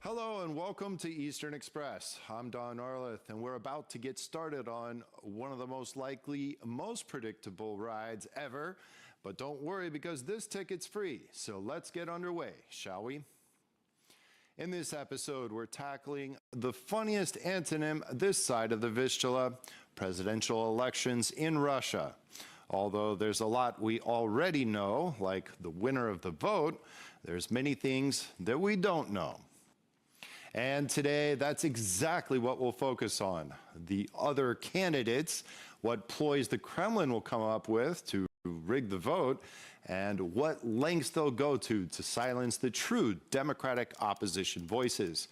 Hello and welcome to Eastern Express. I'm Don Arleth and we're about to get started on one of the most likely, most predictable rides ever. But don't worry because this ticket's free. So let's get underway, shall we? In this episode, we're tackling the funniest antonym this side of the Vistula, presidential elections in Russia. Although there's a lot we already know, like the winner of the vote, there's many things that we don't know. And today, that's exactly what we'll focus on. The other candidates, what ploys the Kremlin will come up with to rig the vote, and what lengths they'll go to silence the true democratic opposition voices.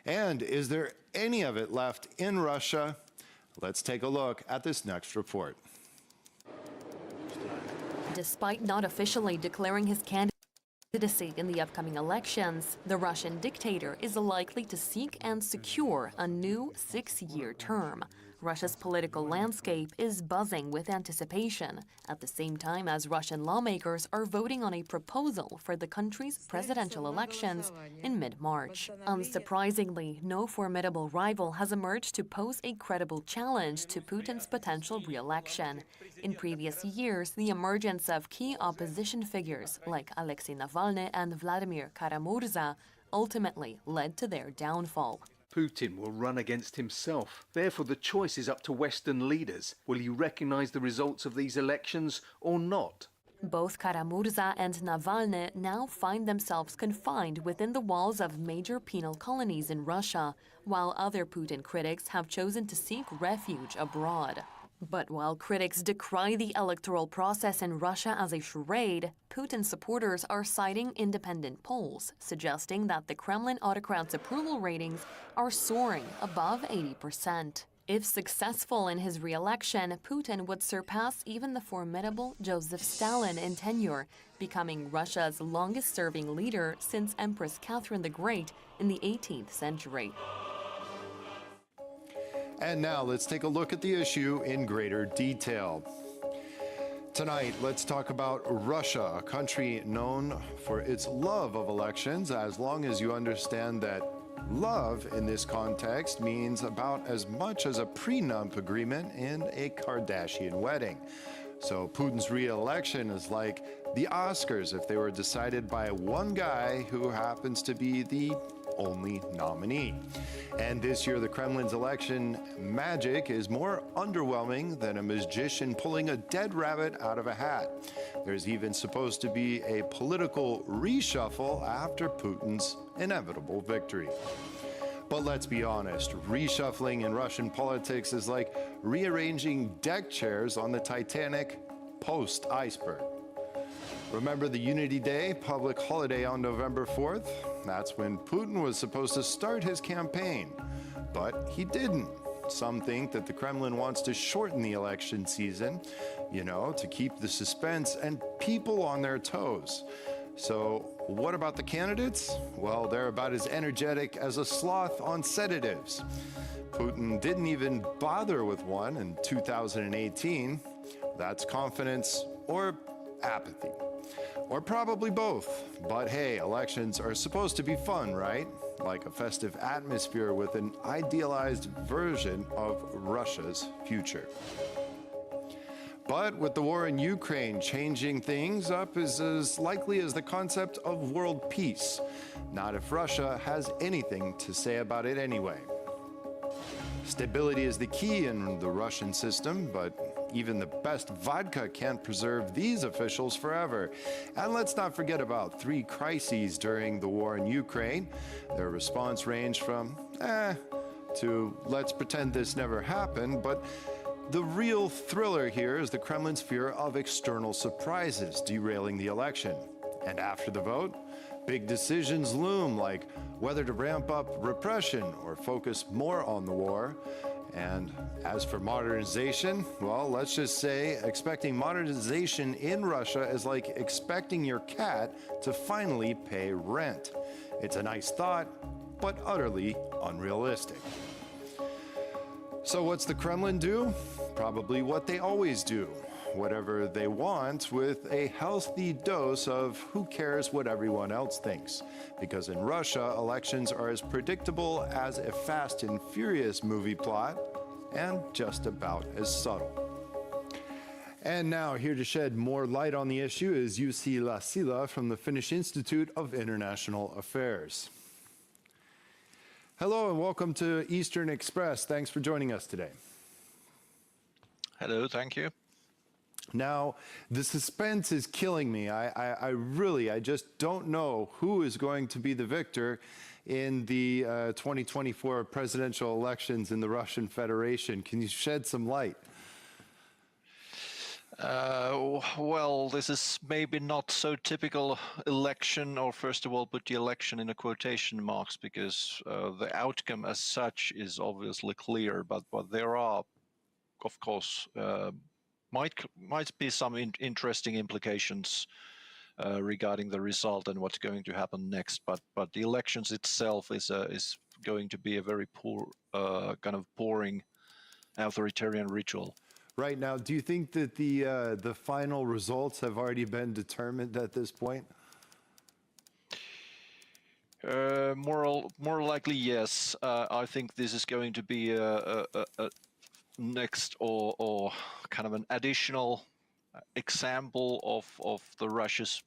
And is there any of it left in Russia? Let's take a look at this next report. Despite not officially declaring his candidacy in the upcoming elections, the Russian dictator is likely to seek and secure a new 6-year term. Russia's political landscape is buzzing with anticipation, at the same time as Russian lawmakers are voting on a proposal for the country's presidential elections in mid-March. Unsurprisingly, no formidable rival has emerged to pose a credible challenge to Putin's potential re-election. In previous years, the emergence of key opposition figures like Alexei Navalny and Vladimir Kara-Murza ultimately led to their downfall. Putin will run against himself. Therefore, the choice is up to Western leaders. Will he recognize the results of these elections or not? Both Kara-Murza and Navalny now find themselves confined within the walls of major penal colonies in Russia, while other Putin critics have chosen to seek refuge abroad. But while critics decry the electoral process in Russia as a charade, Putin supporters are citing independent polls, suggesting that the Kremlin autocrat's approval ratings are soaring above 80%. If successful in his re-election, Putin would surpass even the formidable Joseph Stalin in tenure, becoming Russia's longest-serving leader since Empress Catherine the Great in the 18th century. And now let's take a look at the issue in greater detail. Tonight, let's talk about Russia, a country known for its love of elections, as long as you understand that love in this context means about as much as a prenup agreement in a Kardashian wedding. So Putin's re-election is like the Oscars if they were decided by one guy who happens to be the only nominee. And this year, the Kremlin's election magic is more underwhelming than a magician pulling a dead rabbit out of a hat. There's even supposed to be a political reshuffle after Putin's inevitable victory. But let's be honest, reshuffling in Russian politics is like rearranging deck chairs on the Titanic post-iceberg. Remember the Unity Day public holiday on November 4th? That's when Putin was supposed to start his campaign, but he didn't. Some think that the Kremlin wants to shorten the election season, to keep the suspense and people on their toes. So what about the candidates? Well, they're about as energetic as a sloth on sedatives. Putin didn't even bother with one in 2018. That's confidence or apathy. Or probably both. But hey, elections are supposed to be fun, right? Like a festive atmosphere with an idealized version of Russia's future. But with the war in Ukraine changing things up is as likely as the concept of world peace. Not if Russia has anything to say about it anyway. Stability is the key in the Russian system, but even the best vodka can't preserve these officials forever. And let's not forget about 3 crises during the war in Ukraine. Their response ranged from, to let's pretend this never happened, but the real thriller here is the Kremlin's fear of external surprises derailing the election. And after the vote, big decisions loom, like whether to ramp up repression or focus more on the war. And as for modernization, well, let's just say expecting modernization in Russia is like expecting your cat to finally pay rent. It's a nice thought, but utterly unrealistic. So what's the Kremlin do? Probably what they always do. whatever they want with a healthy dose of who cares what everyone else thinks. Because in Russia, elections are as predictable as a Fast and Furious movie plot and just about as subtle. And now, here to shed more light on the issue is Jussi Lassila from the Finnish Institute of International Affairs. Hello and welcome to Eastern Express. Thanks for joining us today. Hello, thank you. Now, the suspense is killing me. I just don't know who is going to be the victor in the 2024 presidential elections in the Russian Federation. Can you shed some light? Well, this is maybe not so typical election, or first of all, put the election in a quotation marks, because the outcome as such is obviously clear, but there are, of course, might be some interesting implications regarding the result and what's going to happen next. But the elections itself is going to be a very poor, kind of boring, authoritarian ritual. Right now, do you think that the final results have already been determined at this point? More likely, yes. I think this is going to be a next or kind of an additional example of the Russia's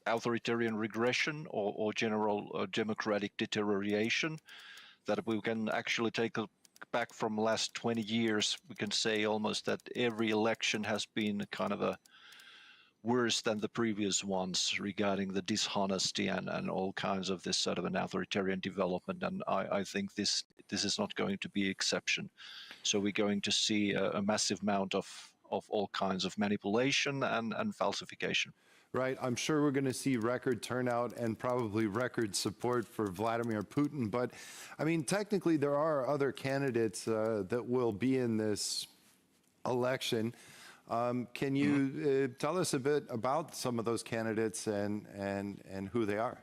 authoritarian regression or general democratic deterioration that we can actually take back from last 20 years. We can say almost that every election has been kind of a worse than the previous ones regarding the dishonesty and all kinds of this sort of an authoritarian development. And I think this is not going to be exception. So we're going to see a massive amount of all kinds of manipulation and falsification. Right. I'm sure we're going to see record turnout and probably record support for Vladimir Putin. But I mean, technically, there are other candidates that will be in this election. Can you tell us a bit about some of those candidates and who they are?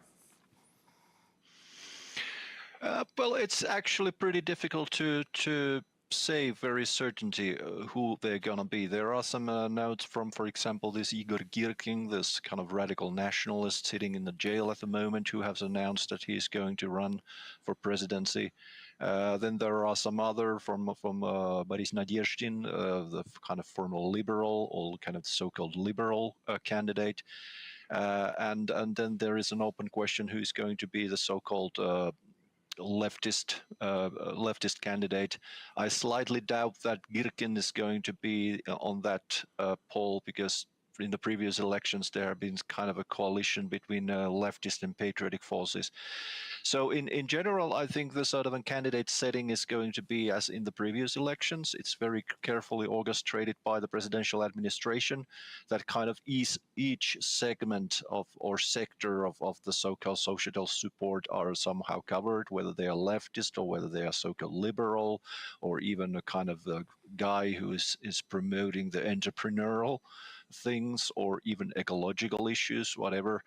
Well, it's actually pretty difficult to say very certainty who they're going to be. There are some notes from, for example, this Igor Girkin, this kind of radical nationalist sitting in the jail at the moment, who has announced that he's going to run for presidency. Then there are some other from Boris Nadezhdin, the kind of former liberal, or kind of so-called liberal candidate. And then there is an open question who's going to be the so-called leftist candidate. I slightly doubt that Girkin is going to be on that poll, because in the previous elections there have been kind of a coalition between leftist and patriotic forces. So in general, I think the sort of a candidate setting is going to be as in the previous elections. It's very carefully orchestrated by the presidential administration, that kind of each segment of or sector of the so-called societal support are somehow covered, whether they are leftist or whether they are so-called liberal, or even a kind of the guy who is promoting the entrepreneurial things, or even ecological issues, whatever.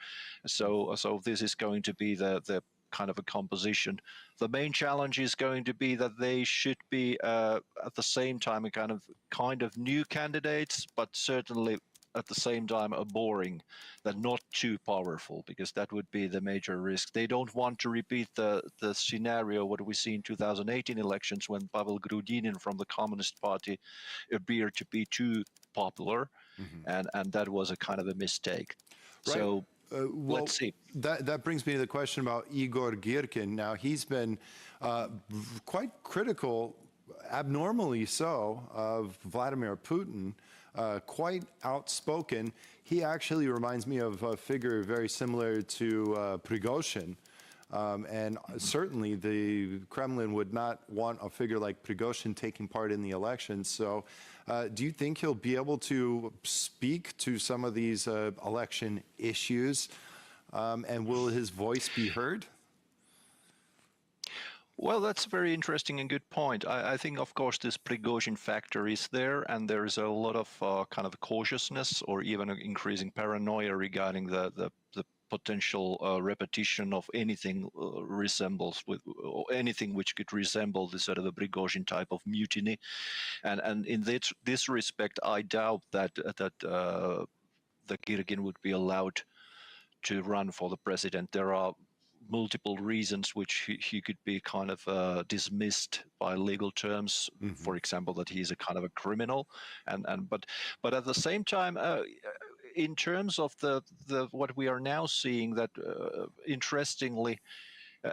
So this is going to be the kind of a composition. The main challenge is going to be that they should be at the same time a kind of new candidates, but certainly at the same time a boring, that not too powerful, because that would be the major risk. They don't want to repeat the scenario what we see in 2018 elections, when Pavel Grudinin from the Communist Party appeared to be too popular, and that was a kind of a mistake. Right. So well, let's see. That brings me to the question about Igor Girkin. Now, he's been quite critical, abnormally so, of Vladimir Putin, quite outspoken. He actually reminds me of a figure very similar to Prigozhin. And certainly the Kremlin would not want a figure like Prigozhin taking part in the election. So do you think he'll be able to speak to some of these election issues? And will his voice be heard? Well, that's a very interesting and good point. I think, of course, this Prigozhin factor is there, and there is a lot of kind of cautiousness or even an increasing paranoia regarding the potential repetition of anything resembles with or anything which could resemble the sort of a Prigozhin type of mutiny, and in this respect, I doubt that the Girkin would be allowed to run for the president. There are multiple reasons which he could be kind of dismissed by legal terms. For example, that he's a kind of a criminal, but at the same time, in terms of the what we are now seeing, that interestingly,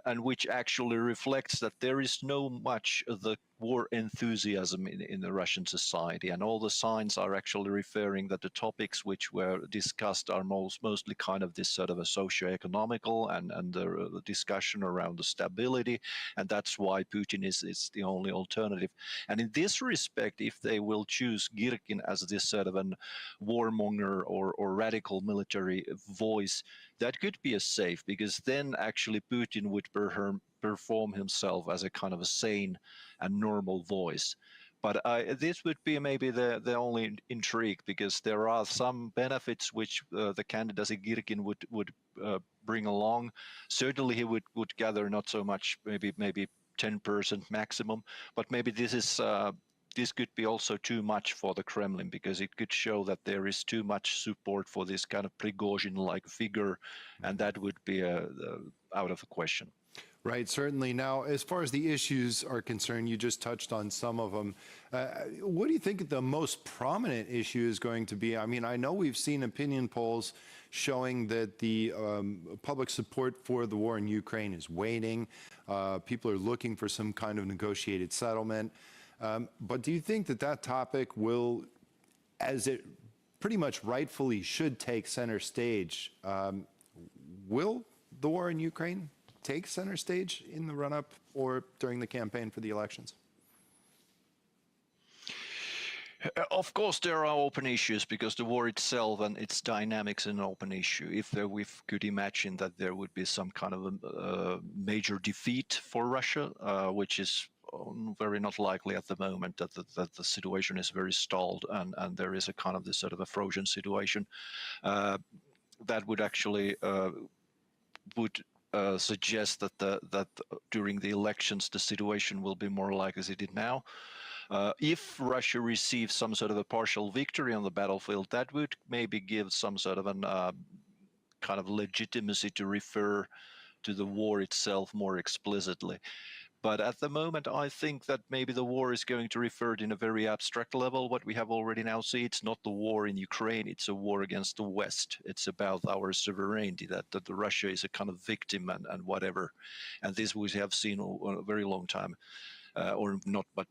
and which actually reflects that there is no much of the war enthusiasm in the Russian society, and all the signs are actually referring that the topics which were discussed are mostly kind of this sort of a socio-economical and the discussion around the stability, and that's why Putin is the only alternative. And in this respect, if they will choose Girkin as this sort of a warmonger or radical military voice, that could be a safe, because then actually Putin would perform himself as a kind of a sane and normal voice. But this would be maybe the only intrigue, because there are some benefits which the candidacy Girkin would bring along. Certainly, he would gather not so much, maybe 10% maximum, but maybe this could be also too much for the Kremlin, because it could show that there is too much support for this kind of Prigozhin-like figure, and that would be out of the question. Right, certainly. Now, as far as the issues are concerned, you just touched on some of them. What do you think the most prominent issue is going to be? I mean, I know we've seen opinion polls showing that the public support for the war in Ukraine is waning. People are looking for some kind of negotiated settlement. But do you think that topic will, as it pretty much rightfully should take center stage, will the war in Ukraine take center stage in the run-up or during the campaign for the elections? Of course, there are open issues, because the war itself and its dynamics is an open issue. If we could imagine that there would be some kind of a major defeat for Russia, which is very not likely at the moment, that the situation is very stalled and there is a kind of this sort of a frozen situation, that would actually suggest that during the elections the situation will be more like as it is now. If Russia receives some sort of a partial victory on the battlefield, that would maybe give some sort of an kind of legitimacy to refer to the war itself more explicitly. But at the moment, I think that maybe the war is going to refer to in a very abstract level. What we have already now seen, it's not the war in Ukraine, it's a war against the West. It's about our sovereignty, that Russia is a kind of victim and whatever. And this we have seen a very long time. Or not, but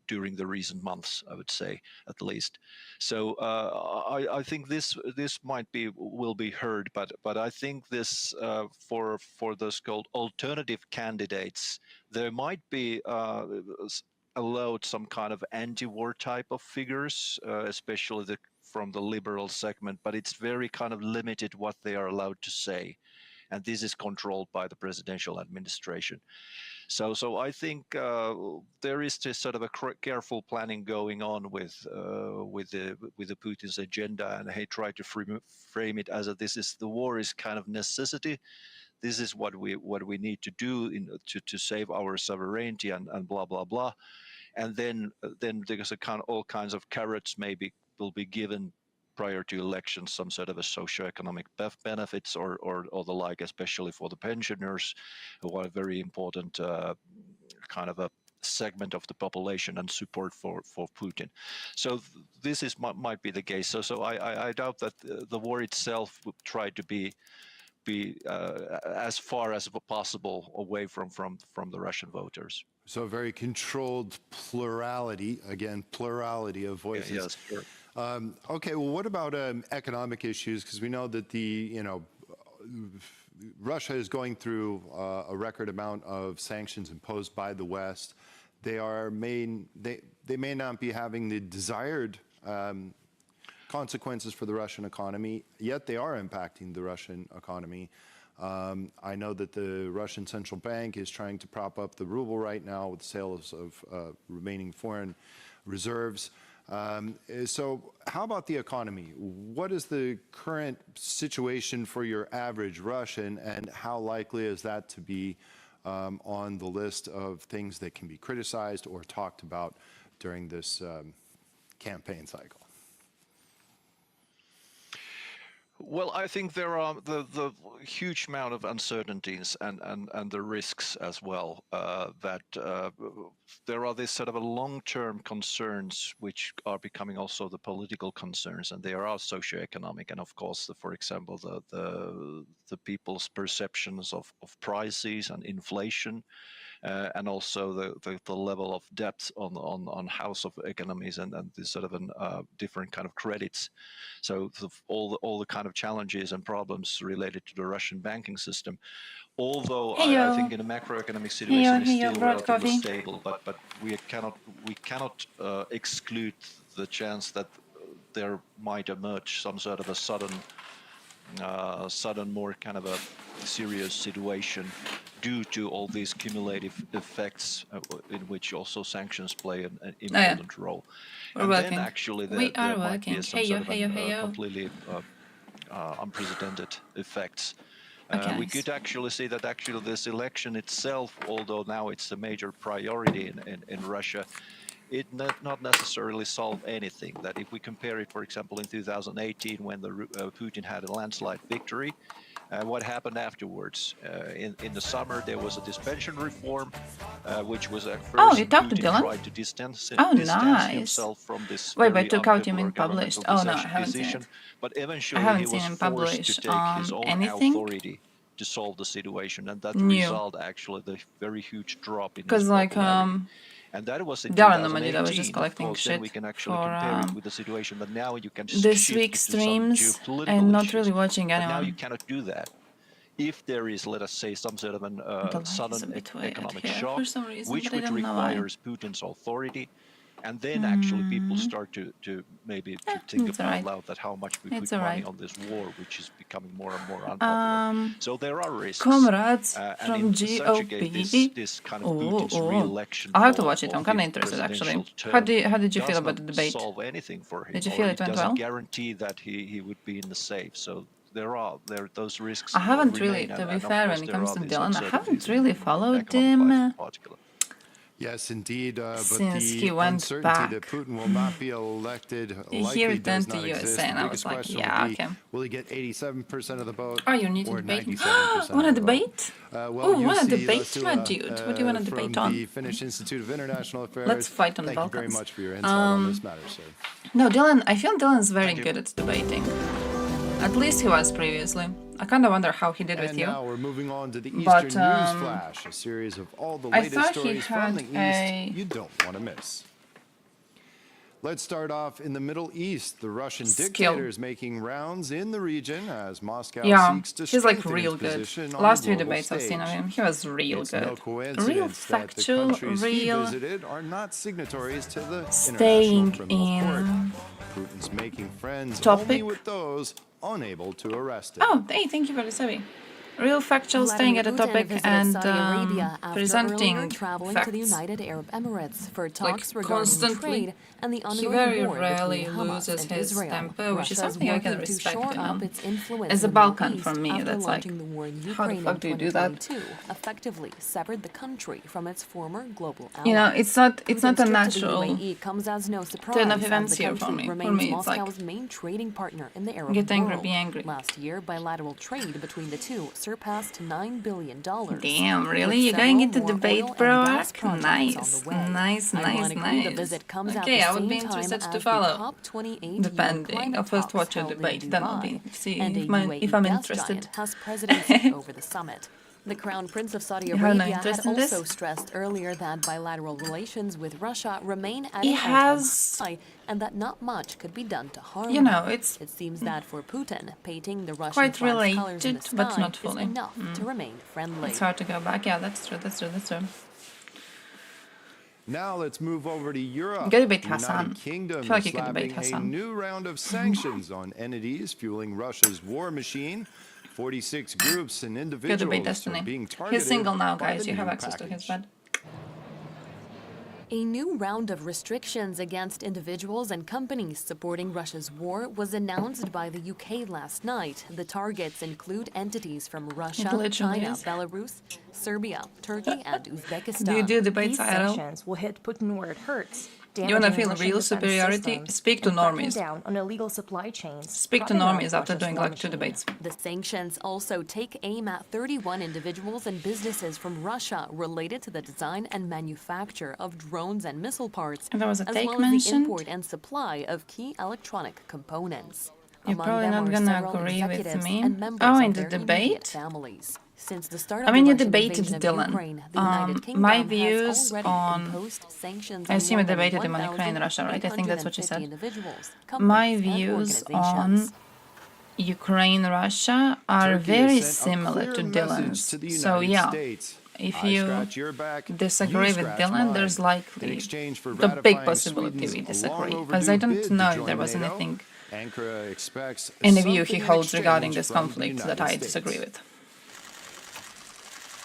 during the recent months, I would say, at least. So I think this will be heard, but I think this for those called alternative candidates, there might be allowed some kind of anti-war type of figures, especially from the liberal segment, but it's very kind of limited what they are allowed to say. And this is controlled by the presidential administration. So I think there is this sort of a careful planning going on with the Putin's agenda, and he tried to frame it as the war is kind of necessity. This is what we need to do to save our sovereignty and blah blah blah, and then there's all kinds of carrots maybe will be given prior to elections, some sort of a socio-economic benefits or the like, especially for the pensioners, who are a very important kind of a segment of the population and support for Putin. So this might be the case. So I doubt that the war itself would try to be as far as possible away from the Russian voters. So a very controlled plurality of voices. Yes, sure. Okay, well, what about economic issues? Because we know that Russia is going through a record amount of sanctions imposed by the West. They may not be having the desired consequences for the Russian economy, yet they are impacting the Russian economy. I know that the Russian central bank is trying to prop up the ruble right now with sales of remaining foreign reserves. So how about the economy? What is the current situation for your average Russian, and how likely is that to be on the list of things that can be criticized or talked about during this campaign cycle? Well, I think there are the huge amount of uncertainties and the risks as well, that there are this sort of a long-term concerns which are becoming also the political concerns, and they are socioeconomic, and of course, for example, the people's perceptions of prices and inflation. And also the level of depth on house of economies and this sort of different kind of credits. So all the kind of challenges and problems related to the Russian banking system. Although I think in a macroeconomic situation is still relatively stable, but we cannot exclude the chance that there might emerge some sort of a sudden more kind of a serious situation due to all these cumulative effects in which also sanctions play an important role. And then actually there might be some sort of completely unprecedented effects. We could actually see that actually this election itself, although now it's a major priority in Russia, it not necessarily solve anything. That if we compare it, for example, in 2018 when Putin had a landslide victory, what happened afterwards? In the summer there was a pension reform, which was at first Putin tried to distance himself from this very unpopular governmental decision, but eventually he was forced to take his own authority to solve the situation, and that result actually the very huge drop in his popularity. And that was in 2018. I was just collecting of course, shit then we can actually compare it with the situation that now you can this shift week's to some streams geopolitical and not issues. really watching But now anyone. you cannot do that. If there is, let us say, some sort of a sudden economic shock, which requires Putin's authority, and then actually people start to maybe to think out loud that how much we put money on this war, which is becoming more and more unpopular. So there are risks. Comrades And from in GOP. such a case, this kind of Putin's re-election I'll have to for watch it. I'm kind of interested, actually. presidential How did you term feel about does the not debate? solve anything for him, Did you or feel it went doesn't well? guarantee that he would be in the safe. So there are those risks. I haven't really, remain, to be and fair, of when course it there comes are to these Dylan, I haven't uncertainties really in followed economic life him in particular. Yes, indeed, but since the he went uncertainty back. that Putin will not be elected He likely does returned to not USA, exist. and The I biggest was like, question yeah, will be, okay. will he get 87% of the vote Oh, you need to or debate. 97% Wanna of the vote? debate? Well, Ooh, you wanna see, debate, my Lassila, dude? What do you wanna debate from on? the Finnish Institute of International Affairs. Let's fight on the Thank you very Balkans. much for your insight on this matter, sir. No, Dylan, I feel Dylan's very good at debating. At least he was previously. I kind of wonder how he did with And you. now we're moving on to the But, Eastern News Flash, a series of all the I latest thought he stories from the had East you don't want to miss. Let's start off in the Middle East. The Russian dictator is making rounds in the region as Moscow seeks to he's like strengthen real its good. position on Last the few global debates I've seen of stage. him, he was real It's good. no Real coincidence that the factual, countries he real visited are not signatories to the staying International Criminal Court. in Putin's making friends topic. only with those unable to arrest him. Oh, hey, thank you for the Sebi. Real factual, staying at a topic and presenting traveling facts. to the United Arab Emirates for talks regarding constantly. trade and the He ongoing very war rarely between Hamas loses and his Israel. temper, which is Russia something I can working to respect, shore you up know. its influence As a in the Balkan Middle from East me, after that's like, launching the war in how the Ukraine fuck in do you do that? 2022, effectively severed the country from its former global allies. You know, it's not a Putin's trip to the natural UAE comes as no surprise, turn of as events the here for country me. For remains me, it's like, Moscow's main trading partner in the Arab get angry, world. be angry. Last year, bilateral trade between the two surpassed $9 billion. Damn, really? with You're going several into more debate, oil and bro? gas projects Nice, on the way. nice, Ironically, the nice. visit comes Okay, at I the would be same time interested as to the follow. COP28 Depending. climate I'll first talks watch your held in debate, then I'll Dubai, see and if, a UAE if I'm gas interested. giant has presidency over the summit. The Crown Prince of Saudi You have no Arabia interest had in this? also stressed earlier that bilateral relations with Russia remain at He an has, all-time high, and that not much could be done to harm you know, them. it's It seems that for Putin, painting the Russian quite flag's colors in the related, sky but not is fully. enough to remain friendly. It's hard to go back. Yeah, that's true. Now let's move over to Europe. Go debate The Hassan. United Kingdom I feel like is you could debate slapping a Hassan. new round of sanctions on entities fueling Russia's war machine. 46 groups and Go individuals debate are Destiny. being targeted He's single now, by guys. the You have new access to his package. bed. A new round of restrictions against individuals and companies supporting Russia's war was announced by the UK last night. The targets include entities from Russia, literally China, is. Belarus, Serbia, Turkey, and Uzbekistan. Do you do debates These IRL? sanctions will hit Putin where it hurts. You wanna damaging feel Russian real defense superiority? systems Speak to and cracking normies. down on illegal supply chains. Speak to cutting off normies after Russia's doing war like 2 machine. debates. The sanctions also take aim at 31 individuals and businesses from Russia related to the design and manufacture of drones and missile parts, And there was a as take well as the mentioned. import and supply of key electronic components. You're Among probably them not are gonna several agree with executives me. and members Oh, of in the their debate? immediate families. Since the start of I mean, the you Russian debated invasion of Dylan. Ukraine, the United Kingdom My has views already on- imposed sanctions I on assume you more than debated him on Ukraine, Russia, right? I think that's what you 1,850 said. individuals, My companies, and views on organizations. Ukraine, Russia are Turkey very has sent a similar clear to message Dylan's. to the So United yeah, States. if I you scratch your back, disagree you with scratch Dylan, mine. there's In likely exchange for the big ratifying possibility we Sweden's disagree, long because I overdue don't bid to know if join there was NATO, anything Ankara expects in the view he something in holds regarding exchange this from the conflict that United I States. disagree with.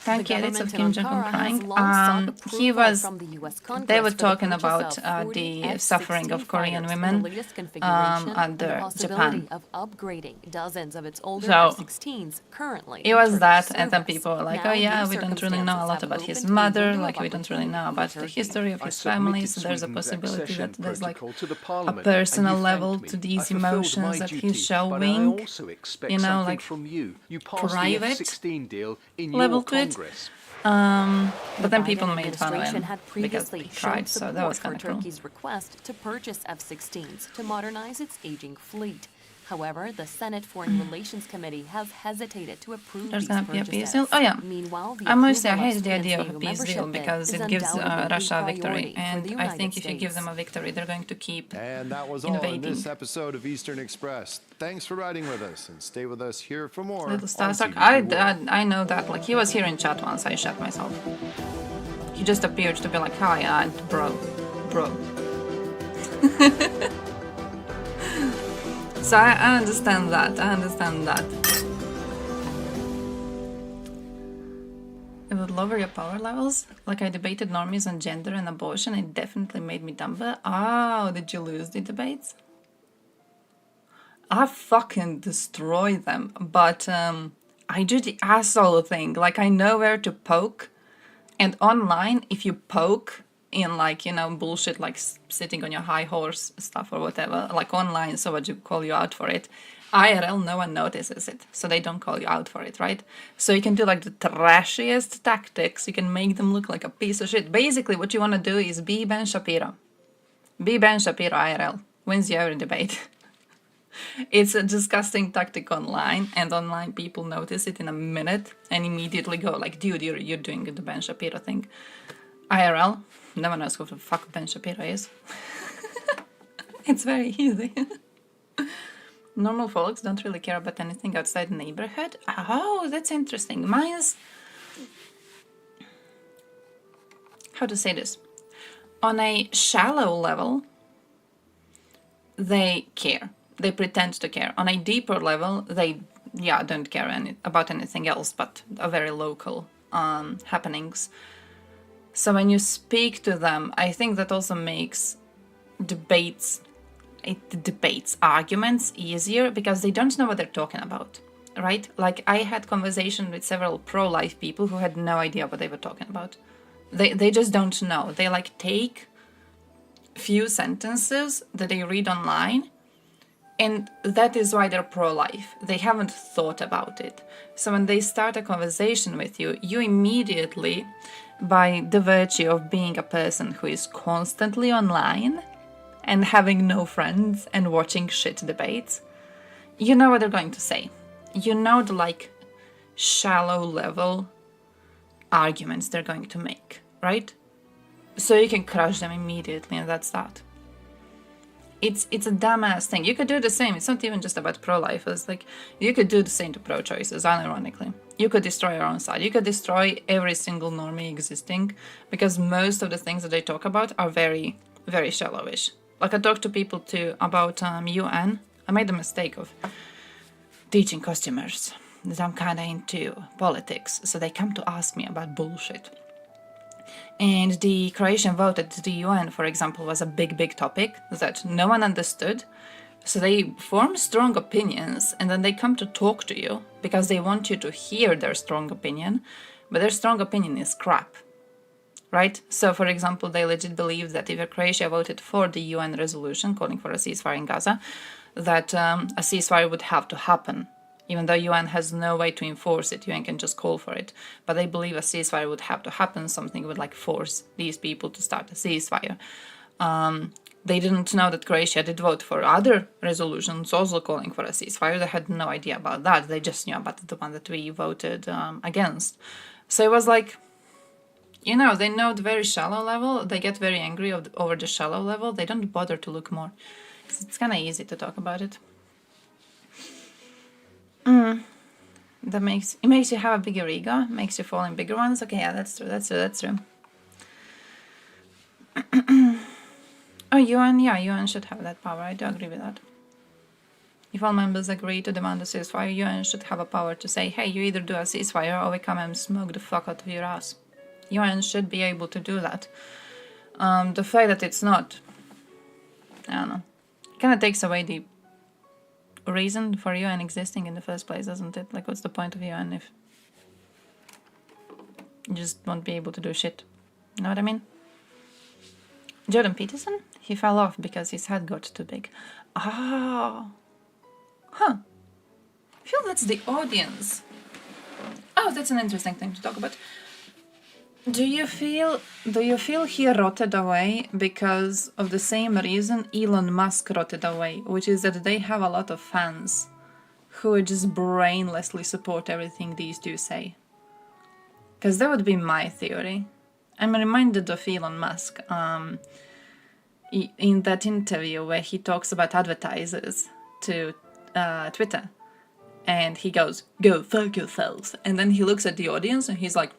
The Thank you, edits of Kim government in Jong-un Ankara crying. has long sought He approval was, from the US Congress they were for the talking purchase about of 40 the suffering of F-16 Korean fighters in women the latest configuration, and the under possibility Japan. of upgrading dozens of its older So, F-16s currently It in was Turkish that, and then service. people were like, Now, oh yeah, these we don't really know a lot circumstances about have his opened a mother, window like of we don't really know about the Turkey. history of I his submitted family, so there's a Sweden's possibility that accession there's like protocol to the a Parliament, personal and you level thanked to me. these I fulfilled emotions my that duty, he's but I showing, also expect you know, something like from you. You passed private the F-16 deal in level your to it. Congress. But then The people Biden made fun of administration him had because previously he shown cried, so that support was for kind of cool. Turkey's request to purchase F-16s to modernize its aging fleet. However, the Senate Foreign Relations Committee has hesitated to approve There's these gonna be a purchases. peace deal. Oh yeah, Meanwhile, the I mostly I approval of hate the idea of a Sweden's peace membership deal bid because is it gives undoubtedly Russia a victory, priority for and the I United think if you give States. them a victory, they're going to keep And that was all in innovating. this episode of Eastern Express. Thanks for riding with us, and stay with us here for more. Little on Starstruck. CBP World. I know that. Like he was here in chat once. I shot myself. He just appeared to be like, "Hi, bro." So I understand that. It would lower your power levels. Like I debated normies on gender and abortion. It definitely made me dumber. Oh, did you lose the debates? I fucking destroy them. But I do the asshole thing. Like I know where to poke. And online, if you poke in like, you know, bullshit like sitting on your high horse stuff or whatever, like online, so what you call you out for it, IRL, no one notices it, so they don't call you out for it, right? So you can do like the trashiest tactics, you can make them look like a piece of shit. Basically, what you want to do is be Ben Shapiro. Be Ben Shapiro IRL. Wins you every debate. It's a disgusting tactic online, and online people notice it in a minute and immediately go like, dude, you're doing the Ben Shapiro thing. IRL, no one knows who the fuck Ben Shapiro is. It's very easy. Normal folks don't really care about anything outside the neighborhood. Oh, that's interesting. Mine's... How to say this? On a shallow level, they care. They pretend to care. On a deeper level, they, don't care about anything else but a very local happenings. So when you speak to them, I think that also makes arguments easier because they don't know what they're talking about, right? Like I had conversation with several pro-life people who had no idea what they were talking about. They just don't know. They like take few sentences that they read online, and that is why they're pro-life. They haven't thought about it. So when they start a conversation with you, you immediately, by the virtue of being a person who is constantly online and having no friends and watching shit debates, you know what they're going to say. You know the like shallow level arguments they're going to make, right? So you can crush them immediately, and that's that. It's a dumbass thing. You could do the same. It's not even just about pro-lifers. Like, you could do the same to pro-choicers, unironically. You could destroy your own side. You could destroy every single normie existing, because most of the things that they talk about are very, very shallowish. Like, I talk to people too about UN. I made the mistake of teaching customers that I'm kind of into politics, so they come to ask me about bullshit. And the Croatian vote at the UN, for example, was a big topic that no one understood. So they form strong opinions and then they come to talk to you because they want you to hear their strong opinion, but their strong opinion is crap, right? So, for example, they legit believe that if Croatia voted for the UN resolution calling for a ceasefire in Gaza, that a ceasefire would have to happen. Even though UN has no way to enforce it, UN can just call for it. But they believe a ceasefire would have to happen, something would like force these people to start a ceasefire. They didn't know that Croatia did vote for other resolutions also calling for a ceasefire. They had no idea about that. They just knew about the one that we voted against. So it was like, you know, they know the very shallow level. They get very angry over the shallow level. They don't bother to look more. It's kind of easy to talk about it. That makes you have a bigger ego, makes you fall in bigger ones. Okay, yeah, that's true. Oh, UN should have that power. I do agree with that. If all members agree to demand a ceasefire, UN should have a power to say, hey, you either do a ceasefire or we come and smoke the fuck out of your ass. UN should be able to do that. The fact that it's not, I don't know, kind of takes away the reason for UN existing in the first place, doesn't it? Like, what's the point of UN if you just won't be able to do shit? You know what I mean? Jordan Peterson? He fell off because his head got too big. Ah. Huh. I feel that's the audience. Oh, that's an interesting thing to talk about. Do you feel he rotted away because of the same reason Elon Musk rotted away, which is that they have a lot of fans who just brainlessly support everything these two say? Because that would be my theory. I'm reminded of Elon Musk in that interview where he talks about advertisers to Twitter. And he goes, go fuck yourselves. And then he looks at the audience and he's like,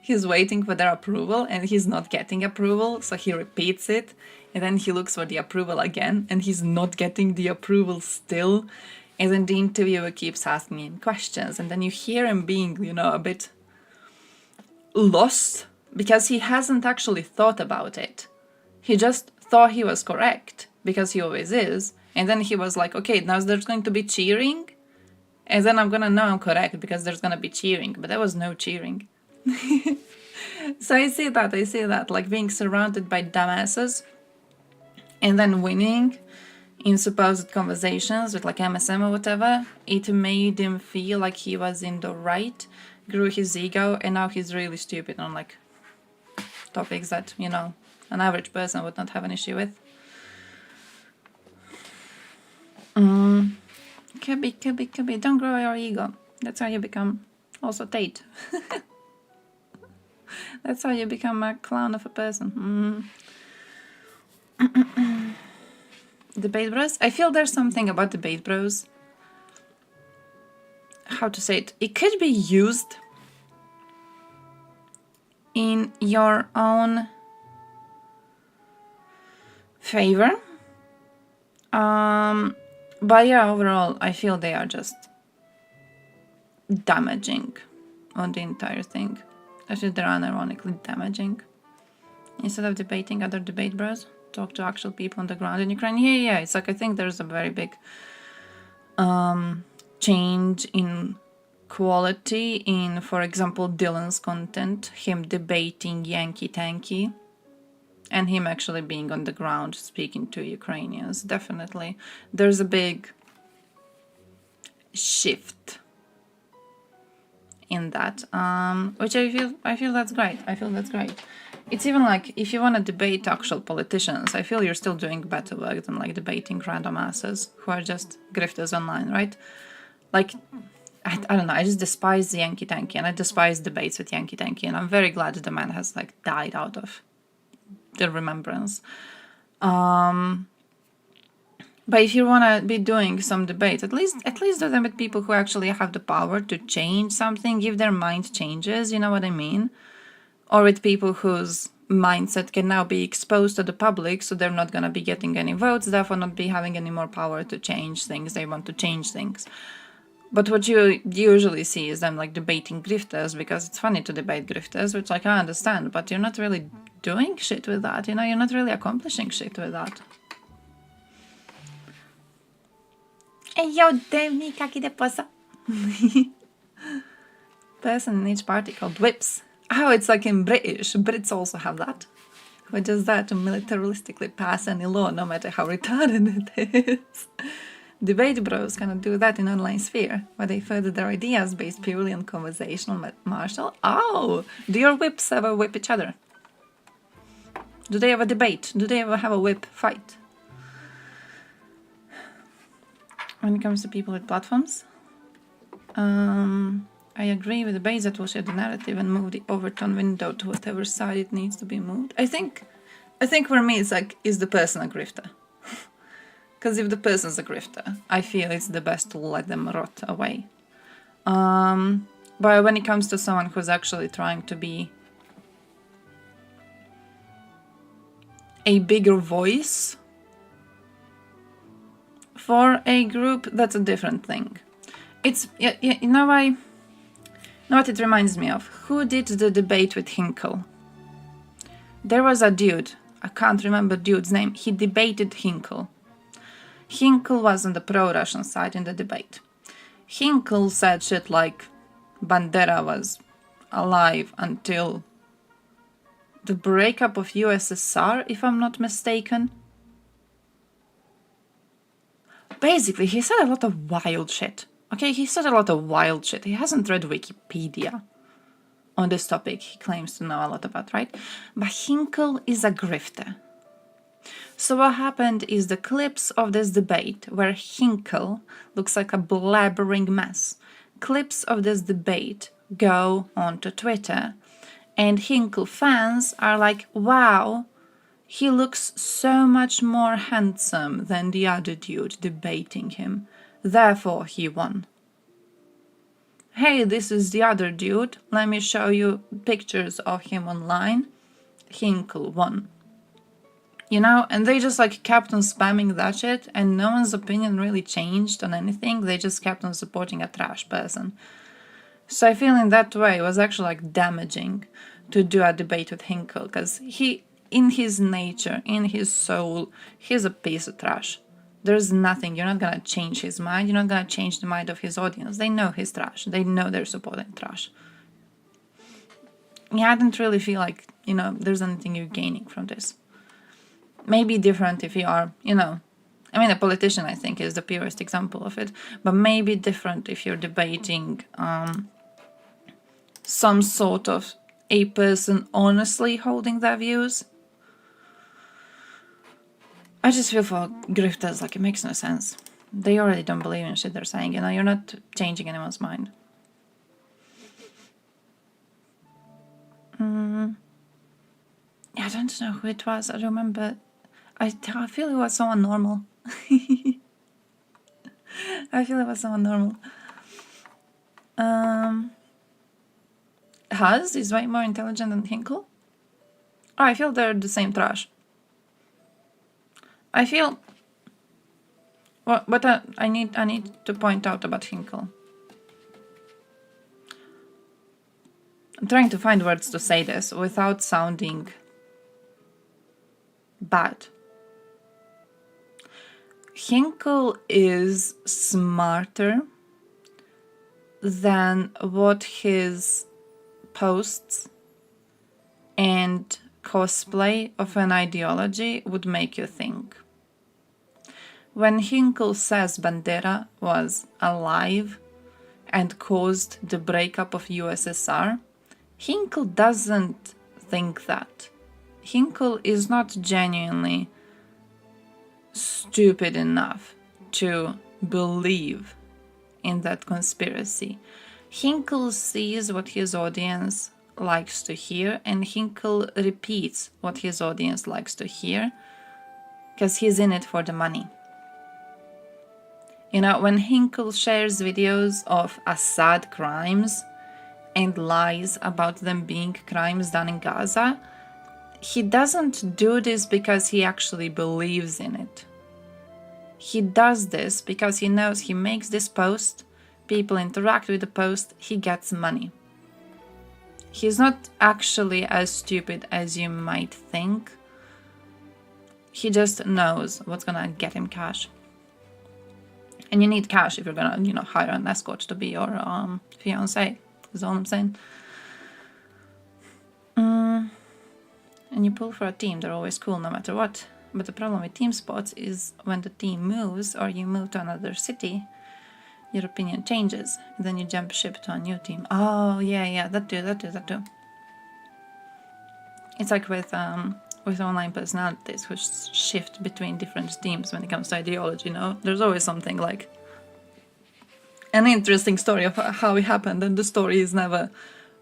he's waiting for their approval and he's not getting approval, so he repeats it. And then he looks for the approval again and he's not getting the approval still. And then the interviewer keeps asking him questions. And then you hear him being, you know, a bit lost because he hasn't actually thought about it. He just thought he was correct because he always is. And then he was like, okay, now there's going to be cheering. And then I'm going to know I'm correct because there's going to be cheering. But there was no cheering. So I see that, like being surrounded by dumbasses and then winning in supposed conversations with like MSM or whatever. It made him feel like he was in the right, grew his ego, and now he's really stupid on like topics that, you know, an average person would not have an issue with. Could be. Don't grow your ego. That's how you become also Tate. That's how you become a clown of a person. Debate bros? I feel there's something about debate bros. How to say it? It could be used in your own favor. But yeah, overall, I feel they are just damaging on the entire thing. I feel they're unironically damaging. Instead of debating other debate bros, talk to actual people on the ground in Ukraine. Yeah. It's like, I think there's a very big change in quality in, for example, Dylan's content, him debating Yankee Tanky, and him actually being on the ground speaking to Ukrainians. Definitely. There's a big shift in that, which I feel that's great. It's even like, if you want to debate actual politicians, I feel you're still doing better work than like debating random asses who are just grifters online, right? Like, I don't know, I just despise the Yankee Tanky, and I despise debates with Yankee Tanky, and I'm very glad that the man has like died out of the remembrance. But if you want to be doing some debates, at least do them with people who actually have the power to change something, if their mind changes, you know what I mean? Or with people whose mindset can now be exposed to the public, so they're not going to be getting any votes, therefore not be having any more power to change things. They want to change things. But what you usually see is them like debating grifters, because it's funny to debate grifters, which like I understand, but you're not really doing shit with that, you know, you're not really accomplishing shit with that. Hey yo, Demi, kaki de posa. Person in each party called whips. Oh, it's like in British. Brits also have that. Which is that to militaristically pass any law, no matter how retarded it is. Debate bros cannot do that in online sphere, where they further their ideas based purely on conversational martial. Oh, do your whips ever whip each other? Do they ever debate? Do they ever have a whip fight? When it comes to people with platforms, I agree with the base that will share the narrative and move the overtone window to whatever side it needs to be moved. I think for me it's like, is the person a grifter? Because if the person's a grifter, I feel it's the best to let them rot away. But when it comes to someone who's actually trying to be a bigger voice for a group, that's a different thing. It's, you know what it reminds me of? Who did the debate with Hinkle? There was a dude, I can't remember dude's name, he debated Hinkle. Hinkle was on the pro-Russian side in the debate. Hinkle said shit like Bandera was alive until the breakup of USSR, if I'm not mistaken. Basically, he said a lot of wild shit. Okay, he said a lot of wild shit. He hasn't read Wikipedia on this topic he claims to know a lot about, right? But Hinkle is a grifter. So what happened is the clips of this debate where Hinkle looks like a blabbering mess. Clips of this debate go onto Twitter, and Hinkle fans are like, wow, he looks so much more handsome than the other dude debating him. Therefore, he won. Hey, this is the other dude. Let me show you pictures of him online. Hinkle won. You know, and they just like kept on spamming that shit, and no one's opinion really changed on anything. They just kept on supporting a trash person. So I feel in that way it was actually like damaging to do a debate with Hinkle, because he, in his nature, in his soul, he's a piece of trash. There's nothing, you're not gonna change his mind, you're not gonna change the mind of his audience. They know he's trash, they know they're supporting trash. Yeah, I didn't really feel like, you know, there's anything you're gaining from this. Maybe different if you are, you know, I mean, a politician, I think, is the purest example of it, but maybe different if you're debating some sort of a person honestly holding their views. I just feel for grifters, like, it makes no sense. They already don't believe in shit they're saying, you know, you're not changing anyone's mind. I don't know who it was, I remember. I feel it was someone normal. I feel it was someone normal. Huz is way more intelligent than Hinkle. Oh, I feel they're the same trash. I feel... What I need to point out about Hinkle. I'm trying to find words to say this without sounding bad. Hinkle is smarter than what his posts and cosplay of an ideology would make you think. When Hinkle says Bandera was alive and caused the breakup of USSR, Hinkle doesn't think that. Hinkle is not genuinely stupid enough to believe in that conspiracy. Hinkle sees what his audience likes to hear, and Hinkle repeats what his audience likes to hear because he's in it for the money. You know, when Hinkle shares videos of Assad crimes and lies about them being crimes done in Gaza, he doesn't do this because he actually believes in it. He does this because he knows he makes this post people interact with the post, he gets money. He's not actually as stupid as you might think. He just knows what's gonna get him cash. And you need cash if you're gonna, you know, hire an escort to be your fiancé, is all I'm saying. And you pull for a team, they're always cool no matter what. But the problem with team spots is when the team moves or you move to another city, your opinion changes. And then you jump ship to a new team. Oh, yeah, that too. It's like with online personalities who shift between different teams when it comes to ideology, you know? There's always something like an interesting story of how it happened, and the story is never,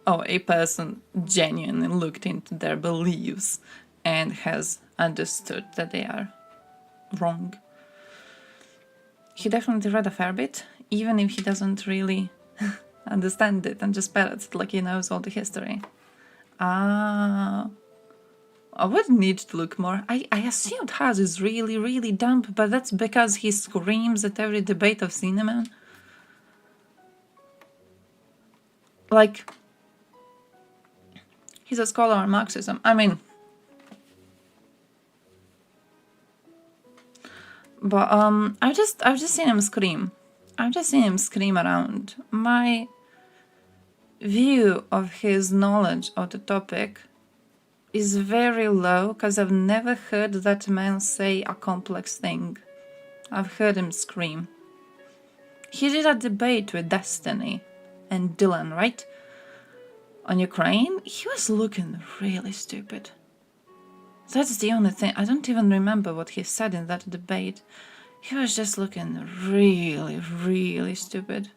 oh, a person genuinely looked into their beliefs and has understood that they are wrong. He definitely read a fair bit, even if he doesn't really understand it and just parrots it like he knows all the history. Ah, I would need to look more. I assumed Haz is really, really dumb, but that's because he screams at every debate I've seen him in. Like, he's a scholar on Marxism. I mean, but I've just seen him scream. I've just seen him scream around. My view of his knowledge of the topic is very low because I've never heard that man say a complex thing. I've heard him scream. He did a debate with Destiny and Dylan, right? On Ukraine, he was looking really stupid. That's the only thing. I don't even remember what he said in that debate. He was just looking really, really stupid.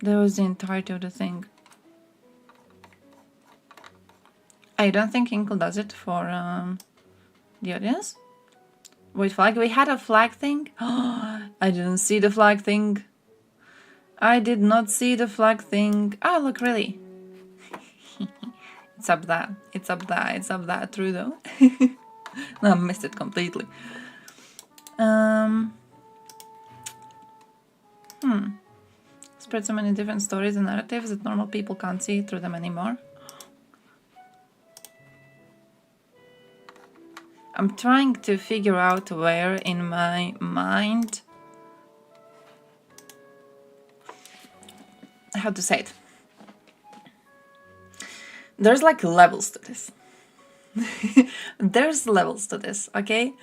That was the entirety of the thing. I don't think Inkle does it for the audience. Wait, flag? We had a flag thing? Oh, I didn't see the flag thing. I did not see the flag thing. Oh, look, really? It's up there. It's up there. It's up there. True, though. No, I missed it completely. Spread so many different stories and narratives that normal people can't see through them anymore. I'm trying to figure out where in my mind, how to say it. There's like levels to this. There's levels to this, okay?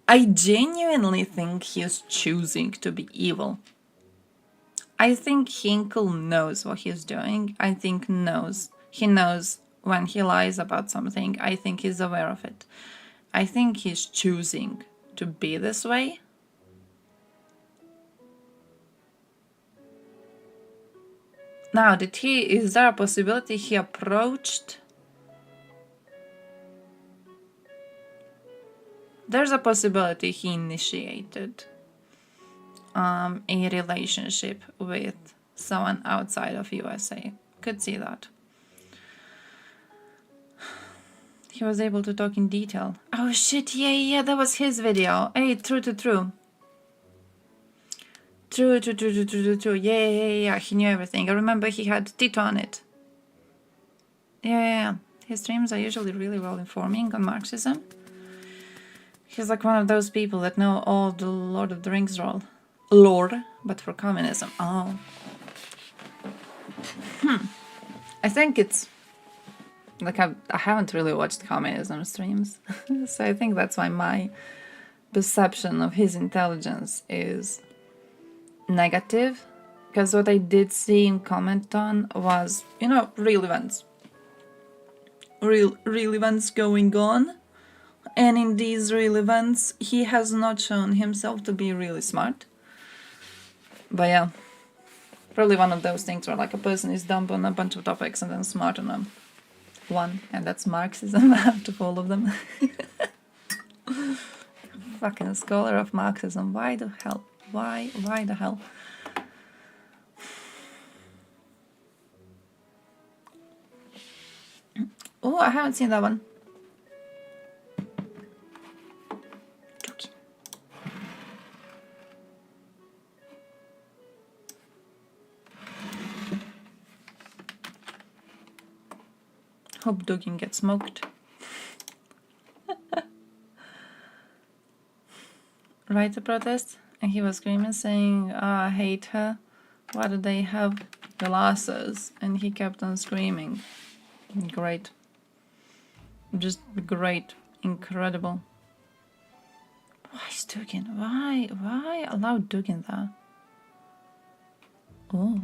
I genuinely think he's choosing to be evil. I think Hinkle knows what he's doing. I think he knows when he lies about something. I think he's aware of it. I think he's choosing to be this way. Now, is there a possibility he approached? There's a possibility he initiated a relationship with someone outside of USA. Could see that. He was able to talk in detail. Oh shit, yeah, that was his video. Hey, true. True. Yeah, he knew everything. I remember he had Tito on it. Yeah. His streams are usually really well informing on Marxism. He's like one of those people that know all the Lord of the Rings lore, but for communism. Oh. I think it's like I haven't really watched communism streams, so I think that's why my perception of his intelligence is negative, because what I did see him comment on was, you know, real events. Real events going on, and in these real events, he has not shown himself to be really smart. But yeah, probably one of those things where like a person is dumb on a bunch of topics and then smart on one, and that's Marxism out of all of them. Fucking scholar of Marxism. Why the hell? Why the hell? Oh, I haven't seen that one. Hope Dugin gets smoked. Right, the protest? And he was screaming, saying, I hate her. Why do they have glasses? And he kept on screaming. Great. Just great. Incredible. Why is Dugin? Why allow Dugin that? Oh.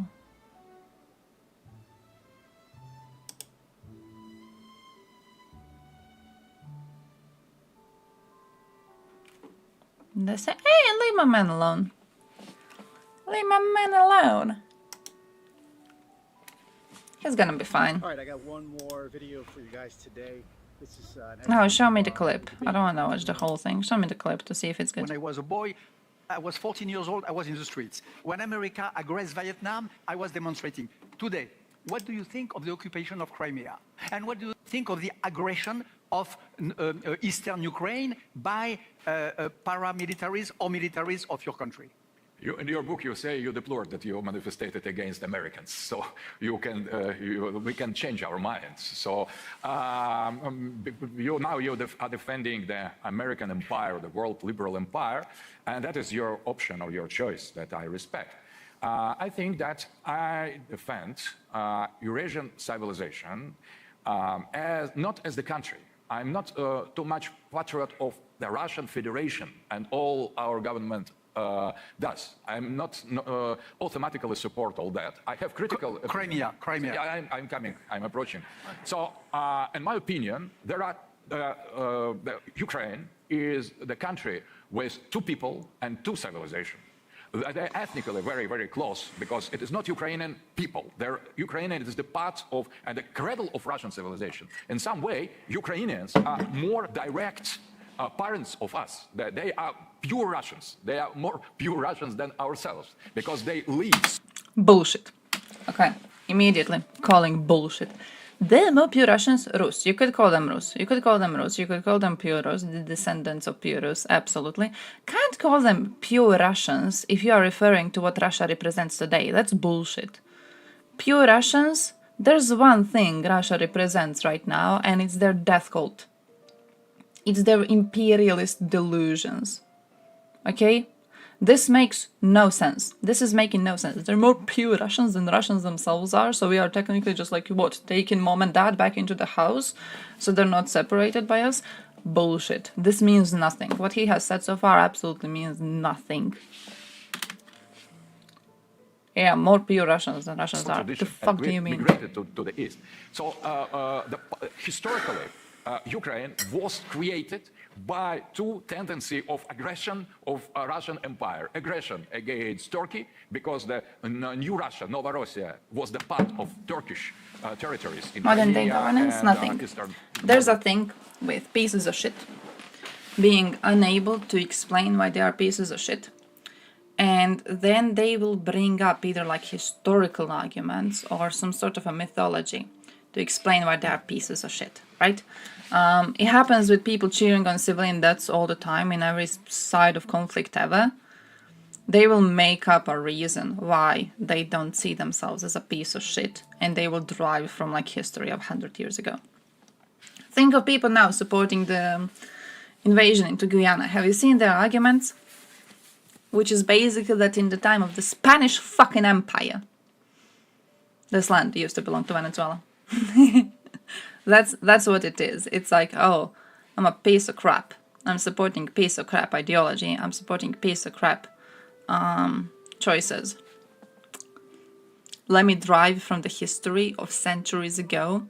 They say, hey, leave my man alone. Leave my man alone. He's gonna be fine. All right, I got one more video for you guys today. This is No, show me the clip. I don't want to watch the whole thing. Show me the clip to see if it's good. When I was a boy, I was 14 years old, I was in the streets. When America aggressed Vietnam, I was demonstrating. Today, what do you think of the occupation of Crimea? And what do you think of the aggression of eastern Ukraine by paramilitaries or militaries of your country? In your book, you say you deplored that you manifested against Americans. So we can change our minds. So you are defending the American empire, the world liberal empire, and that is your option or your choice that I respect. I think that I defend Eurasian civilization not as the country. I'm not too much patriot of the Russian Federation and all our government does. I'm not automatically support all that. I have critical... Crimea. Yeah, I'm coming. I'm approaching. So, in my opinion, there are Ukraine is the country with two people and two civilizations. They're ethnically very, very close because it is not Ukrainian people. Ukrainian is the part of and the cradle of Russian civilization. In some way, Ukrainians are more direct parents of us. They are pure Russians. They are more pure Russians than ourselves because they live. Bullshit. Okay, immediately calling bullshit. They're more pure Russians, Rus. You could call them Rus. You could call them Rus. You could call them pure Rus, the descendants of pure Rus, absolutely. Can't call them pure Russians if you are referring to what Russia represents today. That's bullshit. Pure Russians, there's one thing Russia represents right now, and it's their death cult. It's their imperialist delusions. Okay? This makes no sense. This is making no sense. They're more pure Russians than Russians themselves are, so we are technically just like, what, taking mom and dad back into the house so they're not separated by us? Bullshit. This means nothing. What he has said so far absolutely means nothing. Yeah, more pure Russians than Russians are. The fuck do you mean? Migrated to the east. So historically, Ukraine was created by two tendency of aggression of Russian Empire. Aggression against Turkey, because the new Russia, Novorossiya, was the part of Turkish territories. In Modern day governance, nothing. There's a thing with pieces of shit being unable to explain why they are pieces of shit. And then they will bring up either like historical arguments or some sort of a mythology to explain why they are pieces of shit, right? It happens with people cheering on civilian deaths all the time in every side of conflict ever. They will make up a reason why they don't see themselves as a piece of shit, and they will derive from like history of 100 years ago. Think of people now supporting the invasion into Guyana. Have you seen their arguments? Which is basically that in the time of the Spanish fucking Empire, this land used to belong to Venezuela. That's what it is. It's like, oh, I'm a piece of crap. I'm supporting piece of crap ideology. I'm supporting piece of crap choices. Let me drive from the history of centuries ago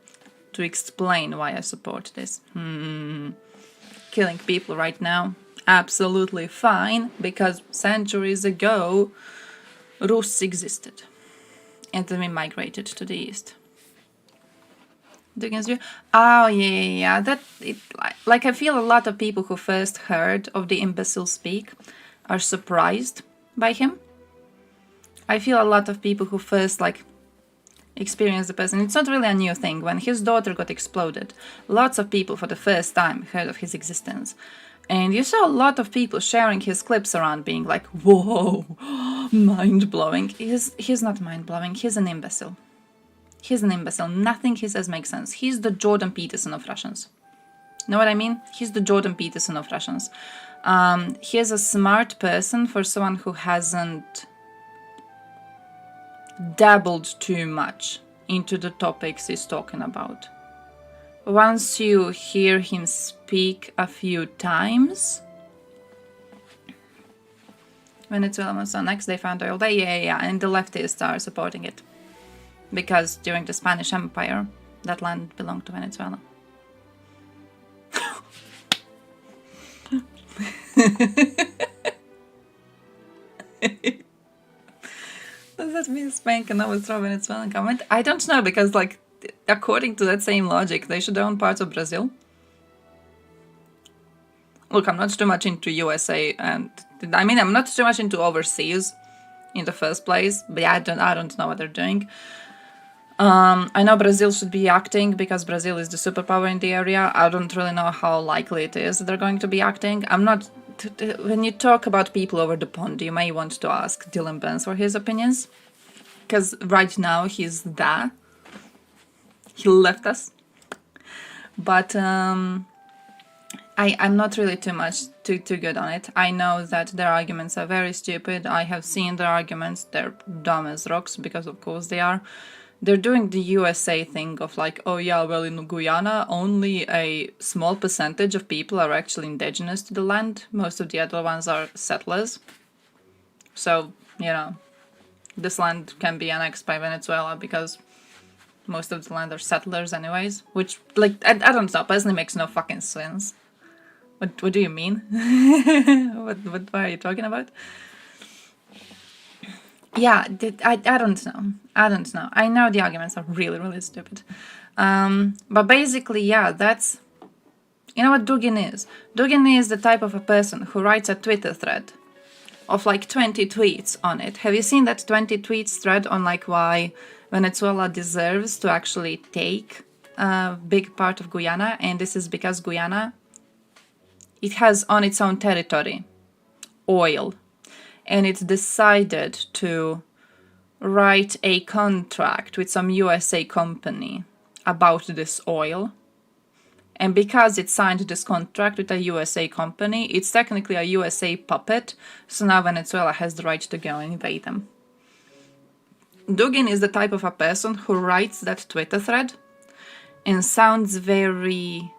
to explain why I support this. Killing people right now, absolutely fine, because centuries ago, Rus existed. And then we migrated to the east. Oh yeah. Like I feel a lot of people who first heard of the imbecile speak are surprised by him. I feel a lot of people who first like experienced the person. It's not really a new thing. When his daughter got exploded, lots of people for the first time heard of his existence. And you saw a lot of people sharing his clips around being like, whoa, mind-blowing. He's not mind-blowing, he's an imbecile. He's an imbecile. Nothing he says makes sense. He's the Jordan Peterson of Russians. Know what I mean? He's the Jordan Peterson of Russians. He is a smart person for someone who hasn't dabbled too much into the topics he's talking about. Once you hear him speak a few times, Venezuela was next, they found oil. Yeah, and the leftists are supporting it. Because during the Spanish Empire, that land belonged to Venezuela. Does that mean Spain can overthrow Venezuelan government? I don't know, because, like, according to that same logic, they should own parts of Brazil. Look, I'm not too much into USA, and I mean, I'm not too much into overseas in the first place, but yeah, I don't know what they're doing. I know Brazil should be acting because Brazil is the superpower in the area. I don't really know how likely it is that they're going to be acting. I'm not... When you talk about people over the pond, you may want to ask Dylan Benz for his opinions. Because right now he's there. He left us. But I'm not really too good on it. I know that their arguments are very stupid. I have seen their arguments. They're dumb as rocks, because of course they are. They're doing the USA thing of like, oh yeah, well in Guyana only a small percentage of people are actually indigenous to the land. Most of the other ones are settlers. So, you know, this land can be annexed by Venezuela because most of the land are settlers anyways. Which, like, I don't know, personally makes no fucking sense. What do you mean? what are you talking about? Yeah, I don't know. I don't know. I know the arguments are really, really stupid. But basically, yeah, that's... You know what Dugin is? Dugin is the type of a person who writes a Twitter thread of like 20 tweets on it. Have you seen that 20 tweets thread on like why Venezuela deserves to actually take a big part of Guyana? And this is because Guyana, it has on its own territory oil. And it's decided to write a contract with some USA company about this oil. And because it signed this contract with a USA company, it's technically a USA puppet, so now Venezuela has the right to go and invade them. Dugin is the type of a person who writes that Twitter thread and sounds very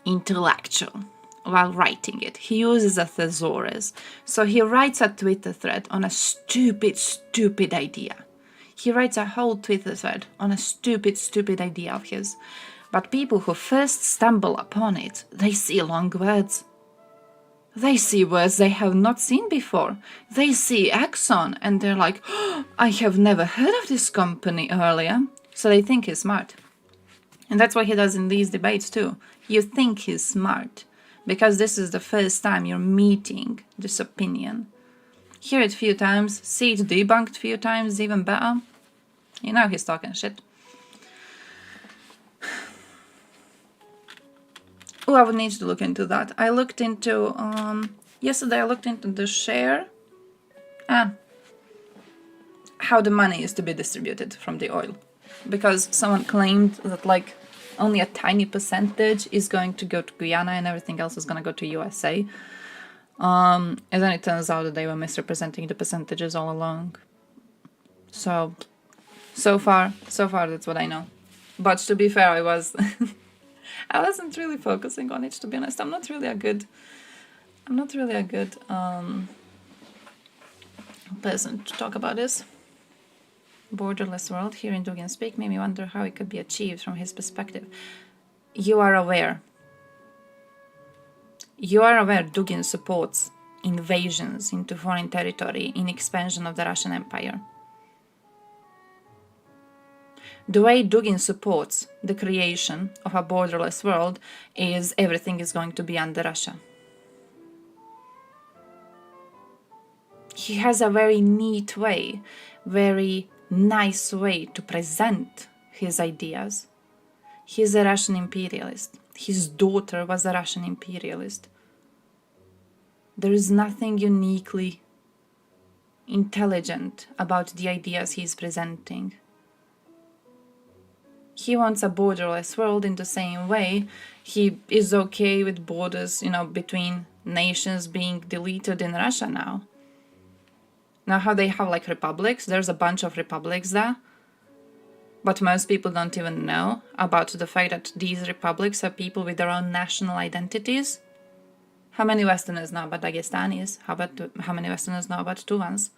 intellectual while writing it. He uses a thesaurus. So he writes a Twitter thread on a stupid idea. He writes a whole Twitter thread on a stupid idea of his. But people who first stumble upon it, they see long words. They see words they have not seen before. They see Exxon and they're like, oh, I have never heard of this company earlier. So they think he's smart. And that's what he does in these debates too. You think he's smart. Because this is the first time you're meeting this opinion. Hear it a few times, see it debunked a few times, even better. You know he's talking shit. Oh, I would need to look into that. I looked into, yesterday I looked into the share. How the money is to be distributed from the oil. Because someone claimed that like only a tiny percentage is going to go to Guyana and everything else is going to go to USA. And then it turns out that they were misrepresenting the percentages all along. So far that's what I know. But to be fair, I wasn't really focusing on it, to be honest. I'm not really a good person to talk about this. Borderless world, hearing Dugin speak made me wonder how it could be achieved from his perspective. You are aware Dugin supports invasions into foreign territory in expansion of the Russian Empire. The way Dugin supports the creation of a borderless world is everything is going to be under Russia. He has a very neat way, very nice way to present his ideas. He's a Russian imperialist. His daughter was a Russian imperialist. There is nothing uniquely intelligent about the ideas he's presenting. He wants a borderless world in the same way he is okay with borders, between nations being deleted in Russia now. Now how they have like republics, there's a bunch of republics there, but most people don't even know about the fact that these republics are people with their own national identities. How many Westerners know about Dagestanis? How many Westerners know about Tuvans?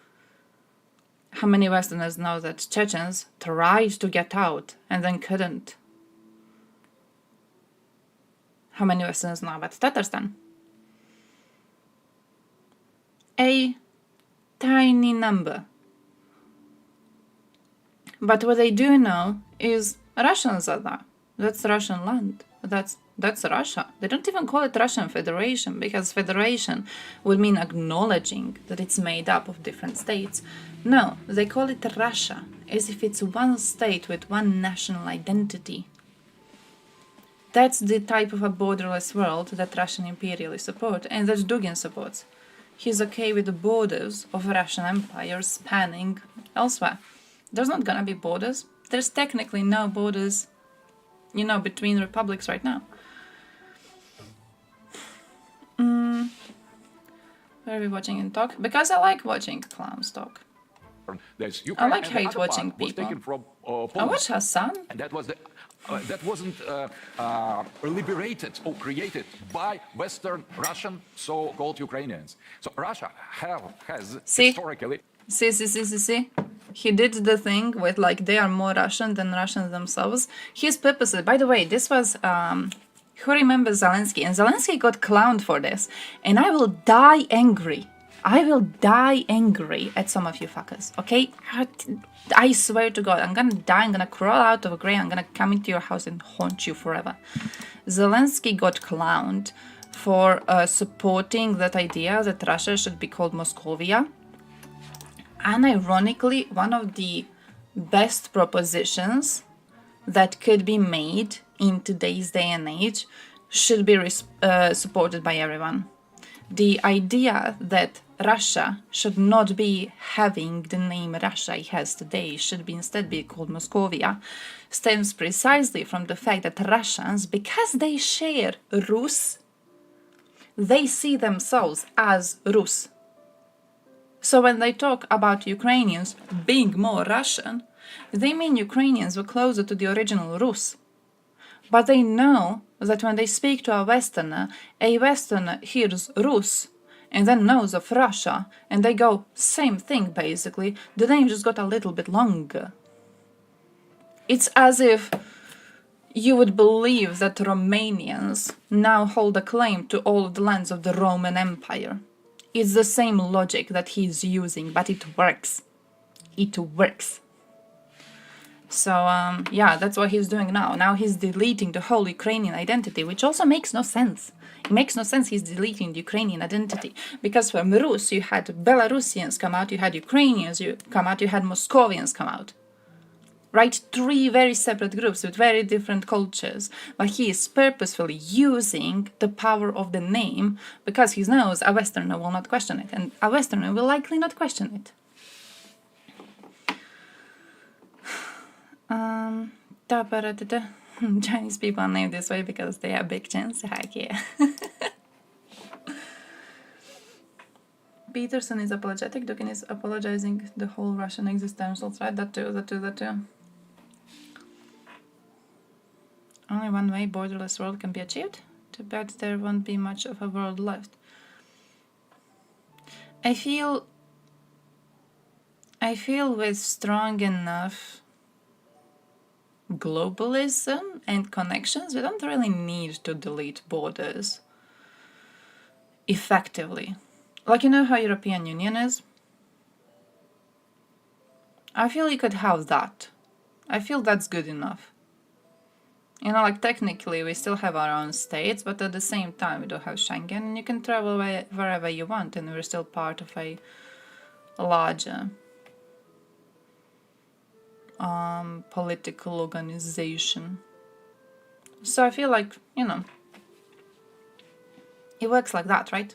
How many Westerners know that Chechens tried to get out and then couldn't? How many Westerners know about Tatarstan? A tiny number. But what they do know is Russians are there. That's Russian land. That's Russia. They don't even call it Russian Federation, because federation would mean acknowledging that it's made up of different states. No, they call it Russia, as if it's one state with one national identity. That's the type of a borderless world that Russian imperialists support, and that Dugin supports. He's okay with the borders of Russian Empire spanning elsewhere. There's not gonna be borders. There's technically no borders, between republics right now. Where are we watching and talk? Because I like watching clowns talk. I like hate watching people. I watch Hassan. And that wasn't liberated or created by Western Russian so-called Ukrainians. So Russia has historically... See. He did the thing with they are more Russian than Russians themselves. His purposes, by the way, this was, who remembers Zelensky? And Zelensky got clowned for this. And I will die angry. I will die angry at some of you fuckers, okay? I swear to God, I'm gonna die, I'm gonna crawl out of a grave, I'm gonna come into your house and haunt you forever. Zelensky got clowned for supporting that idea that Russia should be called Moscovia. And ironically, one of the best propositions that could be made in today's day and age should be supported by everyone. The idea that Russia should not be having the name Russia it has today, should be instead be called Moscovia, stems precisely from the fact that Russians, because they share Rus, they see themselves as Rus. So when they talk about Ukrainians being more Russian, they mean Ukrainians were closer to the original Rus. But they know that when they speak to a Westerner hears Rus and then knows of Russia, and they go, same thing basically, the name just got a little bit longer. It's as if you would believe that Romanians now hold a claim to all of the lands of the Roman Empire. It's the same logic that he's using, but it works. It works. So, yeah, that's what he's doing now. Now he's deleting the whole Ukrainian identity, which also makes no sense. It makes no sense he's deleting the Ukrainian identity. Because from Rus, you had Belarusians come out, you had Ukrainians come out, you had Moscovians come out. Right? 3 very separate groups with very different cultures. But he is purposefully using the power of the name because he knows a Westerner will not question it. And a Westerner will likely not question it. Chinese people are named this way because they have big chins. Heck yeah. Peterson is apologetic. Dugin is apologizing the whole Russian existential threat. That too. Only one way borderless world can be achieved. Too bad there won't be much of a world left. I feel with strong enough globalism and connections, we don't really need to delete borders effectively. Like, you know how European Union is? I feel you could have that. I feel that's good enough. You know, like technically we still have our own states, but at the same time we do have Schengen and you can travel wherever you want and we're still part of a larger political organization. So I feel like, it works like that, right?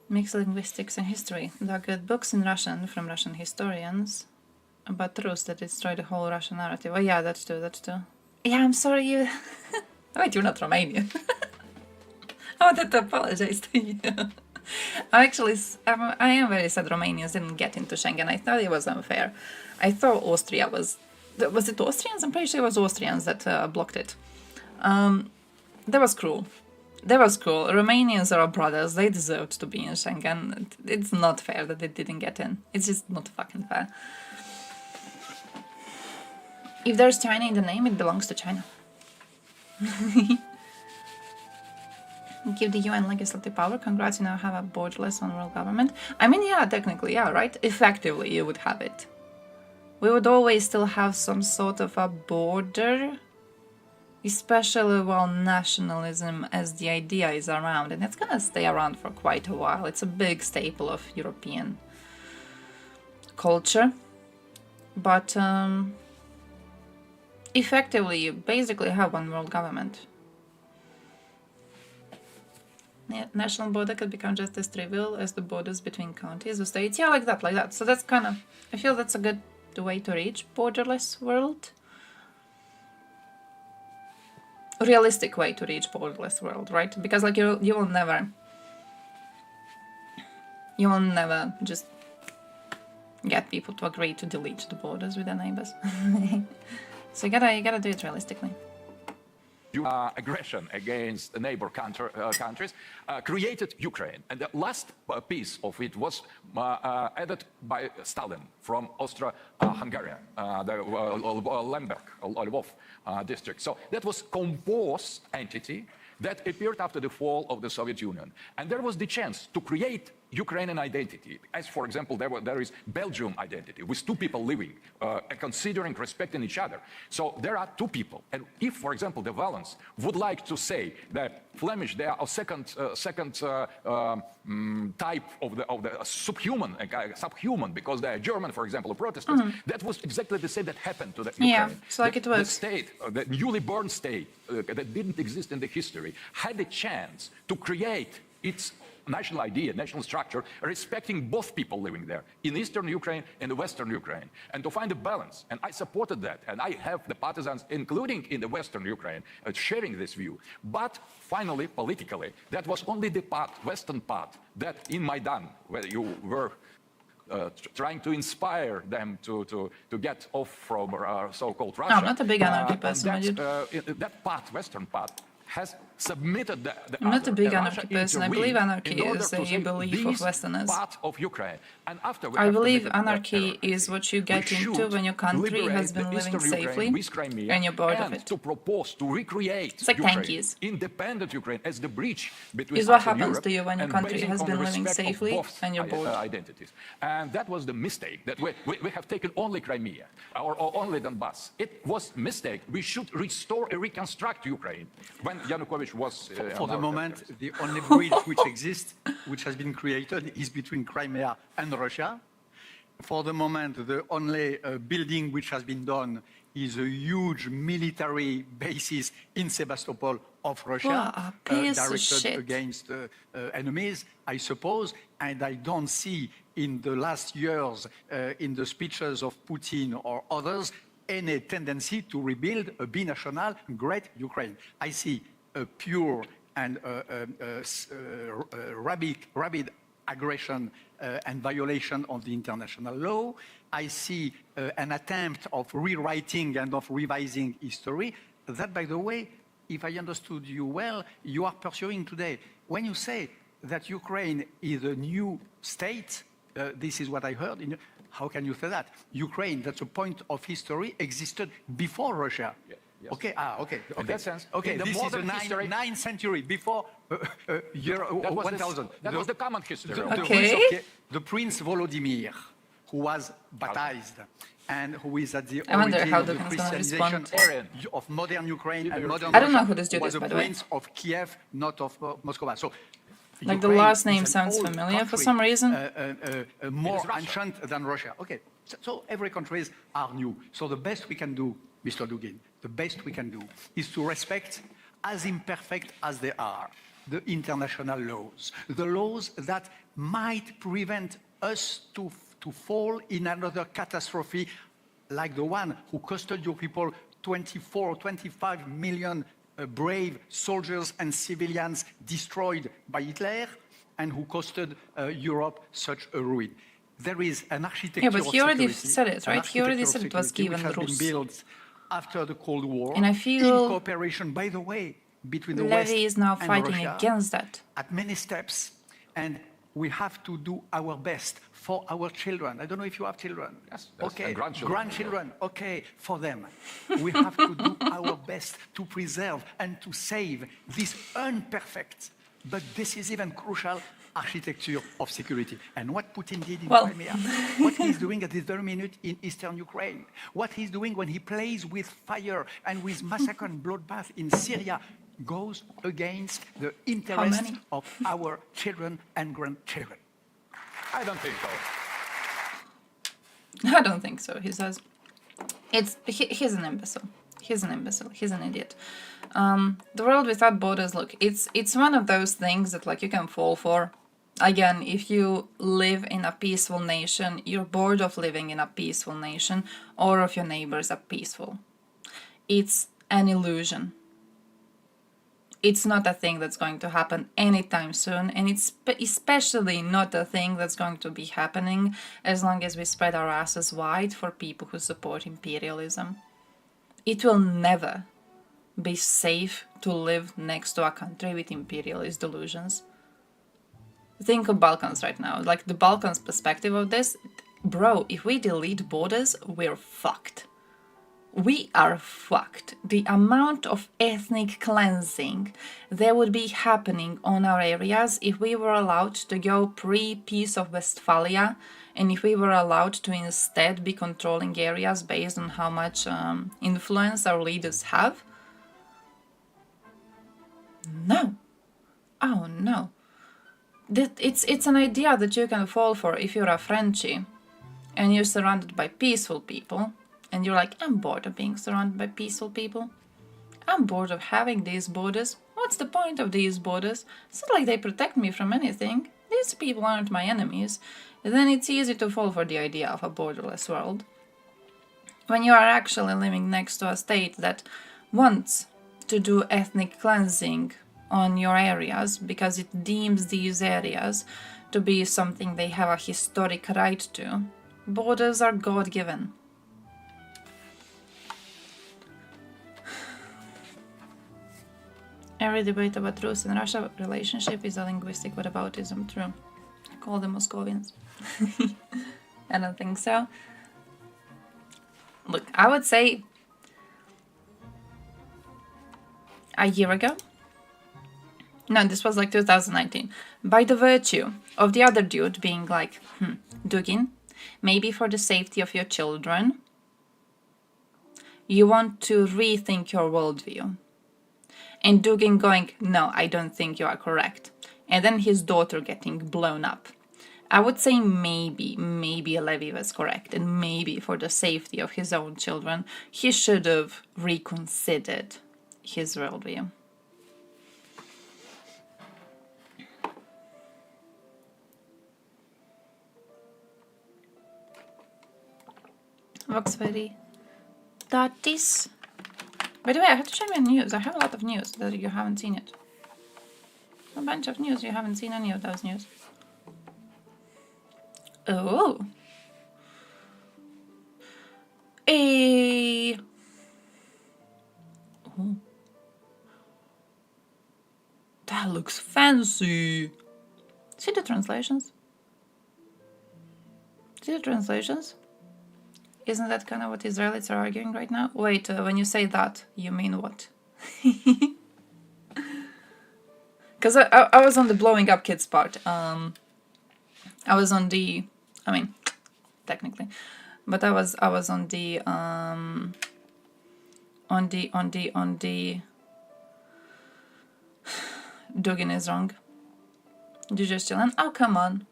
Mixed linguistics and history. There are good books in Russian from Russian historians about truths that destroy the whole Russian narrative. Oh yeah, that's true, that's true. Yeah, I'm sorry you... Wait, you're not Romanian. I wanted to apologize to you. I am very sad Romanians didn't get into Schengen. I thought it was unfair. I thought Austria was... Was it Austrians? I'm pretty sure it was Austrians that blocked it. That was cruel. That was cool. Romanians are our brothers. They deserved to be in Schengen. It's not fair that they didn't get in. It's just not fucking fair. If there's China in the name, it belongs to China. Give the UN legislative power. Congrats, you now have a borderless one world government. I mean, yeah, technically, yeah, right? Effectively, you would have it. We would always still have some sort of a border, especially while nationalism as the idea is around, and it's gonna stay around for quite a while. It's a big staple of European culture. But effectively, you basically have one world government. National border could become just as trivial as the borders between counties or states. Yeah, like that. So that's kind of... I feel that's a good way to reach borderless world. Realistic way to reach borderless world, right? Because like you will never just get people to agree to delete the borders with their neighbors. So you gotta do it realistically. Aggression against the neighbor countries created Ukraine. And the last piece of it was added by Stalin from Austro-Hungary, the Lvov district. So that was composed entity that appeared after the fall of the Soviet Union. And there was the chance to create Ukrainian identity. As, for example, there is Belgium identity, with two people living, considering, respecting each other. So there are two people. And if, for example, the Wallons would like to say that Flemish, they are a second type of the subhuman, because they are German, for example, or Protestants, that was exactly the same that happened to the Ukraine. Yeah, so like it was. The state, the newly born state that didn't exist in the history, had a chance to create its national idea, national structure, respecting both people living there, in eastern Ukraine and western Ukraine, and to find a balance. And I supported that, and I have the partisans, including in the western Ukraine, sharing this view. But finally, politically, that was only the western part, that in Maidan, where you were trying to inspire them to get off from so-called Russia. No, I'm not a big anarchy person. That part, western part, has submitted I'm not a big anarchy person. I believe anarchy is a belief of Westerners. Part of Ukraine. And after I believe anarchy is what you get into when your country has been living safely and you're bored of it. To propose to recreate it's like tankies. Independent Ukraine as the bridge between is what happens to you when your country has been living safely and you're bored. Identities. And that was the mistake, that we have taken only Crimea or only Donbass. It was a mistake. We should restore and reconstruct Ukraine. When Yanukovych was... For the moment, the only bridge which exists, which has been created, is between Crimea and Russia. For the moment, the only building which has been done is a huge military basis in Sebastopol of Russia, directed against enemies, I suppose. And I don't see in the last years, in the speeches of Putin or others, any tendency to rebuild a binational great Ukraine. I see a pure and rabid aggression and violation of the international law. I see an attempt of rewriting and of revising history. That, by the way, if I understood you well, you are pursuing today. When you say that Ukraine is a new state, this is what I heard. How can you say that? Ukraine, that's a point of history, existed before Russia. Yeah. Yes. Okay. Okay. In that sense, okay. This is the 9th century before year 1000. That was the common history. The Prince Volodymyr, who was baptized and who is at the origin of the Christianization of modern Ukraine and modern I don't know who this dude was is, by a the way. prince of Kiev, not of Moscow. So, like the last name sounds familiar for some reason. More ancient than Russia. Okay. So every countries are new. So the best we can do, Mr. Dugin, the best we can do is to respect, as imperfect as they are, the international laws, the laws that might prevent us to fall in another catastrophe like the one who costed your people 24 or 25 million brave soldiers and civilians destroyed by Hitler, and who costed Europe such a ruin. There is an architecture Yeah, but he already security, said it, right? He already said it was security given which has Rus. been built after the Cold War, And I in feel cooperation, by the way, between the West Levy is now and fighting Russia, against that. at many steps, and we have to do our best for our children. I don't know if you have children. Yes, okay. and grandchildren. Grandchildren, okay, for them. We have to do our best to preserve and to save this imperfect but decisive and crucial architecture of security. And what Putin did in Crimea, what he's doing at this very minute in eastern Ukraine, what he's doing when he plays with fire and with massacre and bloodbath in Syria, goes against the interests of our children and grandchildren. I don't think so. I don't think so, he says. He's an imbecile. He's an imbecile. He's an idiot. The world without borders, look, it's one of those things that like you can fall for. Again, if you live in a peaceful nation, you're bored of living in a peaceful nation, or if your neighbors are peaceful. It's an illusion. It's not a thing that's going to happen anytime soon, and it's especially not a thing that's going to be happening as long as we spread our asses wide for people who support imperialism. It will never be safe to live next to a country with imperialist delusions. Think of Balkans right now, like the Balkans perspective of this. Bro, if we delete borders, we're fucked. We are fucked. The amount of ethnic cleansing that would be happening on our areas if we were allowed to go pre-Peace of Westphalia, and if we were allowed to instead be controlling areas based on how much influence our leaders have. No. Oh no. It's an idea that you can fall for if you're a Frenchie and you're surrounded by peaceful people. And you're like, I'm bored of being surrounded by peaceful people. I'm bored of having these borders. What's the point of these borders? It's not like they protect me from anything. These people aren't my enemies. And then it's easy to fall for the idea of a borderless world. When you are actually living next to a state that wants to do ethnic cleansing on your areas because it deems these areas to be something they have a historic right to, borders are God-given. Every debate about Rus and Russia relationship is a linguistic whataboutism. True. Call them Moscovians. I don't think so. Look, I would say a year ago. No, this was like 2019. By the virtue of the other dude being like, Dugin, maybe for the safety of your children, you want to rethink your worldview. And Dugin going, no, I don't think you are correct. And then his daughter getting blown up. I would say maybe Levy was correct. And maybe for the safety of his own children, he should have reconsidered his worldview. Voxferry. That is... By the way, I have to check my news. I have a lot of news that you haven't seen yet. A bunch of news. You haven't seen any of those news. Oh. Oh. That looks fancy. See the translations? See the translations? Isn't that kind of what Israelis are arguing right now? Wait, when you say that, you mean what? Because I was on the blowing up kids part. I was on the, I mean, technically, but I was on the Dugin is wrong. Juju still and oh come on.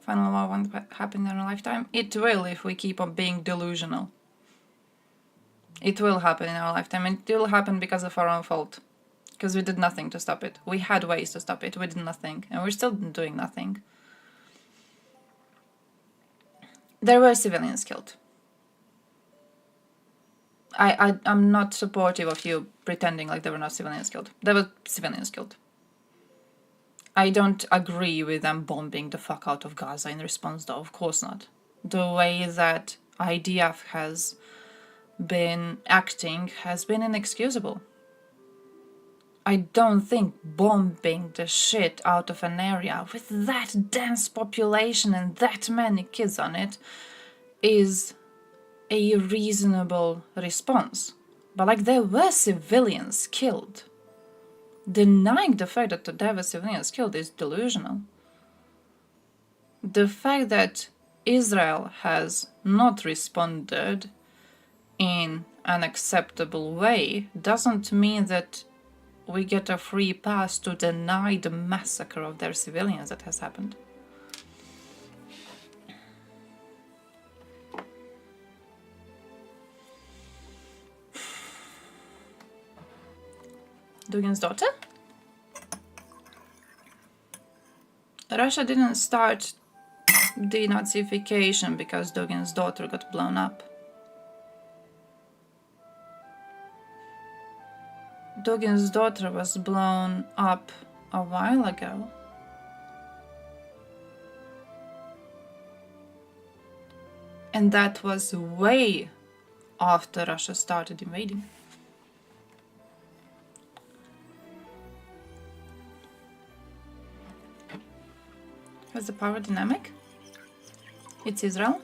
Final law won't happen in our lifetime. It will if we keep on being delusional. It will happen in our lifetime, and it will happen because of our own fault. Because we did nothing to stop it. We had ways to stop it, we did nothing. And we're still doing nothing. There were civilians killed. I'm not supportive of you pretending like there were no civilians killed. There were civilians killed. I don't agree with them bombing the fuck out of Gaza in response, though. Of course not. The way that IDF has been acting has been inexcusable. I don't think bombing the shit out of an area with that dense population and that many kids on it is a reasonable response. But like, there were civilians killed. Denying the fact that there were civilians killed is delusional. The fact that Israel has not responded in an acceptable way doesn't mean that we get a free pass to deny the massacre of their civilians that has happened. Dugin's daughter? Russia didn't start denazification because Dugin's daughter got blown up. Dugin's daughter was blown up a while ago. And that was way after Russia started invading. What's the power dynamic? It's Israel.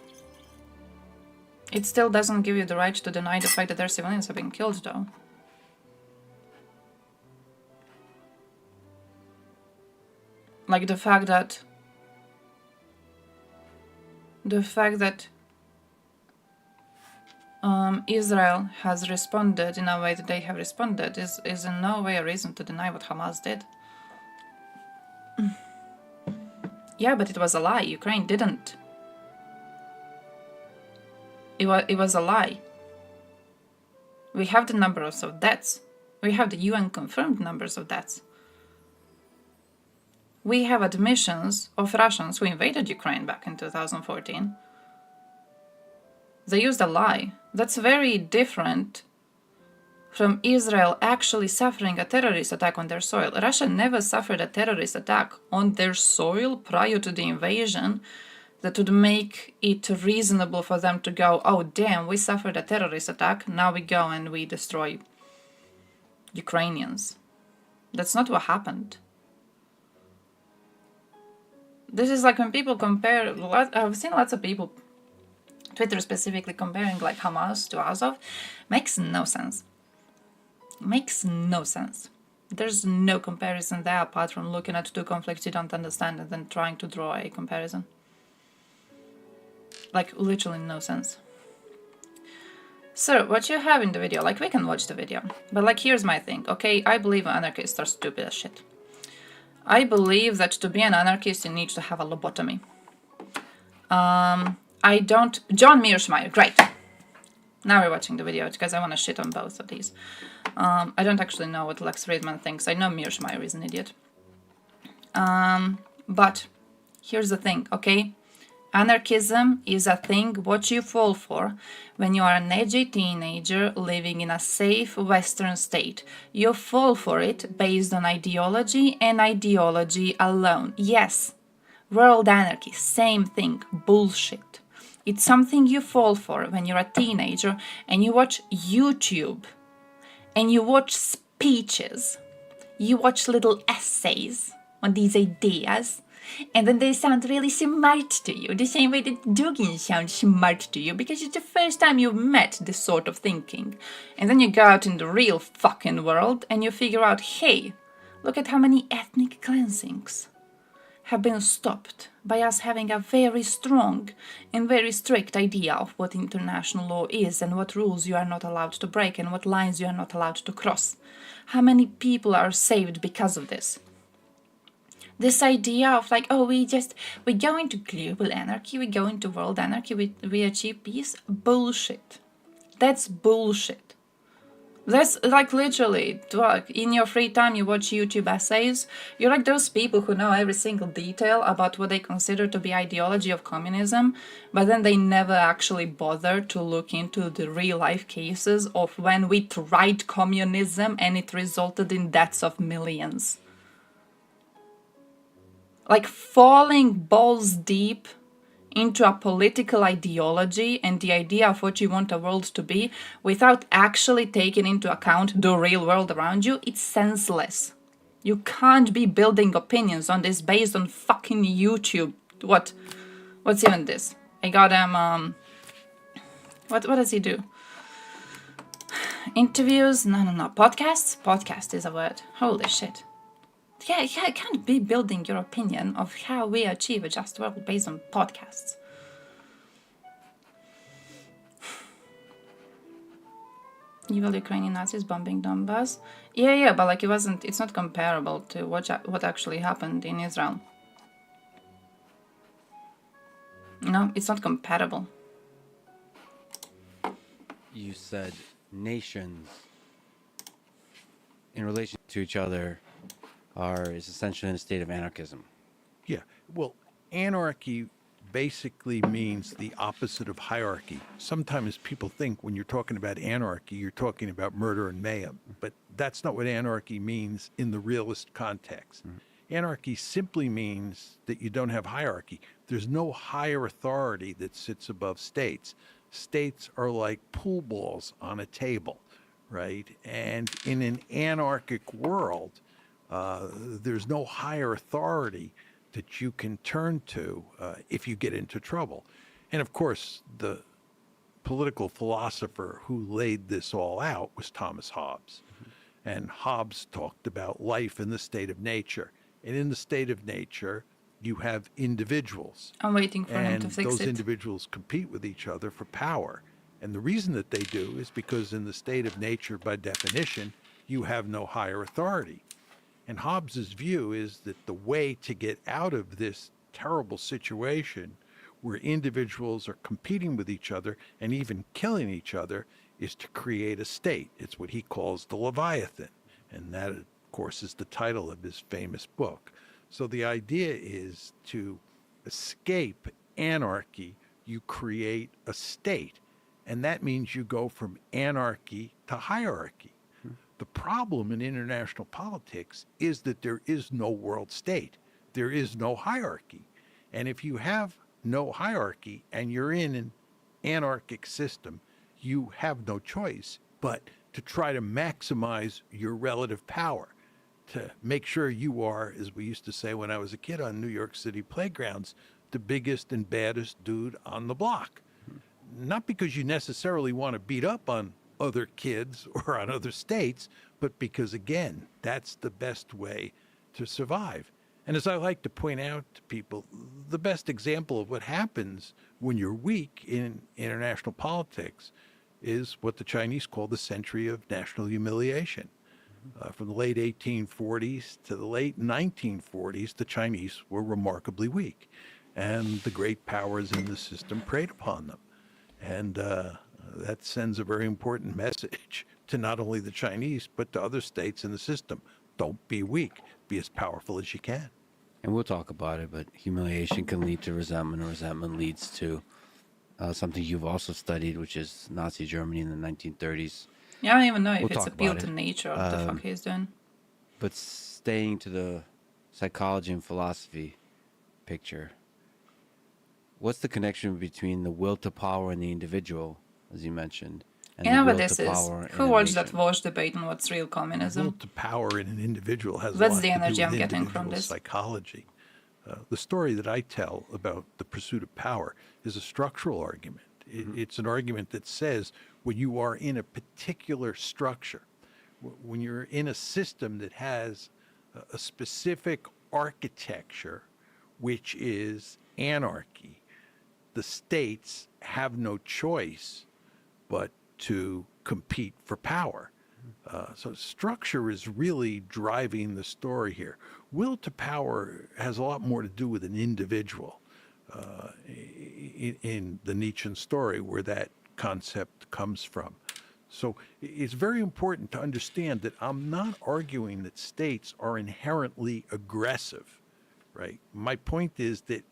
It still doesn't give you the right to deny the fact that their civilians have been killed, though. Like the fact that Israel has responded in a way that they have responded is in no way a reason to deny what Hamas did. Yeah, but it was a lie. Ukraine didn't. It was a lie. We have the numbers of deaths. We have the UN confirmed numbers of deaths. We have admissions of Russians who invaded Ukraine back in 2014. They used a lie. That's very different from Israel actually suffering a terrorist attack on their soil. Russia never suffered a terrorist attack on their soil prior to the invasion that would make it reasonable for them to go, oh damn, we suffered a terrorist attack, now we go and we destroy Ukrainians. That's not what happened. This is like when people compare, I've seen lots of people, Twitter specifically, comparing like Hamas to Azov. Makes no sense. Makes no sense. There's no comparison there apart from looking at two conflicts you don't understand and then trying to draw a comparison. Like, literally no sense. So, what you have in the video, like, we can watch the video, but like, here's my thing, okay? I believe anarchists are stupid as shit. I believe that to be an anarchist, you need to have a lobotomy. I don't... John Mearsheimer, great! Now we're watching the video, because I want to shit on both of these. I don't actually know what Lex Friedman thinks. I know Mearsheimer is an idiot. But here's the thing, okay? Anarchism is a thing what you fall for when you are an edgy teenager living in a safe Western state. You fall for it based on ideology and ideology alone. Yes, world anarchy, same thing, bullshit. It's something you fall for when you're a teenager and you watch YouTube and you watch speeches, you watch little essays on these ideas. And then they sound really smart to you, the same way that Dugin sounds smart to you, because it's the first time you've met this sort of thinking. And then you go out in the real fucking world and you figure out, hey, look at how many ethnic cleansings have been stopped by us having a very strong and very strict idea of what international law is and what rules you are not allowed to break and what lines you are not allowed to cross. How many people are saved because of this? This idea of like, oh, we go into global anarchy, we go into world anarchy, we achieve peace. Bullshit. That's bullshit. That's like literally, like in your free time you watch YouTube essays. You're like those people who know every single detail about what they consider to be ideology of communism, but then they never actually bother to look into the real life cases of when we tried communism and it resulted in deaths of millions. Like falling balls deep into a political ideology and the idea of what you want a world to be without actually taking into account the real world around you, it's senseless. You can't be building opinions on this based on fucking YouTube. What's even this? I got him what does he do? Interviews? No. Podcasts? Podcast is a word. Holy shit. Yeah, I can't be building your opinion of how we achieve a just world based on podcasts. Evil Ukrainian Nazis bombing Donbass. Yeah, but like it's not comparable to what actually happened in Israel. No, it's not comparable. You said nations in relation to each other is essentially in a state of anarchism. Yeah. Well, anarchy basically means the opposite of hierarchy. Sometimes people think when you're talking about anarchy, you're talking about murder and mayhem, but that's not what anarchy means in the realist context. Anarchy simply means that you don't have hierarchy. There's no higher authority that sits above states. States are like pool balls on a table, right? And in an anarchic world, there's no higher authority that you can turn to if you get into trouble. And of course, the political philosopher who laid this all out was Thomas Hobbes. And Hobbes talked about life in the state of nature. And in the state of nature, you have individuals. I'm waiting for him to And fix those it. individuals compete with each other for power. And the reason that they do is because in the state of nature, by definition, you have no higher authority. And Hobbes's view is that the way to get out of this terrible situation where individuals are competing with each other and even killing each other is to create a state. It's what he calls the Leviathan. And that, of course, is the title of his famous book. So the idea is to escape anarchy, you create a state. And that means you go from anarchy to hierarchy. The problem in international politics is that there is no world state. There is no hierarchy. And if you have no hierarchy and you're in an anarchic system, you have no choice but to try to maximize your relative power, to make sure you are, as we used to say when I was a kid on New York City playgrounds, the biggest and baddest dude on the block. Not because you necessarily want to beat up on other kids or on other states, but because, again, that's the best way to survive. And as I like to point out to people, the best example of what happens when you're weak in international politics is what the Chinese call the century of national humiliation. From the late 1840s to the late 1940s, the Chinese were remarkably weak, and the great powers in the system preyed upon them. And that sends a very important message to not only the Chinese, but to other states in the system. Don't be weak. Be as powerful as you can. And we'll talk about it, but humiliation can lead to resentment, and resentment leads to something you've also studied, which is Nazi Germany in the 1930s. Yeah, I don't even know if We'll it's talk appeal about to it. nature or what the fuck he's doing. But staying to the psychology and philosophy picture, what's the connection between the will to power in the individual, as you mentioned, and You the know what will this to is? power in Who a watched that nation? Vosh debate on what's real Will communism? to power in an individual has That's a lot the to do energy with I'm getting from individual this. psychology. The story that I tell about the pursuit of power is a structural argument. It's an argument that says when you are in a particular structure, when you're in a system that has a specific architecture, which is anarchy, the states have no choice but to compete for power. So structure is really driving the story here. Will to power has a lot more to do with an individual in the Nietzschean story, where that concept comes from. So it's very important to understand that I'm not arguing that states are inherently aggressive, right? My point is that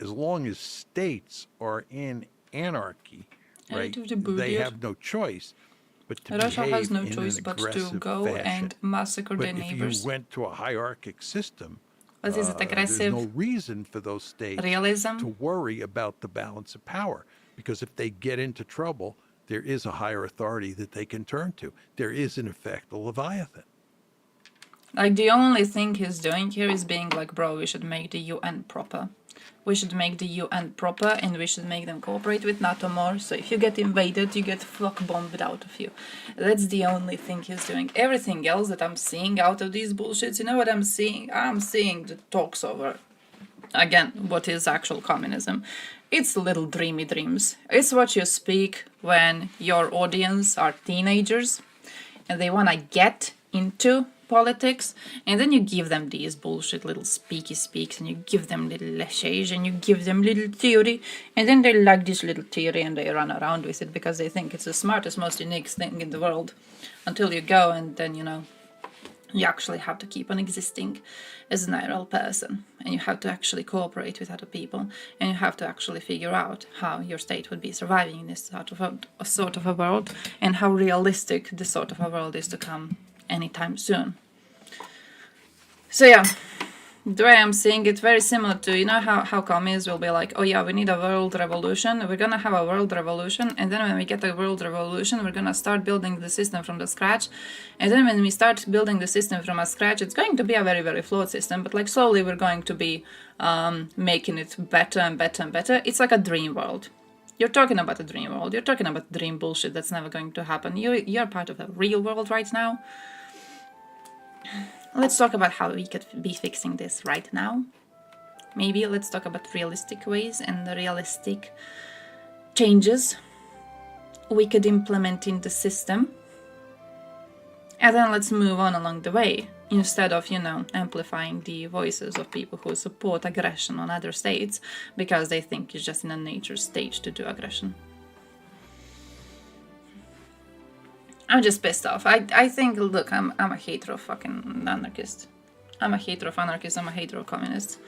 as long as states are in anarchy, right, they have no choice but to Russia has behave no in choice an but to aggressive go fashion. and massacre But their if neighbors. you went to a hierarchic system, What is it, there's aggressive no reason for those states realism? to worry about the balance of power, because if they get into trouble, there is a higher authority that they can turn to. There is, in effect, a Leviathan. Like, the only thing he's doing here is being like, bro, we should make the UN proper. We should make the UN proper, and we should make them cooperate with NATO more. So if you get invaded, you get fuck bombed out of you. That's the only thing he's doing. Everything else that I'm seeing out of these bullshits, you know what I'm seeing? I'm seeing the talks over, again, what is actual communism. It's little dreamy dreams. It's what you speak when your audience are teenagers and they want to get into politics, and then you give them these bullshit little speaky speaks, and you give them little lessons, and you give them little theory, and then they like this little theory and they run around with it because they think it's the smartest, most unique thing in the world, until you go and then, you know, you actually have to keep on existing as an IRL person, and you have to actually cooperate with other people, and you have to actually figure out how your state would be surviving in this sort of a world, and how realistic this sort of a world is to come anytime soon. So yeah, the way I'm seeing it, very similar to, you know, how communists will be like, oh yeah, we need a world revolution, we're gonna have a world revolution, and then when we get a world revolution, we're gonna start building the system from the scratch, and then when we start building the system from a scratch, it's going to be a very, very flawed system, but like slowly we're going to be making it better and better and better. It's like a dream world. You're talking about a dream world, you're talking about dream bullshit that's never going to happen. You're part of the real world right now. Let's talk about how we could be fixing this right now. Maybe let's talk about realistic ways and the realistic changes we could implement in the system. And then let's move on along the way, instead of, you know, amplifying the voices of people who support aggression on other states because they think it's just in a nature state to do aggression. I'm just pissed off. I think, look, I'm a hater of fucking anarchists. I'm a hater of anarchists, I'm a hater of communists.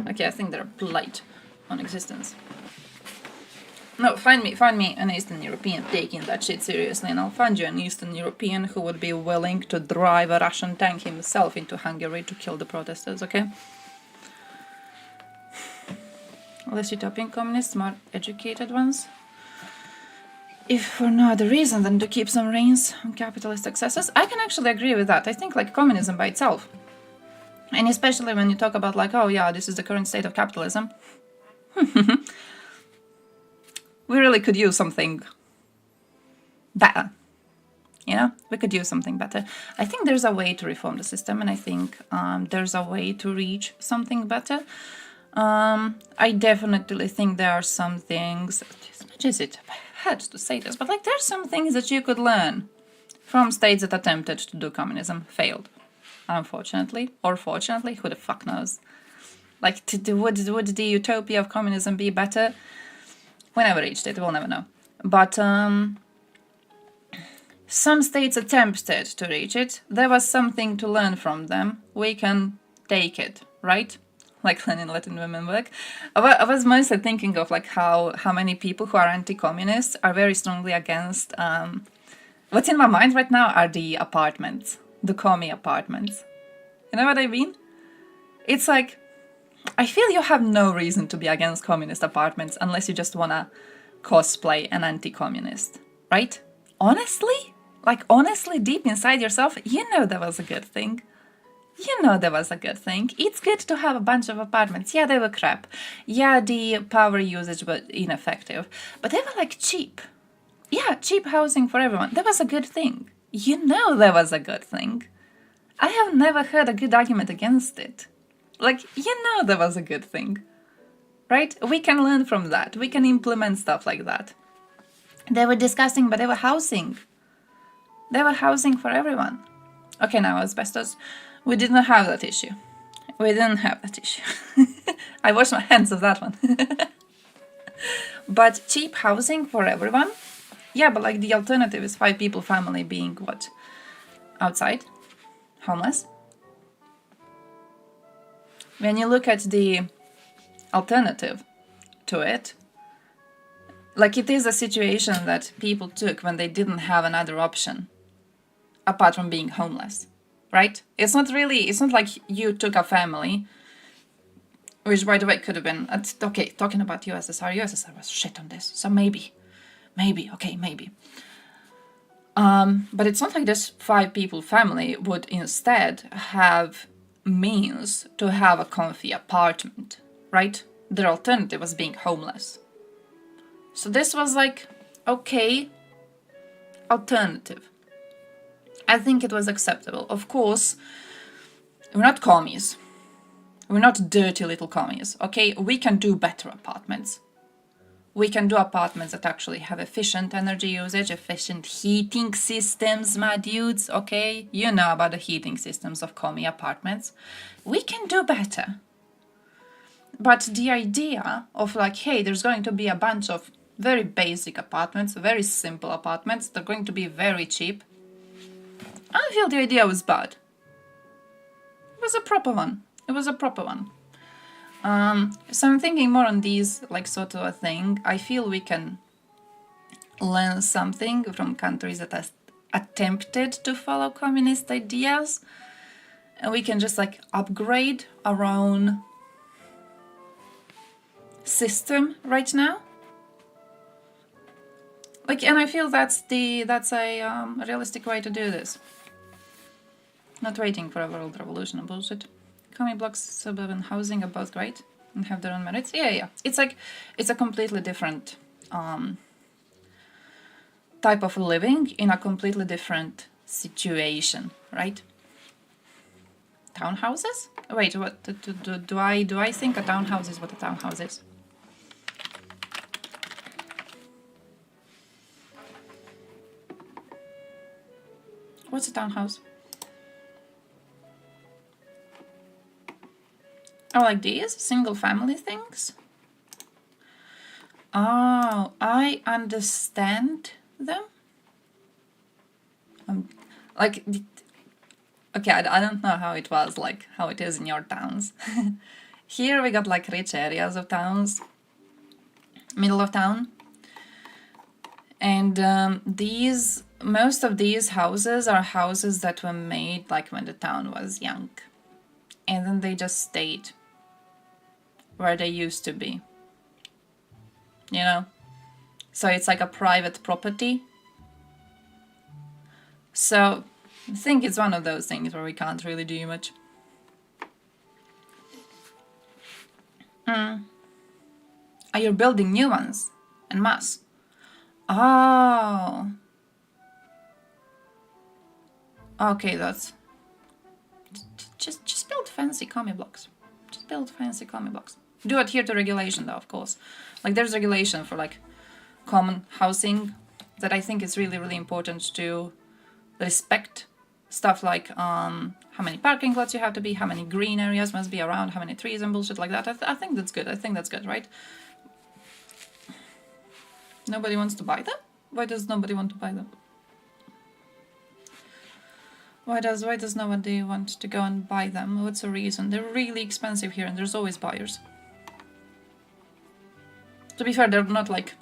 Okay, I think they're a blight on existence. No, find me an Eastern European taking that shit seriously, and I'll find you an Eastern European who would be willing to drive a Russian tank himself into Hungary to kill the protesters, okay? Less utopian communists, more educated ones. If for no other reason than to keep some reins on capitalist successes, I can actually agree with that. I think like communism by itself, and especially when you talk about like, oh yeah, this is the current state of capitalism, we really could use something better. You know, we could use something better. I think there's a way to reform the system, and I think there's a way to reach something better. I definitely think there are some things, as much as it hurts to say this, but like there's some things that you could learn from states that attempted to do communism, failed, unfortunately, or fortunately, who the fuck knows. Like, would the utopia of communism be better? We never reached it, we'll never know. But some states attempted to reach it. There was something to learn from them. We can take it, right? Like Lenin letting women work. I was mostly thinking of like how many people who are anti-communists are very strongly against. What's in my mind right now are the apartments, the commie apartments. You know what I mean? It's like, I feel you have no reason to be against communist apartments unless you just wanna cosplay an anti-communist, right? Honestly, deep inside yourself, you know that was a good thing. You know that was a good thing. It's good to have a bunch of apartments. Yeah, they were crap. Yeah, the power usage was ineffective. But they were like cheap. Yeah, cheap housing for everyone. That was a good thing. You know that was a good thing. I have never heard a good argument against it. Like, you know that was a good thing. Right? We can learn from that. We can implement stuff like that. They were disgusting, but they were housing. They were housing for everyone. Okay, now asbestos. We didn't have that issue. I washed my hands of that one. But cheap housing for everyone, Yeah, but like the alternative is 5 people family being what? Outside? Homeless? When you look at the alternative to it, like it is a situation that people took when they didn't have another option apart from being homeless, right? It's not like you took a family, which by the way could have been, okay, talking about USSR was shit on this, so maybe, okay, maybe. But it's not like this 5 people family would instead have means to have a comfy apartment, right? Their alternative was being homeless. So this was like, okay, alternative. I think it was acceptable. Of course, we're not commies. We're not dirty little commies, okay? We can do better apartments. We can do apartments that actually have efficient energy usage, efficient heating systems, my dudes, okay? You know about the heating systems of commie apartments. We can do better. But the idea of like, hey, there's going to be a bunch of very basic apartments, very simple apartments, they're going to be very cheap. I feel the idea was bad. It was a proper one. So I'm thinking more on these, like sort of a thing. I feel we can learn something from countries that have attempted to follow communist ideas. And we can just like upgrade our own system right now. Like, and I feel that's a realistic way to do this. Not waiting for a world revolution and bullshit. Commie blocks, suburban housing are both great and have their own merits. Yeah. It's a completely different type of living in a completely different situation, right? Townhouses? Wait, what do I think a townhouse is what a townhouse is? What's a townhouse? Oh, like these single family things? Oh, I understand them. Like, okay, I don't know how it was, like how it is in your towns. Here we got like rich areas of towns, middle of town, and most of these houses are houses that were made like when the town was young, and then they just stayed where they used to be, you know? So it's like a private property. So I think it's one of those things where we can't really do much. Are you building new ones en masse? Oh. Okay, that's... Just build fancy commie blocks. Just build fancy commie blocks. Do adhere to regulation though, of course. Like there's regulation for like common housing that I think is really, really important to respect. Stuff like how many parking lots you have to be, how many green areas must be around, how many trees and bullshit like that. I think that's good. I think that's good, right? Nobody wants to buy them? Why does nobody want to buy them? Why does nobody want to go and buy them? What's the reason? They're really expensive here and there's always buyers. To be fair, they're not like...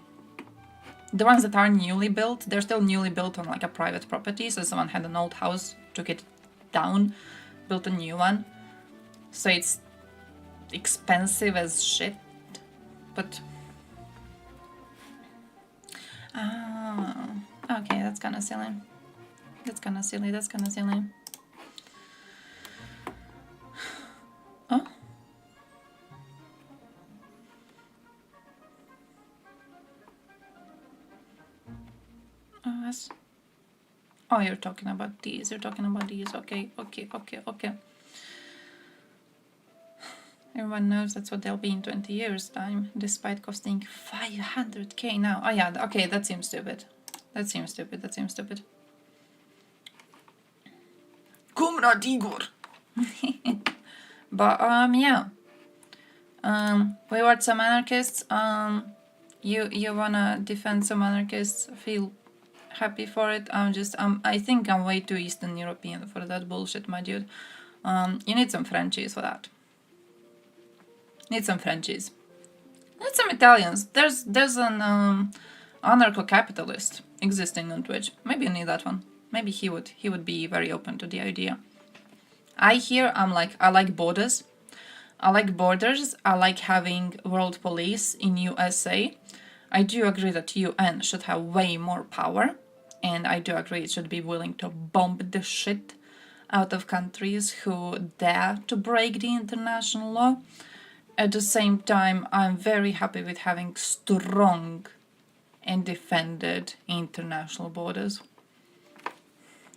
The ones that are newly built, they're still newly built on like a private property. So someone had an old house, took it down, built a new one. So it's expensive as shit. But... okay, that's kind of silly. That's kind of silly. Oh? Yes. Oh, you're talking about these. Okay. Everyone knows that's what they'll be in 20 years' time, despite costing 500k now. Oh yeah, okay, that seems stupid. Comrade Igor! But, yeah. We were some anarchists. You wanna defend some anarchists? Feel happy for it. I think I'm way too Eastern European for that bullshit, my dude. You need some Frenchies for that. Need some Frenchies. Need some Italians. There's an anarcho-capitalist existing on Twitch. Maybe you need that one. Maybe he would be very open to the idea. I like borders. I like borders. I like having world police in USA. I do agree that UN should have way more power, and I do agree it should be willing to bomb the shit out of countries who dare to break the international law. At the same time, I'm very happy with having strong and defended international borders.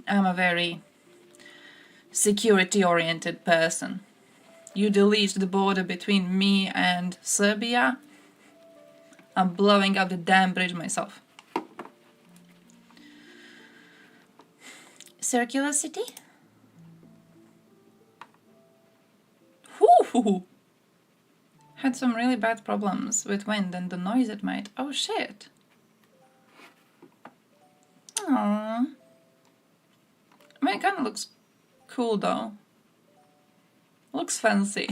I'm a very security-oriented person. You delete the border between me and Serbia, I'm blowing up the damn bridge myself. Circular city? Whoo! Had some really bad problems with wind and the noise it made. Oh shit. Aww. I mean, it kind of looks cool though. Looks fancy.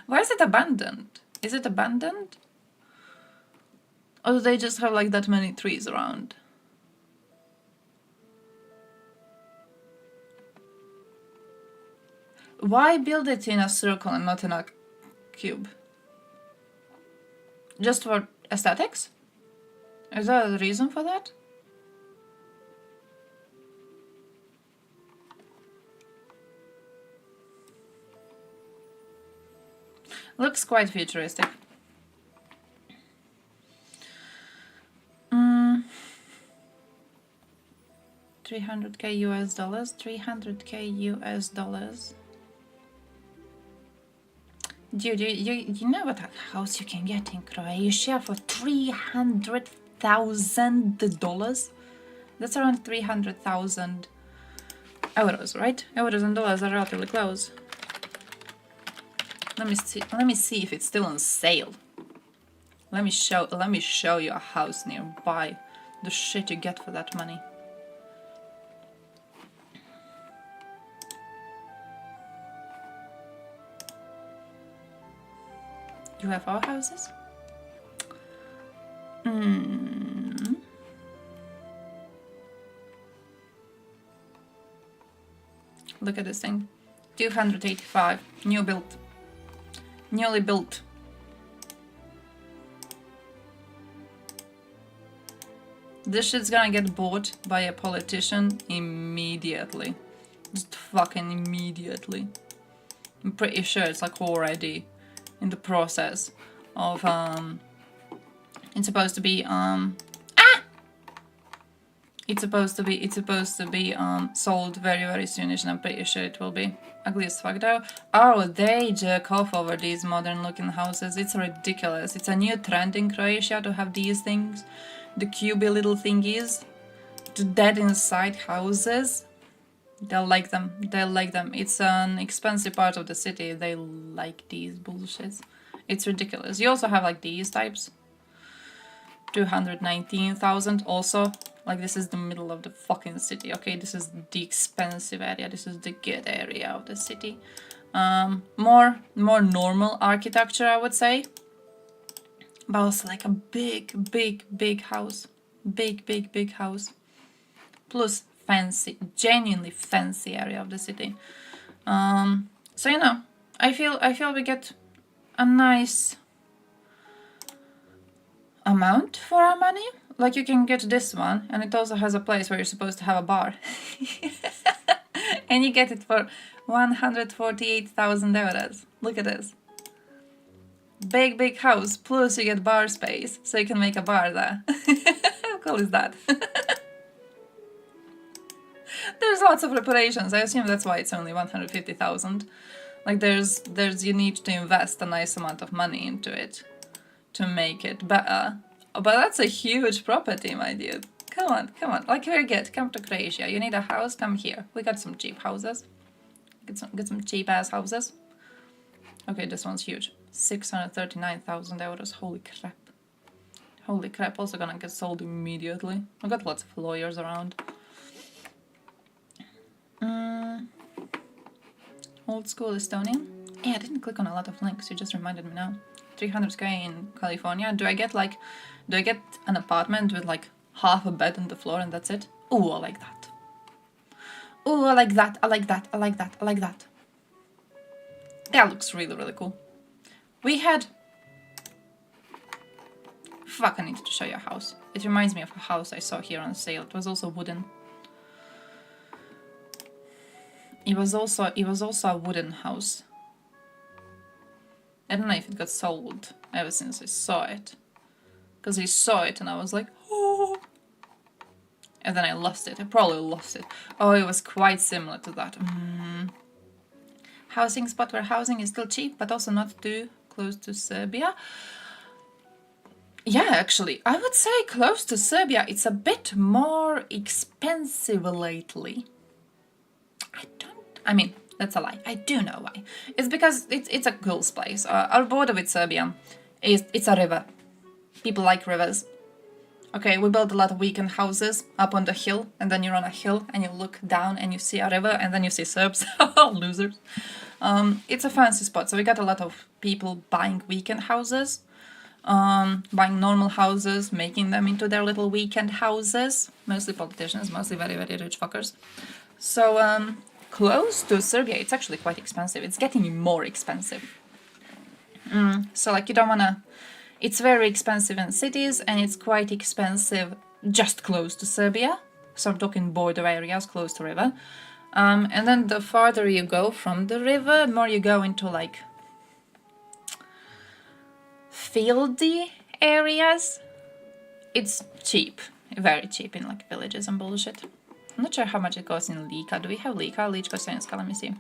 Why is it abandoned? Is it abandoned? Or do they just have like that many trees around? Why build it in a circle and not in a cube? Just for aesthetics? Is there a reason for that? Looks quite futuristic. 300k US dollars, 300k US dollars. Dude, you know what house you can get in Croatia for $300,000? That's around 300,000 euros, right? Euros and dollars are relatively close. Let me see if it's still on sale. Let me show you a house nearby. The shit you get for that money. You have our houses? Look at this thing. 285. New built. Newly built. This shit's gonna get bought by a politician immediately. Just fucking immediately. I'm pretty sure it's like already in the process of it's supposed to be it's supposed to be sold very, very soonish, and I'm pretty sure it will be. Ugly as fuck though. Oh, they jerk off over these modern looking houses. It's ridiculous. It's a new trend in Croatia to have these things. The cubey little thingies. The dead inside houses. They'll like them. They'll like them. It's an expensive part of the city. They like these bullshits. It's ridiculous. You also have like these types. 219,000 also. Like, this is the middle of the fucking city, okay? This is the expensive area. This is the good area of the city. More normal architecture, I would say. But also like a big house. Big house. Plus fancy, genuinely fancy area of the city. So, you know, I feel we get a nice amount for our money. Like, you can get this one, and it also has a place where you're supposed to have a bar. And you get it for 148,000 euros. Look at this. Big house, plus you get bar space, so you can make a bar there. How cool is that? There's lots of reparations. I assume that's why it's only 150,000. Like, you need to invest a nice amount of money into it to make it better. But that's a huge property, my dude. Come on. Like, very good. Come to Croatia. You need a house? Come here. We got some cheap houses. Get some cheap ass houses. Okay, this one's huge. 639,000 euros. Holy crap. Holy crap, also gonna get sold immediately. I got lots of lawyers around. Old school Estonian. Yeah, I didn't click on a lot of links, you just reminded me now. 300k in California. Do I get an apartment with like half a bed on the floor and that's it? Ooh, I like that. Ooh, I like that, I like that, I like that, I like that. That looks really, really cool. We had... Fuck, I need to show you a house. It reminds me of a house I saw here on sale. It was also wooden. It was also a wooden house. I don't know if it got sold ever since I saw it. Because I saw it and I was like, oh. And then I lost it. I probably lost it. Oh, it was quite similar to that. Housing spot where housing is still cheap, but also not too close to Serbia. Yeah, actually, I would say close to Serbia. It's a bit more expensive lately. I mean, that's a lie. I do know why. It's because it's a cool place. Our border with Serbia it's a river. People like rivers. Okay, we built a lot of weekend houses up on the hill, and then you're on a hill and you look down and you see a river and then you see Serbs. Losers. It's a fancy spot, so we got a lot of people buying weekend houses, buying normal houses, making them into their little weekend houses. Mostly politicians, mostly very, very rich fuckers. So, close to Serbia, it's actually quite expensive. It's getting more expensive. So, like, you don't wanna... It's very expensive in cities, and it's quite expensive just close to Serbia. So I'm talking border areas close to river. And then the farther you go from the river, the more you go into, like, fieldy areas. It's cheap. Very cheap in, like, villages and bullshit. I'm not sure how much it costs in Lika. Do we have Lika? Ličko-Senjska, let me see.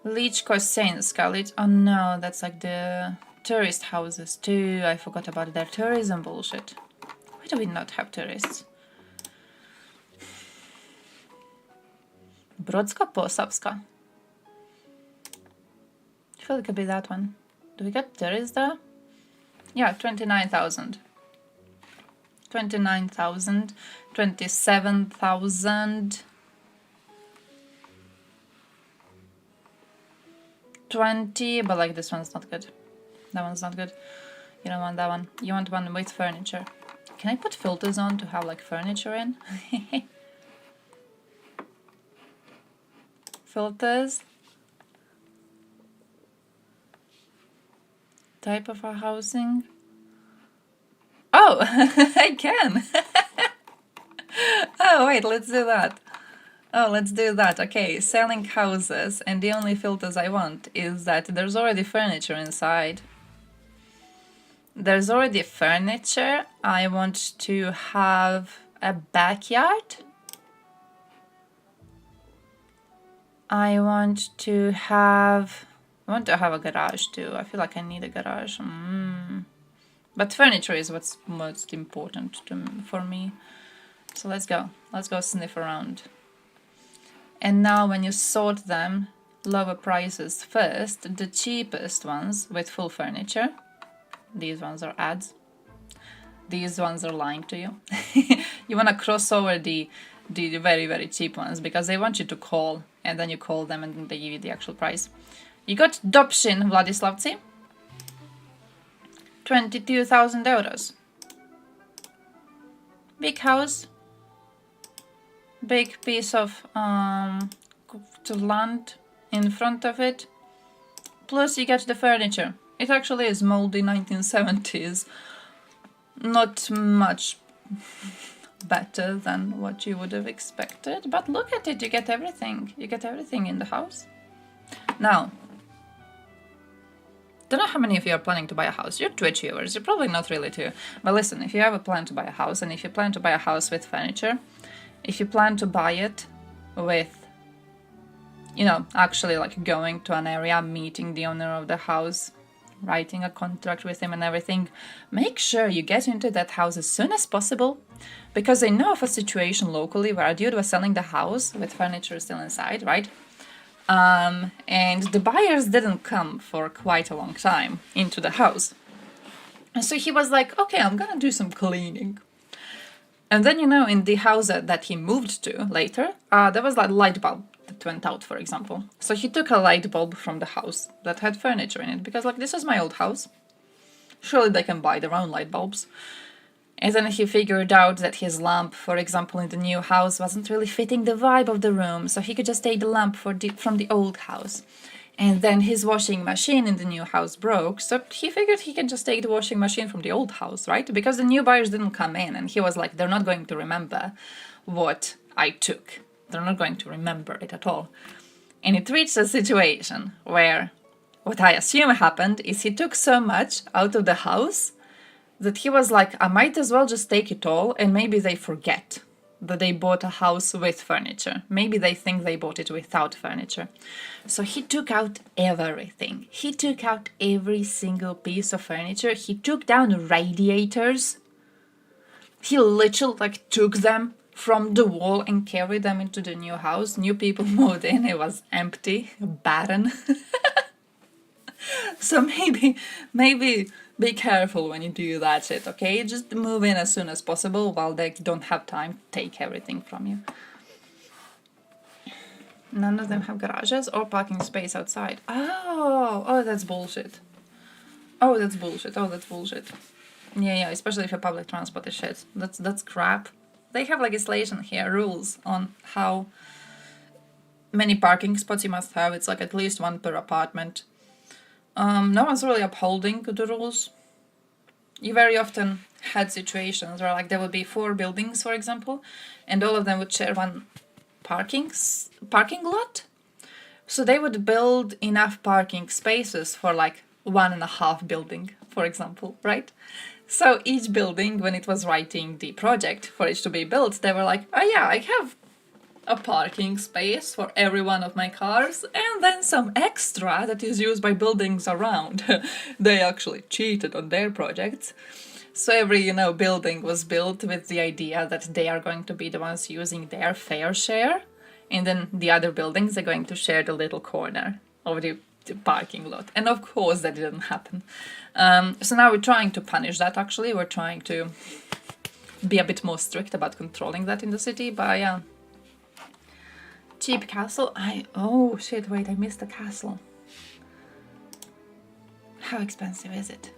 Ličko-Senjska, oh no, that's like the tourist houses too. I forgot about their tourism bullshit. Why do we not have tourists? Brodska-Posavska. I feel it could be that one. Do we get tourists there? Yeah, 29,000. 29,000. 27,000. 20, but like this one's not good. That one's not good. You don't want that one. You want one with furniture. Can I put filters on to have like furniture in? Filters. Type of our housing. Oh, I can. Oh, wait, let's do that. Oh, let's do that. Okay, selling houses, and the only filters I want is that there's already furniture inside. There's already furniture. I want to have a backyard. I want to have a garage too. I feel like I need a garage. But furniture is what's most important for me. So let's go. Let's go sniff around. And now when you sort them, lower prices first, the cheapest ones with full furniture. These ones are ads. These ones are lying to you. You want to cross over the very, very cheap ones because they want you to call, and then you call them and then they give you the actual price. You got Dobshin, Vladislavci. 22,000 euros. Big house. Big piece of land in front of it. Plus you get the furniture. It actually is moldy 1970s. Not much better than what you would have expected. But look at it, you get everything. You get everything in the house. Now, don't know how many of you are planning to buy a house. You're Twitch viewers, you're probably not really too. But listen, if you have a plan to buy a house, and if you plan to buy a house with furniture, if you plan to buy it with, you know, actually like going to an area, meeting the owner of the house, writing a contract with him and everything, make sure you get into that house as soon as possible, because I know of a situation locally where a dude was selling the house with furniture still inside, right? And the buyers didn't come for quite a long time into the house. And so he was like, okay, I'm gonna do some cleaning. And then, in the house that he moved to later, there was a light bulb that went out, for example. So he took a light bulb from the house that had furniture in it, because, this is my old house. Surely they can buy their own light bulbs. And then he figured out that his lamp, for example, in the new house wasn't really fitting the vibe of the room, so he could just take the lamp from the old house. And then his washing machine in the new house broke, so he figured he can just take the washing machine from the old house, right? Because the new buyers didn't come in, and he was like, they're not going to remember what I took. They're not going to remember it at all. And it reached a situation where what I assume happened is he took so much out of the house that he was like, I might as well just take it all, and maybe they forget that they bought a house with furniture. Maybe they think they bought it without furniture. So he took out everything. He took out every single piece of furniture. He took down radiators. He literally took them from the wall and carried them into the new house. New people moved in. It was empty, barren. So maybe be careful when you do that shit, okay? Just move in as soon as possible while they don't have time to take everything from you. None of them have garages or parking space outside. Oh, that's bullshit. Oh, that's bullshit. Yeah, especially if public transport is shit. That's crap. They have legislation here, rules on how many parking spots you must have. It's at least one per apartment. No one's really upholding the rules. You very often had situations where there would be 4 buildings, for example, and all of them would share one parking lot. So they would build enough parking spaces for 1.5 building, for example, right? So each building, when it was writing the project for it to be built, they were like, oh yeah, I have a parking space for every one of my cars, and then some extra that is used by buildings around. They actually cheated on their projects. So every, building was built with the idea that they are going to be the ones using their fair share, and then the other buildings are going to share the little corner of the parking lot. And of course that didn't happen. So now we're trying to punish that, actually. We're trying to be a bit more strict about controlling that in the city, but yeah. Cheap castle. Oh shit, wait, I missed the castle. How expensive is it?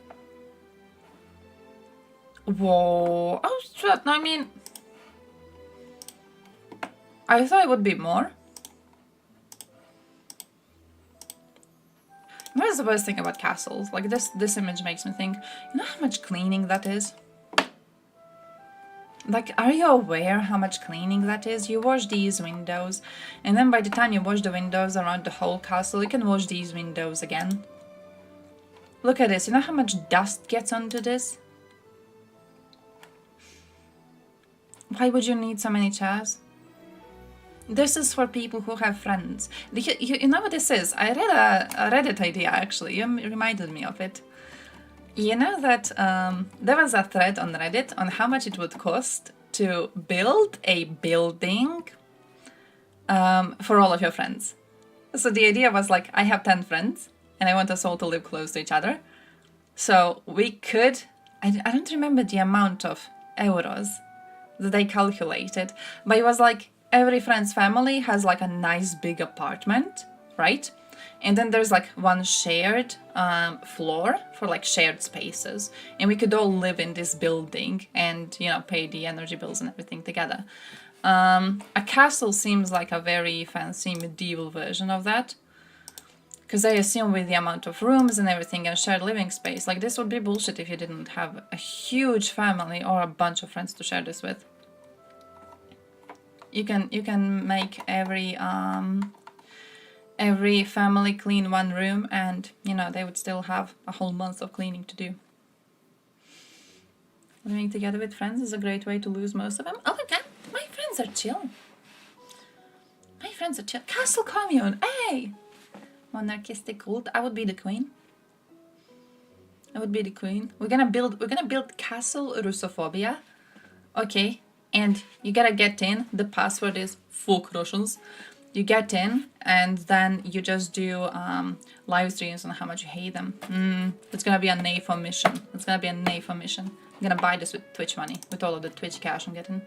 Whoa. Oh shit, I mean, I thought it would be more. What is the worst thing about castles? This image makes me think, you know how much cleaning that is? Are you aware how much cleaning that is? You wash these windows, and then by the time you wash the windows around the whole castle, you can wash these windows again. Look at this. You know how much dust gets onto this? Why would you need so many chairs? This is for people who have friends. You know what this is? I read a Reddit idea, actually. You reminded me of it. You know that there was a thread on Reddit on how much it would cost to build a building for all of your friends. So the idea was I have 10 friends and I want us all to live close to each other. So we could, I don't remember the amount of euros that they calculated, but it was every friend's family has a nice big apartment, right? And then there's one shared floor for shared spaces. And we could all live in this building and, pay the energy bills and everything together. A castle seems like a very fancy medieval version of that. Because I assume with the amount of rooms and everything and shared living space, this would be bullshit if you didn't have a huge family or a bunch of friends to share this with. You can make every family clean one room, and they would still have a whole month of cleaning to do. Living together with friends is a great way to lose most of them. Oh my god, my friends are chill. Castle commune, hey! Monarchistic cult. I would be the queen. We're gonna build castle Russophobia. Okay, and you gotta get in. The password is fuck Russians. You get in, and then you just do live streams on how much you hate them. It's gonna be a NAFO mission. It's gonna be a NAFO mission. I'm gonna buy this with Twitch money, with all of the Twitch cash I'm getting.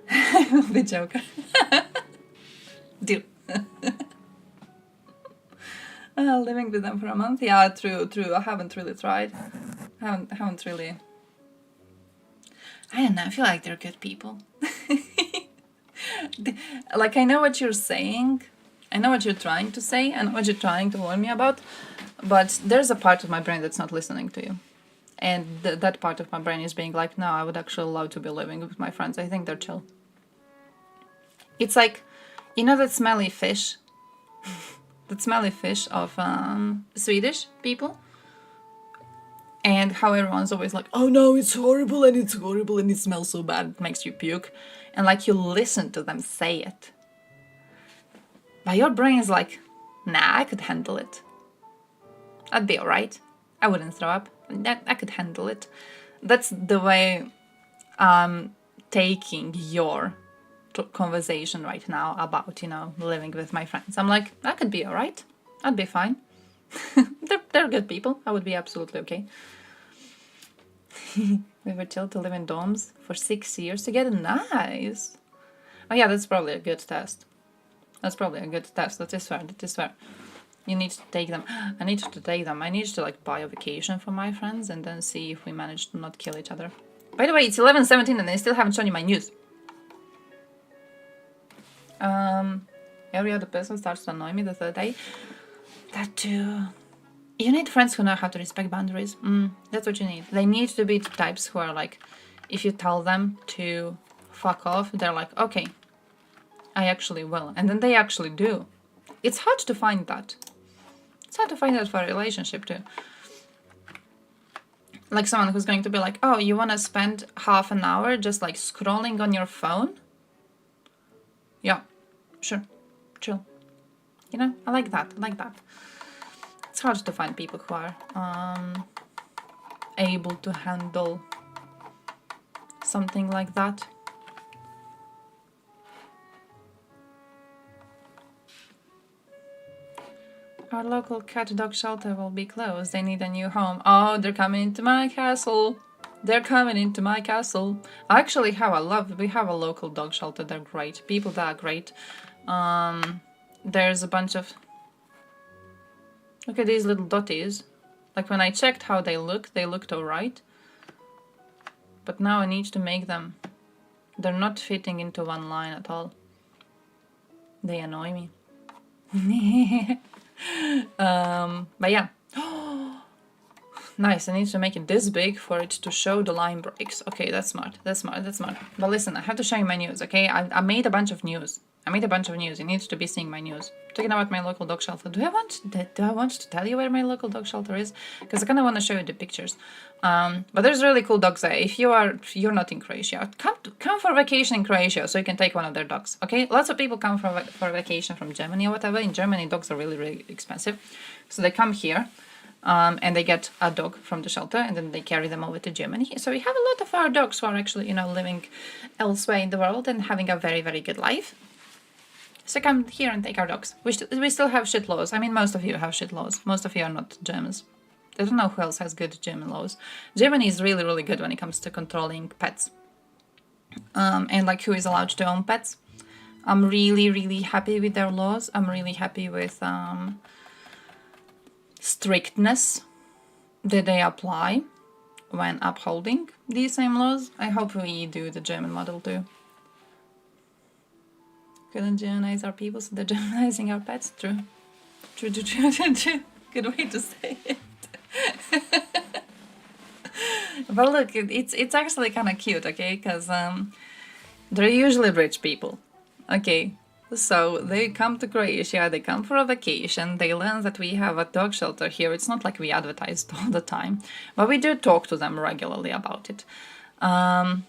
The Joker. Deal. Living with them for a month? Yeah, true. I haven't really tried. Haven't really. I don't know, I feel like they're good people. Like, I know what you're saying. I know what you're trying to say. I know what you're trying to warn me about. But there's a part of my brain that's not listening to you. And that part of my brain is being like, no, I would actually love to be living with my friends. I think they're chill. It's like, you know that smelly fish? That smelly fish of Swedish people? And how everyone's always like, oh no, it's horrible and it smells so bad, it makes you puke. And like you listen to them say it. But your brain is like, nah, I could handle it. I'd be alright. I wouldn't throw up. I could handle it. That's the way I'm taking your conversation right now about, you know, living with my friends. I'm like, I could be alright. I'd be fine. They're good people. I would be absolutely okay. We were told to live in dorms for 6 years together. Nice. Oh yeah, that's probably a good test. That is fair. You need to take them. I need to take them. I need to like buy a vacation for my friends and then see if we manage to not kill each other. By the way, it's 11:17 and I still haven't shown you my news. Every other person starts to annoy me the third day. That too. You need friends who know how to respect boundaries. That's what you need. They need to be the types who are like, if you tell them to fuck off, they're like, okay, I actually will. And then they actually do. It's hard to find that. It's hard to find that for a relationship too. Like someone who's going to be like, oh, you want to spend half an hour just like scrolling on your phone? Yeah, sure, chill. You know, I like that. It's hard to find people who are able to handle something like that. Our local cat dog shelter will be closed. They need a new home. Oh, they're coming into my castle. I actually we have a local dog shelter. They're great. People that are great. There's a bunch of... Look at these little dotties. Like when I checked how they looked alright. But now I need to make them... They're not fitting into one line at all. They annoy me. But yeah. Nice, I need to make it this big for it to show the line breaks. Okay, that's smart. But listen, I have to show you my news, okay? I made a bunch of news. You need to be seeing my news. Talking about my local dog shelter. Do I want to tell you where my local dog shelter is? Because I kind of want to show you the pictures. But there's really cool dogs there. If you're not in Croatia, come for vacation in Croatia so you can take one of their dogs. Okay, lots of people come for vacation from Germany or whatever. In Germany, dogs are really, really expensive, so they come here. And they get a dog from the shelter and then they carry them over to Germany. So we have a lot of our dogs who are actually, you know, living elsewhere in the world and having a very, very good life. So come here and take our dogs. We still have shit laws. I mean, most of you have shit laws. Most of you are not Germans. I don't know who else has good German laws. Germany is really, really good when it comes to controlling pets. And like who is allowed to own pets. I'm really, really happy with their laws. I'm really happy with strictness that they apply when upholding these same laws. I hope we do the German model too. Couldn't Germanize our people, so they're Germanizing our pets. True. Good way to say it. But look, it's actually kind of cute, okay? Because they're usually rich people, okay? So they come to Croatia, they come for a vacation, they learn that we have a dog shelter here. It's not like we advertise all the time, but we do talk to them regularly about it.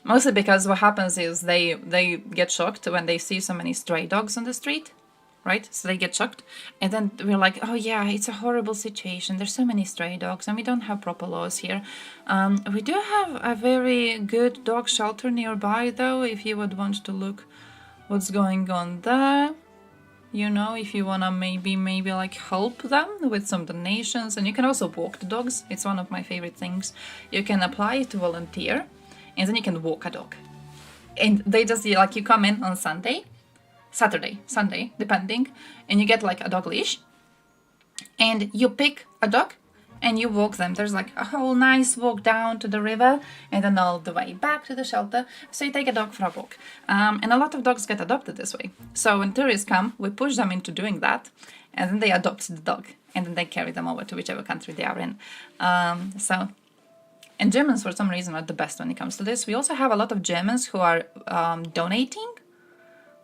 Mostly because what happens is they get shocked when they see so many stray dogs on the street, right? So they get shocked, and then we're like, oh yeah, it's a horrible situation. There's so many stray dogs, and we don't have proper laws here. We do have a very good dog shelter nearby, though, if you would want to look what's going on there. You know, if you wanna maybe like help them with some donations, and you can also walk the dogs. It's one of my favorite things. You can apply to volunteer, and then you can walk a dog. And they just, like, you come in on Saturday, Sunday, depending, and you get like a dog leash, and you pick a dog and you walk them. There's like a whole nice walk down to the river and then all the way back to the shelter. So you take a dog for a walk. And a lot of dogs get adopted this way. So when tourists come, we push them into doing that, and then they adopt the dog, and then they carry them over to whichever country they are in. And Germans, for some reason, are the best when it comes to this. We also have a lot of Germans who are donating.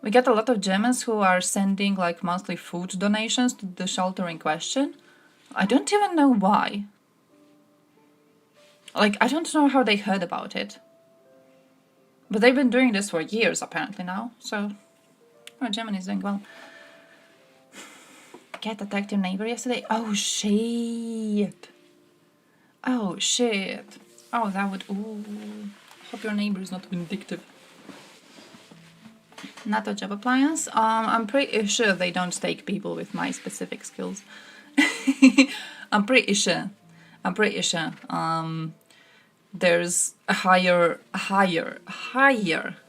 We get a lot of Germans who are sending like monthly food donations to the shelter in question. I don't even know why. Like, I don't know how they heard about it. But they've been doing this for years, apparently, now. So, Germany is doing well. Cat attacked your neighbor yesterday? Oh, shit. Oh, shit. Oh, that would... Ooh. Hope your neighbor is not vindictive. NATO job appliance. I'm pretty sure they don't take people with my specific skills. I'm pretty sure. There's a higher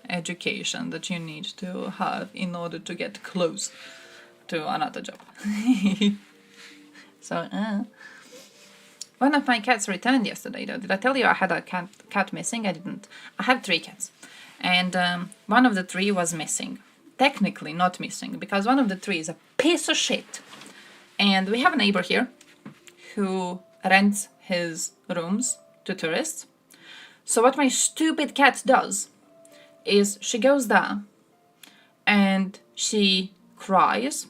education that you need to have in order to get close to another job. So, one of my cats returned yesterday, though. Did I tell you I had a cat missing? I didn't. I have 3 cats. And one of the 3 was missing. Technically not missing, because one of the 3 is a piece of shit. And we have a neighbor here who rents his rooms to tourists. So what my stupid cat does is she goes there and she cries,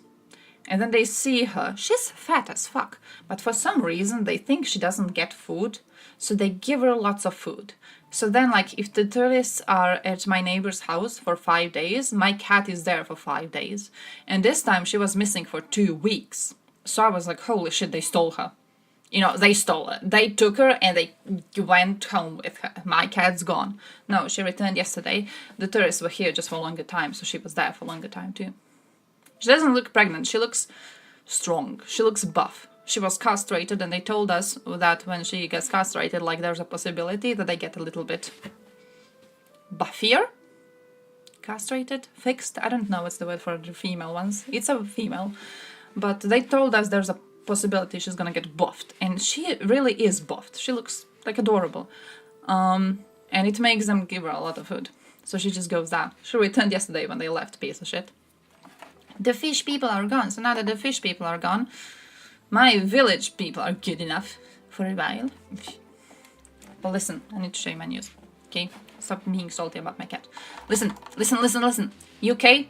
and then they see her. She's fat as fuck, but for some reason they think she doesn't get food, so they give her lots of food. So then, like, if the tourists are at my neighbor's house for 5 days, my cat is there for 5 days. And this time she was missing for 2 weeks. So I was like, holy shit, they stole her. You know, they stole her. They took her and they went home with her. My cat's gone. No, she returned yesterday. The tourists were here just for a longer time, so she was there for a longer time too. She doesn't look pregnant. She looks strong. She looks buff. She was castrated, and they told us that when she gets castrated, like, there's a possibility that they get a little bit buffier. Castrated? Fixed? I don't know what's the word for the female ones. It's a female. But they told us there's a possibility she's gonna get buffed. And she really is buffed. She looks, like, adorable. And it makes them give her a lot of food. So she just goes there. She returned yesterday when they left, piece of shit. The fish people are gone. So now that the fish people are gone, my village people are good enough for a while. But listen, I need to show you my news. Okay? Stop being salty about my cat. Listen. UK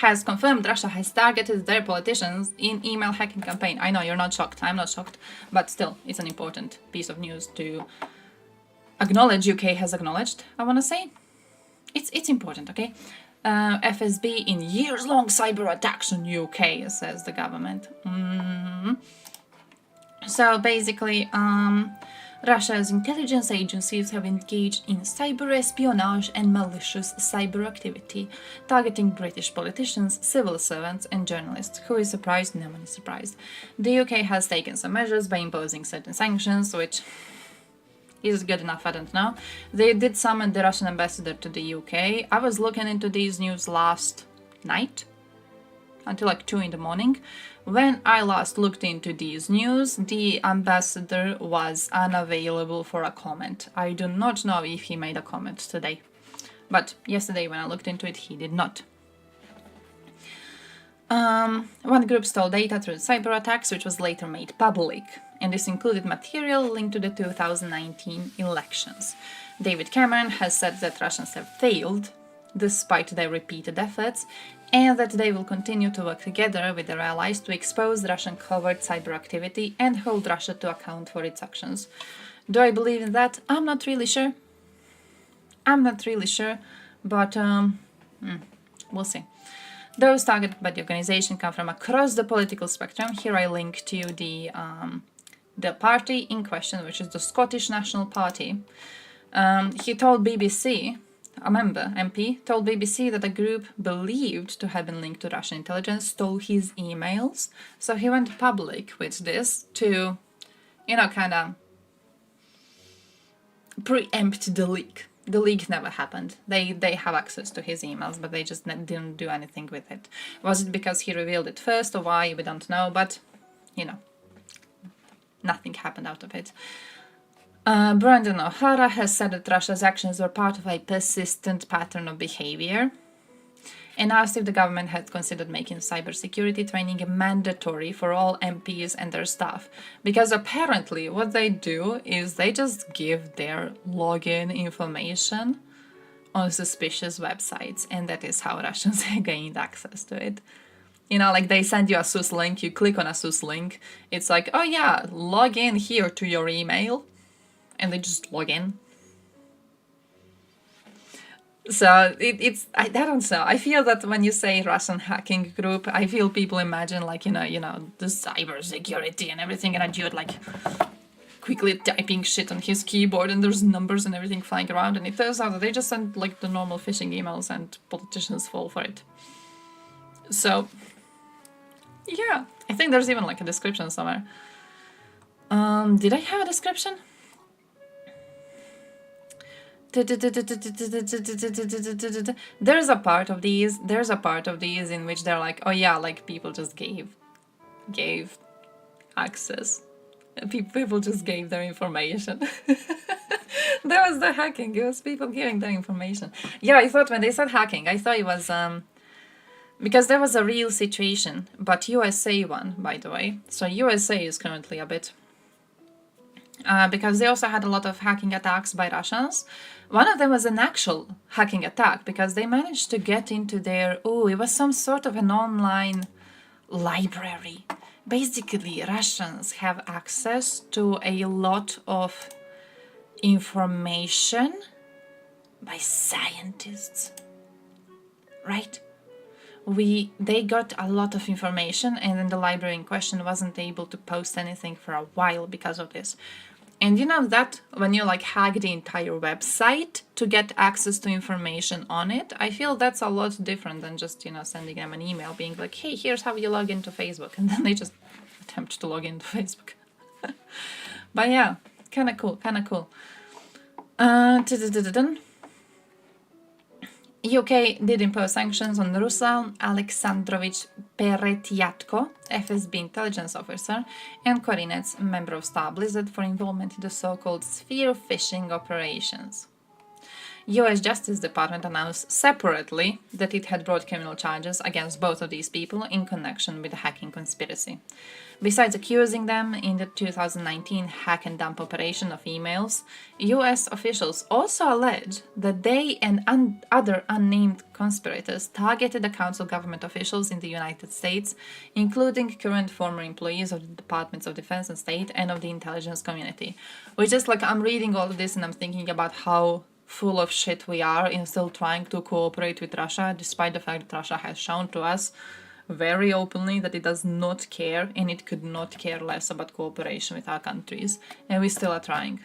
has confirmed Russia has targeted their politicians in email hacking campaign. I know you're not shocked. I'm not shocked. But still, it's an important piece of news to acknowledge. UK has acknowledged, I want to say. It's important, okay? FSB in years-long cyber attacks on UK, says the government. So basically, Russia's intelligence agencies have engaged in cyber espionage and malicious cyber activity, targeting British politicians, civil servants, and journalists. Who is surprised? No one is surprised. The UK has taken some measures by imposing certain sanctions, which is good enough, I don't know. They did summon the Russian ambassador to the UK. I was looking into these news last night, until like 2 in the morning. When I last looked into these news, the ambassador was unavailable for a comment. I do not know if he made a comment today. But yesterday when I looked into it, he did not. One group stole data through cyber attacks, which was later made public. And this included material linked to the 2019 elections. David Cameron has said that Russians have failed, despite their repeated efforts, and that they will continue to work together with their allies to expose Russian covert cyber activity and hold Russia to account for its actions. Do I believe in that? I'm not really sure. But we'll see. Those targeted by the organization come from across the political spectrum. Here I link to the party in question, which is the Scottish National Party. He told BBC a member, MP, told BBC that a group believed to have been linked to Russian intelligence stole his emails. So he went public with this to, kind of preempt the leak. The leak never happened. They have access to his emails, but they just didn't do anything with it. Was it because he revealed it first or why? We don't know, but, nothing happened out of it. Brandon O'Hara has said that Russia's actions were part of a persistent pattern of behavior and asked if the government had considered making cybersecurity training mandatory for all MPs and their staff. Because apparently what they do is they just give their login information on suspicious websites, and that is how Russians gained access to it. Like they send you a SUS link, you click on a SUS link, it's like, oh yeah, log in here to your email, and they just log in. So I don't know. I feel that when you say Russian hacking group, I feel people imagine like, the cyber security and everything, and a dude like quickly typing shit on his keyboard and there's numbers and everything flying around, and it turns out that they just send like the normal phishing emails and politicians fall for it. So, yeah, I think there's even like a description somewhere. Did I have a description? There's a part of these in which they're like, oh yeah, like people just gave access. People just gave their information. That was the hacking. It was people giving their information. Yeah, I thought when they said hacking, I thought it was because there was a real situation, but USA one, by the way. So USA is currently a bit because they also had a lot of hacking attacks by Russians. One of them was an actual hacking attack because they managed to get into their, it was some sort of an online library. Basically, Russians have access to a lot of information by scientists, right? They got a lot of information, and then the library in question wasn't able to post anything for a while because of this. And you know that when you like hack the entire website to get access to information on it, I feel that's a lot different than just, sending them an email being like, hey, here's how you log into Facebook. And then they just attempt to log into Facebook. But yeah, kind of cool. UK did impose sanctions on Ruslan Alexandrovich Peretyatko, FSB intelligence officer, and Korinets, member of Star Blizzard, for involvement in the so-called spear phishing operations. US Justice Department announced separately that it had brought criminal charges against both of these people in connection with the hacking conspiracy. Besides accusing them in the 2019 hack and dump operation of emails, US officials also allege that they and other unnamed conspirators targeted accounts of government officials in the United States, including current former employees of the Departments of Defense and State and of the intelligence community. Which is like, I'm reading all of this and I'm thinking about how full of shit we are in still trying to cooperate with Russia, despite the fact that Russia has shown to us very openly that it does not care, and it could not care less about cooperation with our countries. And we still are trying.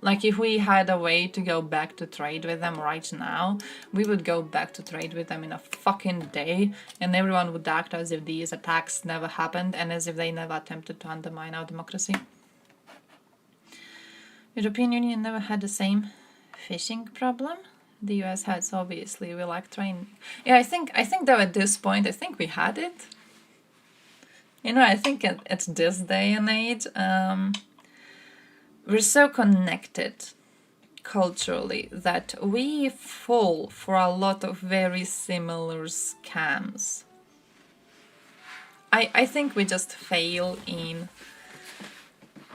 Like, if we had a way to go back to trade with them right now, we would go back to trade with them in a fucking day, and everyone would act as if these attacks never happened and as if they never attempted to undermine our democracy. European Union never had the same phishing problem. The US has, obviously. We like training. Yeah, I think that at this point, I think we had it. I think at this day and age, we're so connected culturally that we fall for a lot of very similar scams. I think we just fail in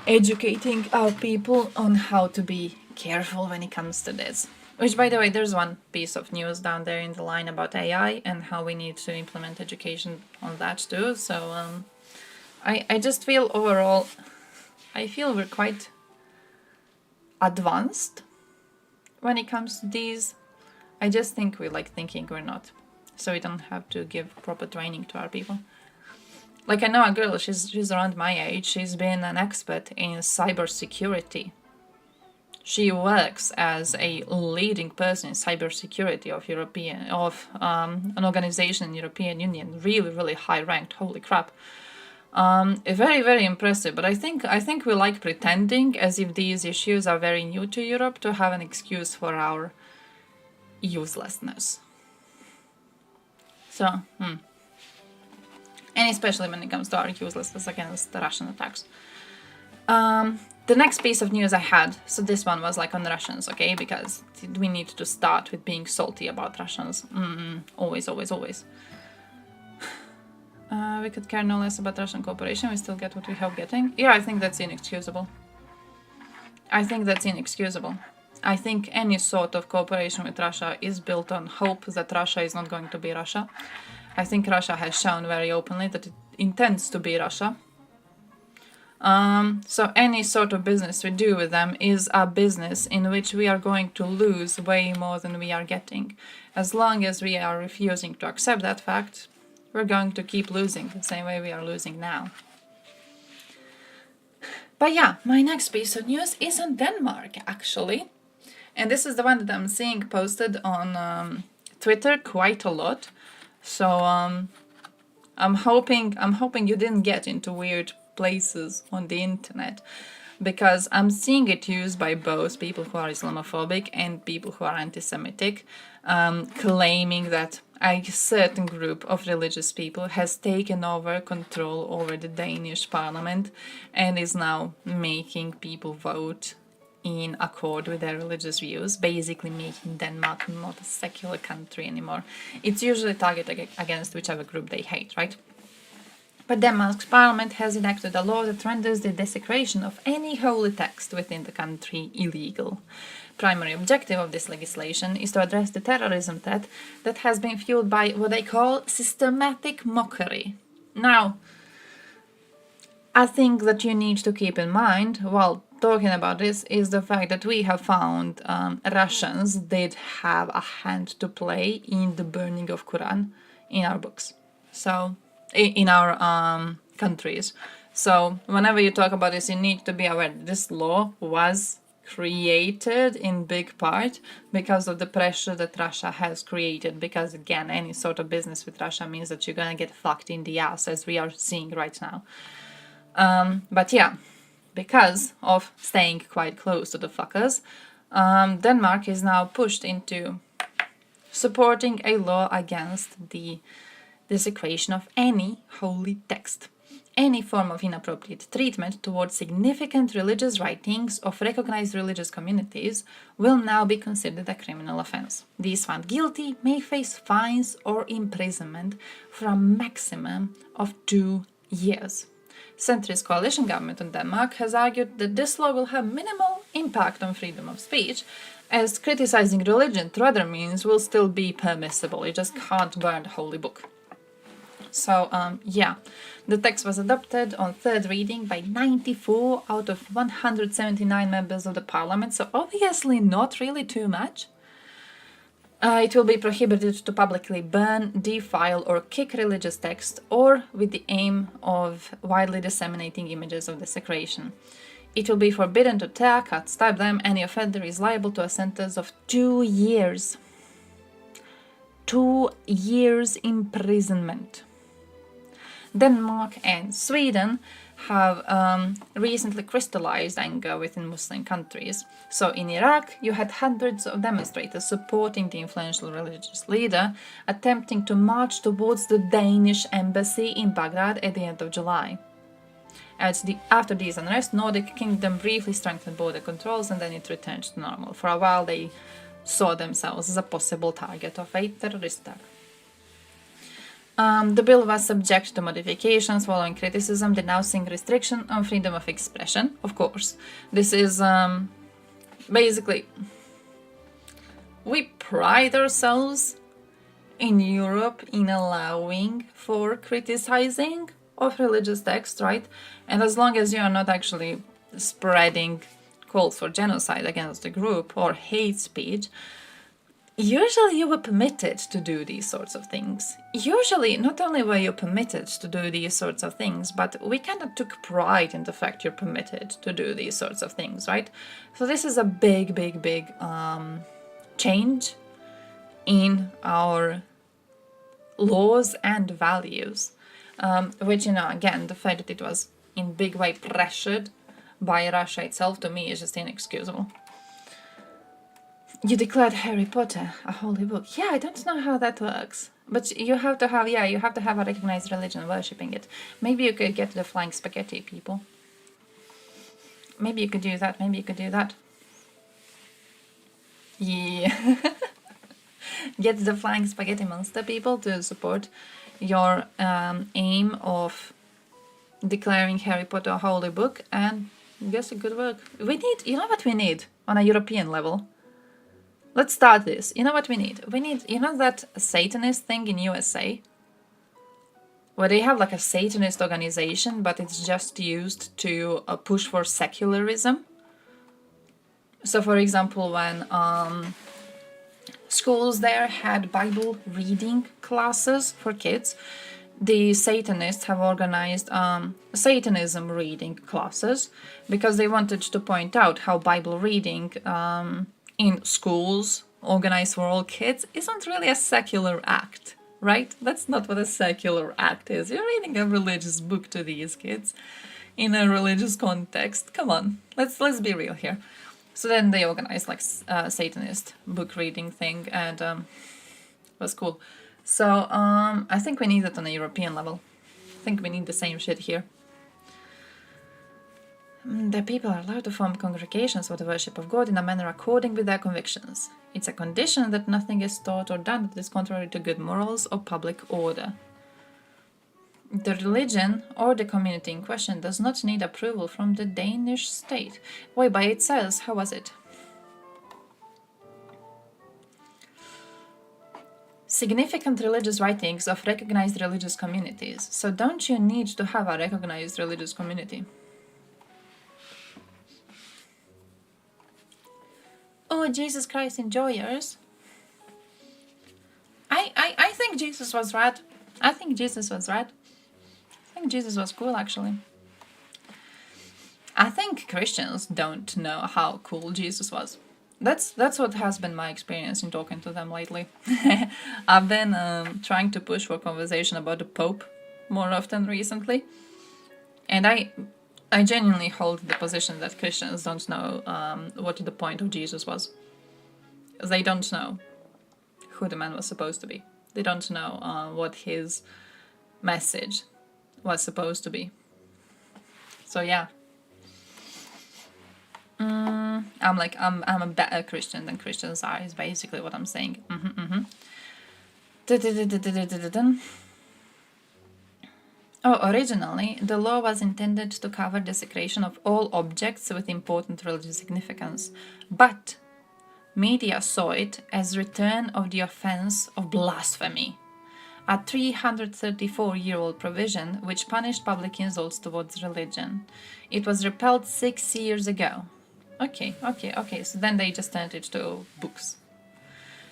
educating our people on how to be careful when it comes to this. Which, by the way, there's one piece of news down there in the line about AI and how we need to implement education on that too. So I just feel overall, I feel we're quite advanced when it comes to these. I just think we're like thinking we're not. So we don't have to give proper training to our people. Like, I know a girl, she's around my age, she's been an expert in cybersecurity. She works as a leading person in cybersecurity of an organization in European Union, really high ranked. Holy crap! Very, very impressive. But I think we like pretending as if these issues are very new to Europe to have an excuse for our uselessness. So, and especially when it comes to our uselessness against the Russian attacks. The next piece of news I had, so this one was like on Russians, okay, because we need to start with being salty about Russians. Always. We could care no less about Russian cooperation, we still get what we hope getting. Yeah, I think that's inexcusable. I think any sort of cooperation with Russia is built on hope that Russia is not going to be Russia. I think Russia has shown very openly that it intends to be Russia. So any sort of business we do with them is a business in which we are going to lose way more than we are getting. As long as we are refusing to accept that fact, we're going to keep losing the same way we are losing now. But yeah, my next piece of news is on Denmark, actually. And this is the one that I'm seeing posted on Twitter quite a lot. So I'm hoping you didn't get into weird places on the internet, because I'm seeing it used by both people who are Islamophobic and people who are anti-Semitic, claiming that a certain group of religious people has taken over control over the Danish parliament and is now making people vote in accord with their religious views, basically making Denmark not a secular country anymore. It's usually targeted against whichever group they hate, right? But Denmark's parliament has enacted a law that renders the desecration of any holy text within the country illegal. Primary objective of this legislation is to address the terrorism threat that has been fueled by what they call systematic mockery. Now, I think that you need to keep in mind while talking about this is the fact that we have found Russians did have a hand to play in the burning of Quran in our books. So in our countries. So whenever you talk about this, you need to be aware that this law was created in big part because of the pressure that Russia has created. Because again, any sort of business with Russia means that you're gonna get fucked in the ass, as we are seeing right now. But yeah, because of staying quite close to the fuckers, Denmark is now pushed into supporting a law against the desecration of any holy text. Any form of inappropriate treatment towards significant religious writings of recognized religious communities will now be considered a criminal offense. Those found guilty may face fines or imprisonment for a maximum of 2 years. Centrist coalition government in Denmark has argued that this law will have minimal impact on freedom of speech, as criticizing religion through other means will still be permissible. You just can't burn the holy book. So, yeah, the text was adopted on third reading by 94 out of 179 members of the parliament, so obviously not really too much. It will be prohibited to publicly burn, defile or kick religious text, or with the aim of widely disseminating images of desecration. It will be forbidden to tear, cut, stab them. Any offender is liable to a sentence of 2 years. 2 years imprisonment. Denmark and Sweden have recently crystallized anger within Muslim countries. So in Iraq, you had hundreds of demonstrators supporting the influential religious leader, attempting to march towards the Danish embassy in Baghdad at the end of July. After these unrest, Nordic Kingdom briefly strengthened border controls and then it returned to normal. For a while, they saw themselves as a possible target of a terrorist attack. The bill was subject to modifications following criticism denouncing restriction on freedom of expression, of course. This is basically, we pride ourselves in Europe in allowing for criticizing of religious texts, right? And as long as you are not actually spreading calls for genocide against the group or hate speech, usually you were permitted to do these sorts of things. Usually, not only were you permitted to do these sorts of things, but we kind of took pride in the fact you're permitted to do these sorts of things, right? So this is a big, big, big change in our laws and values, which, you know, again, the fact that it was in big way pressured by Russia itself, to me, is just inexcusable. You declared Harry Potter a holy book. Yeah, I don't know how that works. But you have to have, yeah, you have to have a recognized religion worshipping it. Maybe you could get the flying spaghetti people. Maybe you could do that, maybe you could do that. Yeah. Get the flying spaghetti monster people to support your aim of declaring Harry Potter a holy book, and I guess it could work. We need, you know what we need on a European level? Let's start this. You know what we need? We need, you know that Satanist thing in USA? Where they have like a Satanist organization, but it's just used to push for secularism. So for example, when schools there had Bible reading classes for kids, the Satanists have organized Satanism reading classes because they wanted to point out how Bible reading in schools organized for all kids isn't really a secular act, right? That's not what a secular act is. You're reading a religious book to these kids in a religious context. Come on, let's be real here. So then they organized like a Satanist book reading thing, and it was cool. So I think we need it on a European level. I think we need the same shit here. The people are allowed to form congregations for the worship of God in a manner according with their convictions. It's a condition that nothing is taught or done that is contrary to good morals or public order. The religion or the community in question does not need approval from the Danish state. Wait, but it says, how was it? Significant religious writings of recognized religious communities. So don't you need to have a recognized religious community? Oh, Jesus Christ, enjoy yours. I think Jesus was right. I think Jesus was right. I think Jesus was cool, actually. I think Christians don't know how cool Jesus was. That's what has been my experience in talking to them lately. I've been trying to push for conversation about the Pope more often recently. And I genuinely hold the position that Christians don't know what the point of Jesus was. They don't know who the man was supposed to be. They don't know what his message was supposed to be. So yeah. I'm a better Christian than Christians are, is basically what I'm saying. Oh, originally, the law was intended to cover desecration of all objects with important religious significance, but media saw it as return of the offense of blasphemy, a 334-year-old provision which punished public insults towards religion. It was repealed 6 years ago. Okay, so then they just turned it to books.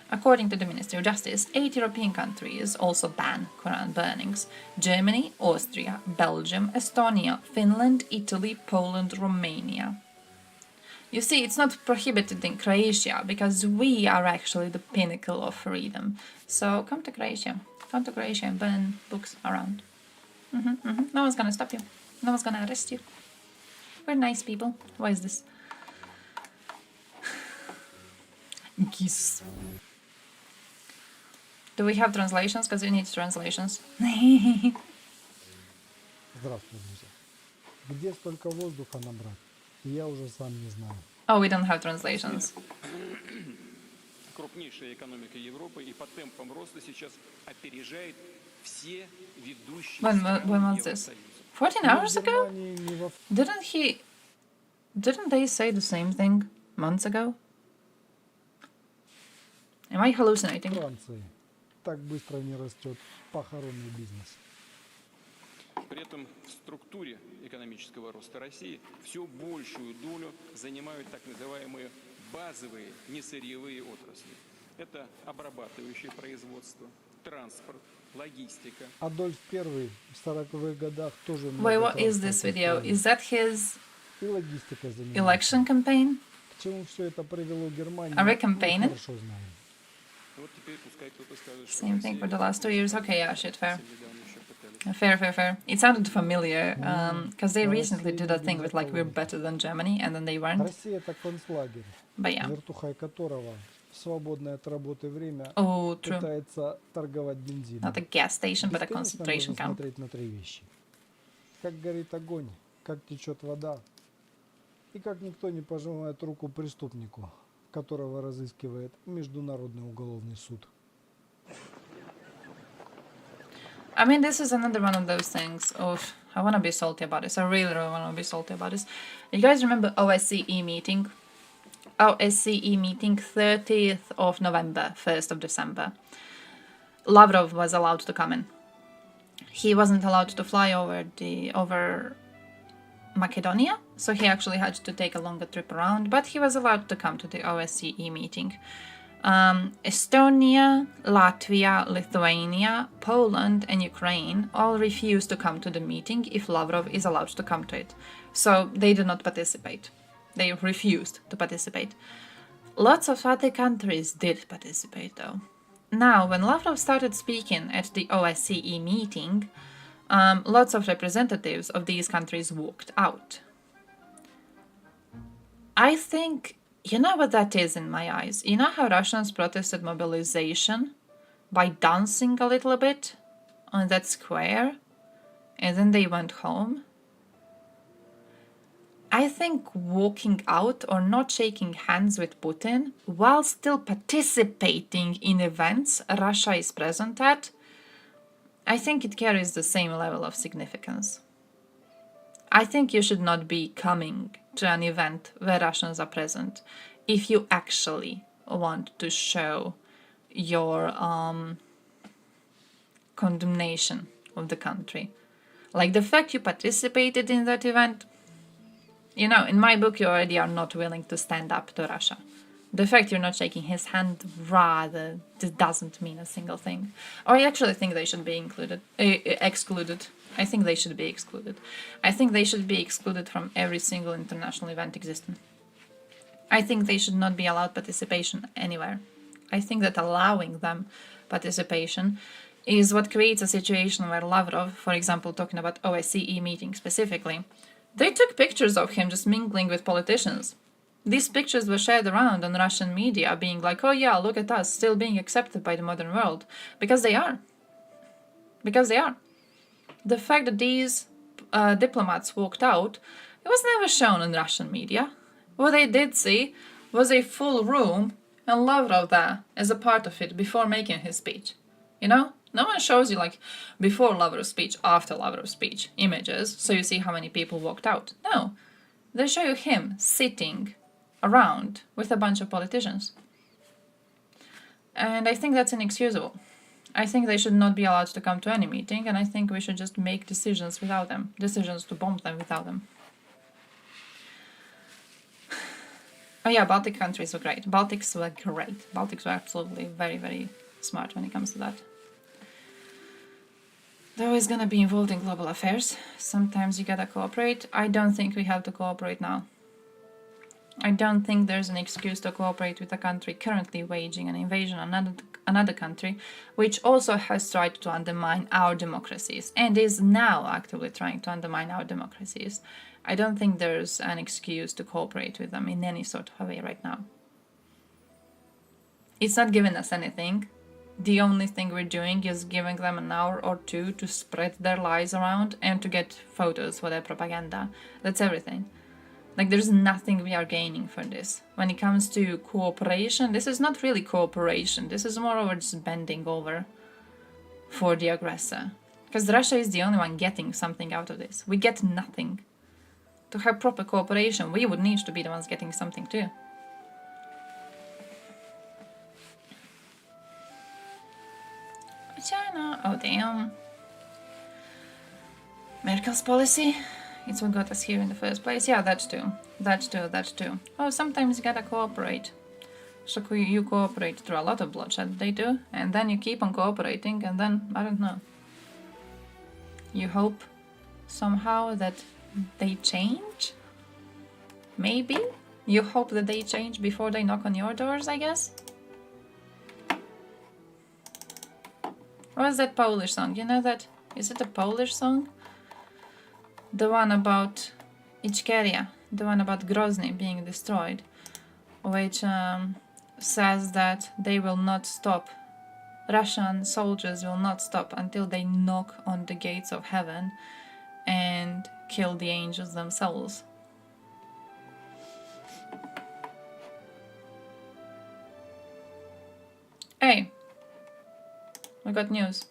According to the Ministry of Justice, 8 European countries also ban Quran burnings. Germany, Austria, Belgium, Estonia, Finland, Italy, Poland, Romania. You see, it's not prohibited in Croatia, because we are actually the pinnacle of freedom. So come to Croatia. Come to Croatia and burn books around. No one's gonna stop you. No one's gonna arrest you. We're nice people. Why is this? Geese. Do we have translations? Because we need translations. Здравствуй, друзья. Где столько воздуха набрать? Я уже сам не знаю. Oh, we don't have translations. Крупнейшая экономика Европы и по темпам роста сейчас опережает все ведущие страны Евросоюза. 14 hours ago? Didn't they say the same thing months ago? Am I hallucinating? Франции. Так быстро не растет похоронный бизнес. При этом в структуре экономического роста России все большую долю занимают так называемые базовые несырьевые отрасли. Это обрабатывающее производство, транспорт, логистика. Адольф I в 40-х годах тоже Wait, много what is this транспорта video? строил. Is that his И логистикой занимался. election campaign? К чему все это привело Германию, Are we мы campaigning? хорошо знаем. Вот теперь пускай кто-то скажет, что Same thing for the last 2 years. Okay, yeah, shit, fair. недавно еще пытались. Fair. It sounded familiar, because they на recently России did a будем thing with like we're заколоть. better than Germany, and then they weren't. Россия это концлагерь, But yeah. вертухай которого в свободное от работы время Oh, true. пытается торговать бензином. Not a gas station, but a Бесконечно concentration можно camp. смотреть на 3 вещи. Как горит огонь, как течет вода, и как никто не пожимает руку преступнику, которого разыскивает Международный уголовный суд. I mean, this is another one of those things. Oh, I want to be salty about this. I really want to be salty about this. You guys remember OSCE meeting? OSCE meeting 30th of November, 1st of December. Lavrov was allowed to come in. He wasn't allowed to fly over Macedonia, so he actually had to take a longer trip around, but he was allowed to come to the OSCE meeting. Estonia, Latvia, Lithuania, Poland and Ukraine all refused to come to the meeting if Lavrov is allowed to come to it. So they did not participate. They refused to participate. Lots of other countries did participate though. Now, when Lavrov started speaking at the OSCE meeting, lots of representatives of these countries walked out. I think, you know what that is in my eyes? You know how Russians protested mobilization by dancing a little bit on that square and then they went home? I think walking out or not shaking hands with Putin while still participating in events Russia is present at, I think it carries the same level of significance. I think you should not be coming to an event where Russians are present if you actually want to show your condemnation of the country. Like the fact you participated in that event, you know, in my book you already are not willing to stand up to Russia. The fact you're not shaking his hand rather doesn't mean a single thing. I actually think they should be excluded. I think they should be excluded. I think they should be excluded from every single international event existing. I think they should not be allowed participation anywhere. I think that allowing them participation is what creates a situation where Lavrov, for example, talking about OSCE meeting specifically, they took pictures of him just mingling with politicians. These pictures were shared around on Russian media, being like, oh yeah, look at us, still being accepted by the modern world. Because they are. Because they are. The fact that these diplomats walked out, it was never shown in Russian media. What they did see was a full room and Lavrov there as a part of it before making his speech. You know? No one shows you like before Lavrov's speech, after Lavrov's speech images, so you see how many people walked out. No. They show you him sitting around with a bunch of politicians. And I think that's inexcusable. I think they should not be allowed to come to any meeting, and I think we should just make decisions without them. Decisions to bomb them without them. Oh yeah, Baltic countries were great. Baltics were great. Baltics were absolutely very, very smart when it comes to that. They're always gonna be involved in global affairs. Sometimes you gotta cooperate. I don't think we have to cooperate now. I don't think there's an excuse to cooperate with a country currently waging an invasion on another country, which also has tried to undermine our democracies and is now actively trying to undermine our democracies. I don't think there's an excuse to cooperate with them in any sort of a way right now. It's not giving us anything. The only thing we're doing is giving them an hour or two to spread their lies around and to get photos for their propaganda. That's everything. Like, there's nothing we are gaining for this. When it comes to cooperation, this is not really cooperation. This is more over just bending over for the aggressor. Because Russia is the only one getting something out of this. We get nothing. To have proper cooperation, we would need to be the ones getting something too. China, oh damn. Merkel's policy, it's what got us here in the first place. Yeah, that too. Oh, sometimes you gotta cooperate. So you cooperate through a lot of bloodshed, they do, and then you keep on cooperating, and then, I don't know. You hope somehow that they change? Maybe? You hope that they change before they knock on your doors, I guess? What is that Polish song? You know that? Is it a Polish song? The one about Ichkeria, the one about Grozny being destroyed, which says that they will not stop. Russian soldiers will not stop until they knock on the gates of heaven and kill the angels themselves. Hey, we got news.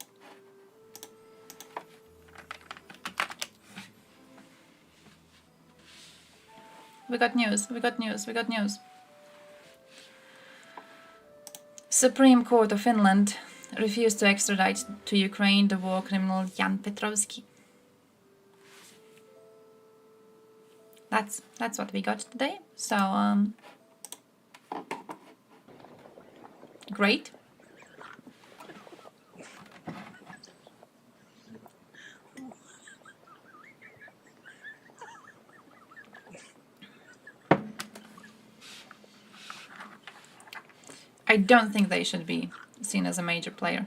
We got news, we got news, we got news. Supreme Court of Finland refused to extradite to Ukraine the war criminal Jan Petrovsky. That's what we got today. So great. I don't think they should be seen as a major player.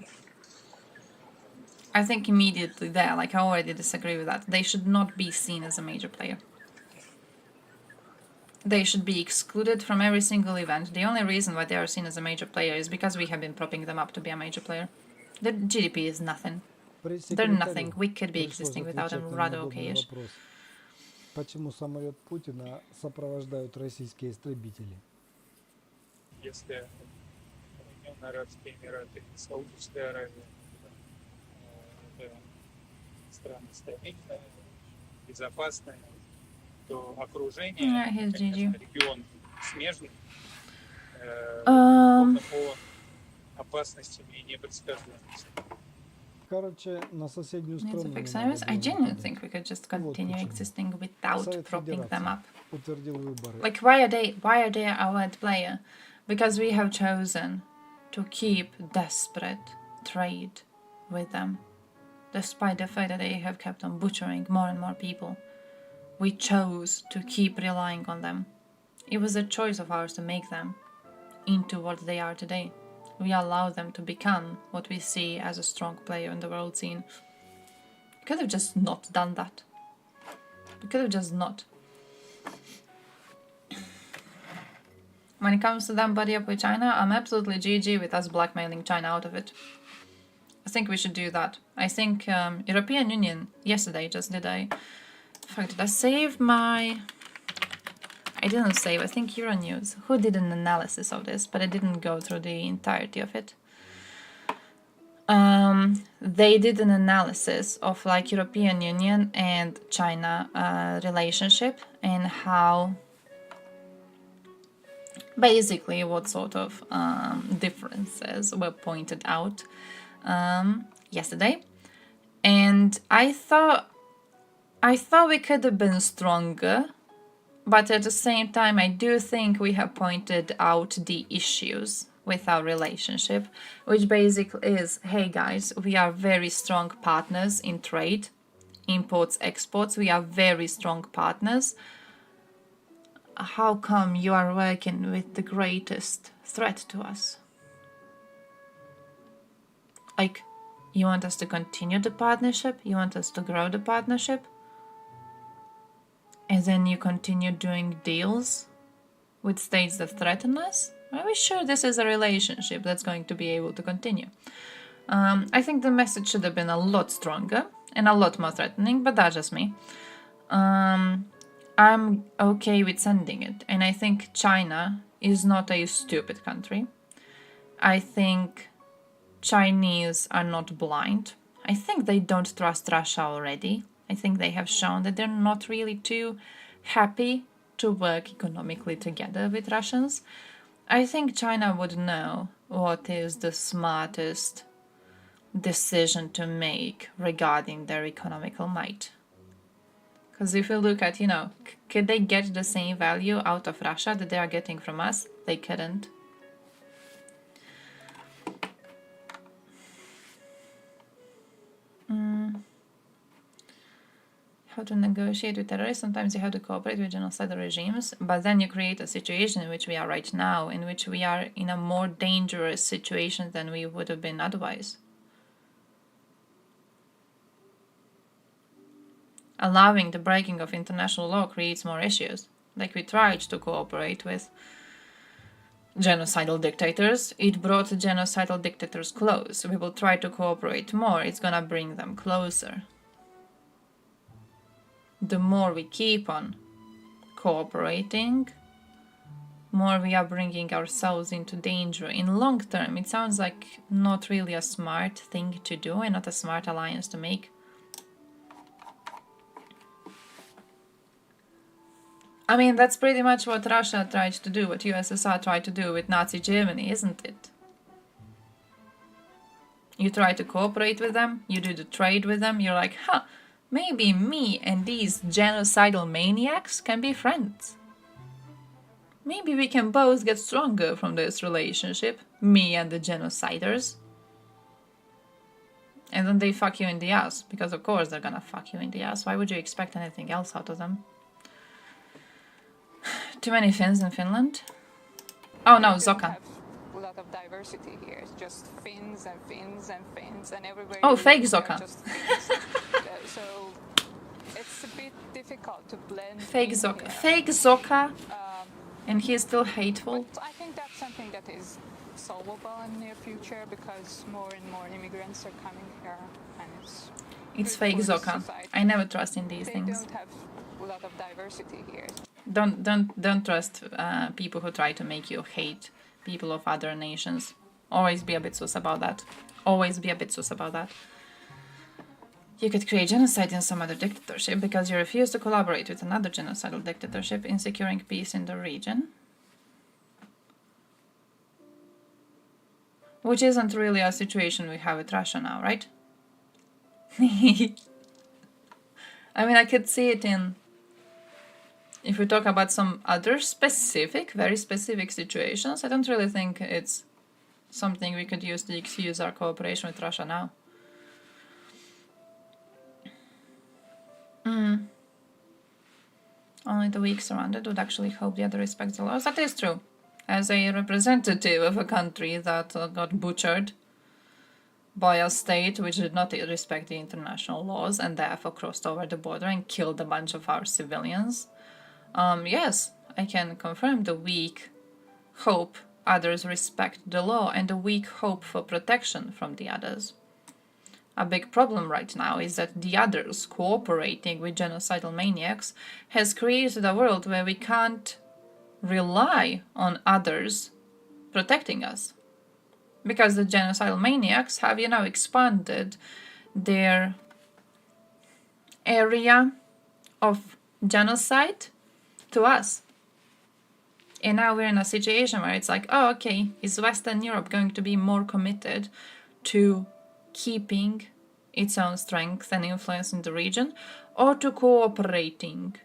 I think immediately there, like I already disagree with that. They should not be seen as a major player. They should be excluded from every single event. The only reason why they are seen as a major player is because we have been propping them up to be a major player. Their GDP is nothing. They're nothing. We could be existing without them rather okay-ish. Почему самолет Путина сопровождают российские истребители? Если Объединенные Арабские Эмираты и Саудовская Аравия это страны стабильные, безопасные, то окружение, конечно, регион смежный, по опасностями и непредсказуемостью. Короче, на соседнюю Needs страну a big service. I genuinely think we could just continue existing without propping them up. утвердил выборы. Like why are they our world player? Because we have chosen to keep desperate trade with them, despite the fact that they have kept on butchering more and more people. We chose to keep relying on them. It was a choice of ours to make them into what they are today. We allow them to become what we see as a strong player in the world scene. We could have just not done that. We could have just not. When it comes to them buddy up with China, I'm absolutely GG with us blackmailing China out of it. I think we should do that. I think European Union yesterday just did a... Fuck, did I save my... I didn't save, I think Euronews, who did an analysis of this, but I didn't go through the entirety of it. They did an analysis of like European Union and China relationship and how basically what sort of differences were pointed out yesterday. And I thought we could have been stronger. But at the same time, I do think we have pointed out the issues with our relationship, which basically is, hey guys, we are very strong partners in trade, imports, exports, we are very strong partners. How come you are working with the greatest threat to us? Like, you want us to continue the partnership? You want us to grow the partnership? And then you continue doing deals with states that threaten us? Are we sure this is a relationship that's going to be able to continue? I think the message should have been a lot stronger and a lot more threatening, but that's just me. I'm okay with sending it. And I think China is not a stupid country. I think Chinese are not blind. I think they don't trust Russia already. I think they have shown that they're not really too happy to work economically together with Russians. I think China would know what is the smartest decision to make regarding their economical might. Because if you look at, could they get the same value out of Russia that they are getting from us? They couldn't. how to negotiate with terrorists. Sometimes you have to cooperate with genocidal regimes, but then you create a situation in which we are right now, in which we are in a more dangerous situation than we would have been otherwise. Allowing the breaking of international law creates more issues. Like we tried to cooperate with genocidal dictators, it brought genocidal dictators close. We will try to cooperate more, it's gonna bring them closer. The more we keep on cooperating, more we are bringing ourselves into danger. In long term, it sounds like not really a smart thing to do and not a smart alliance to make. I mean, that's pretty much what Russia tried to do, what USSR tried to do with Nazi Germany, isn't it? You try to cooperate with them, you do the trade with them, you're like, huh, maybe me and these genocidal maniacs can be friends. Maybe we can both get stronger from this relationship, me and the genociders. And then they fuck you in the ass, because of course they're gonna fuck you in the ass. Why would you expect anything else out of them? Too many Finns in Finland? Oh no, Zoka. A lot of diversity here. It's just Finns and Finns and Finns, and everywhere. Oh, fake Zoka. So it's a bit difficult to blend. Fake Zoka. Fake Zoka. And he is still hateful. I think that's something that is solvable in the near future because more and more immigrants are coming here, and it's fake Zoka. I never trust in these things. They don't have a lot of diversity here. Don't trust people who try to make you hate people of other nations. Always be a bit sus about that. Always be a bit sus about that. You could create genocide in some other dictatorship because you refuse to collaborate with another genocidal dictatorship in securing peace in the region. Which isn't really a situation we have with Russia now, right? I mean, I could see it in... If we talk about some other specific, very specific situations, I don't really think it's something we could use to excuse our cooperation with Russia now. Only the weak surrounded would actually hope the other respects the laws. That is true. As a representative of a country that got butchered by a state which did not respect the international laws and therefore crossed over the border and killed a bunch of our civilians, yes, I can confirm the weak hope others respect the law and the weak hope for protection from the others. A big problem right now is that the others cooperating with genocidal maniacs has created a world where we can't rely on others protecting us. Because the genocidal maniacs have, expanded their area of genocide to us. And now we're in a situation where it's like, oh, okay, is Western Europe going to be more committed to keeping its own strength and influence in the region, or to cooperating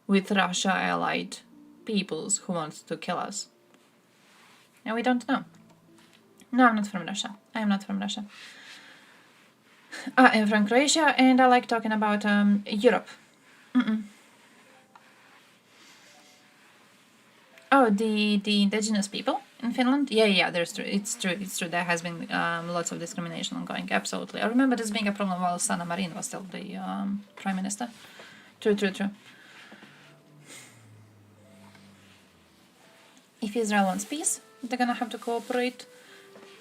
with Russia-allied peoples who want to kill us? And we don't know. No, I'm not from Russia. I am not from Russia. I'm from Croatia, and I like talking about Europe. Oh, the indigenous people in Finland? Yeah, it's true. There has been lots of discrimination ongoing, absolutely. I remember this being a problem while Sanna Marin was still the prime minister. True. If Israel wants peace, they're gonna have to cooperate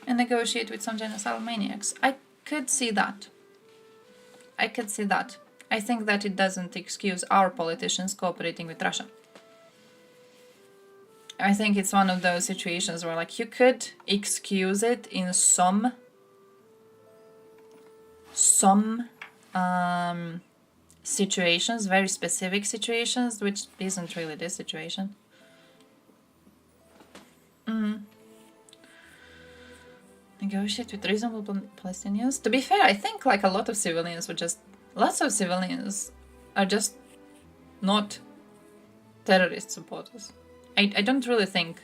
and negotiate with some genocidal maniacs. I could see that. I think that it doesn't excuse our politicians cooperating with Russia. I think it's one of those situations where, like, you could excuse it in some situations, very specific situations, which isn't really this situation. Negotiate with reasonable Palestinians. To be fair, I think like a lot of civilians are just not terrorist supporters. I don't really think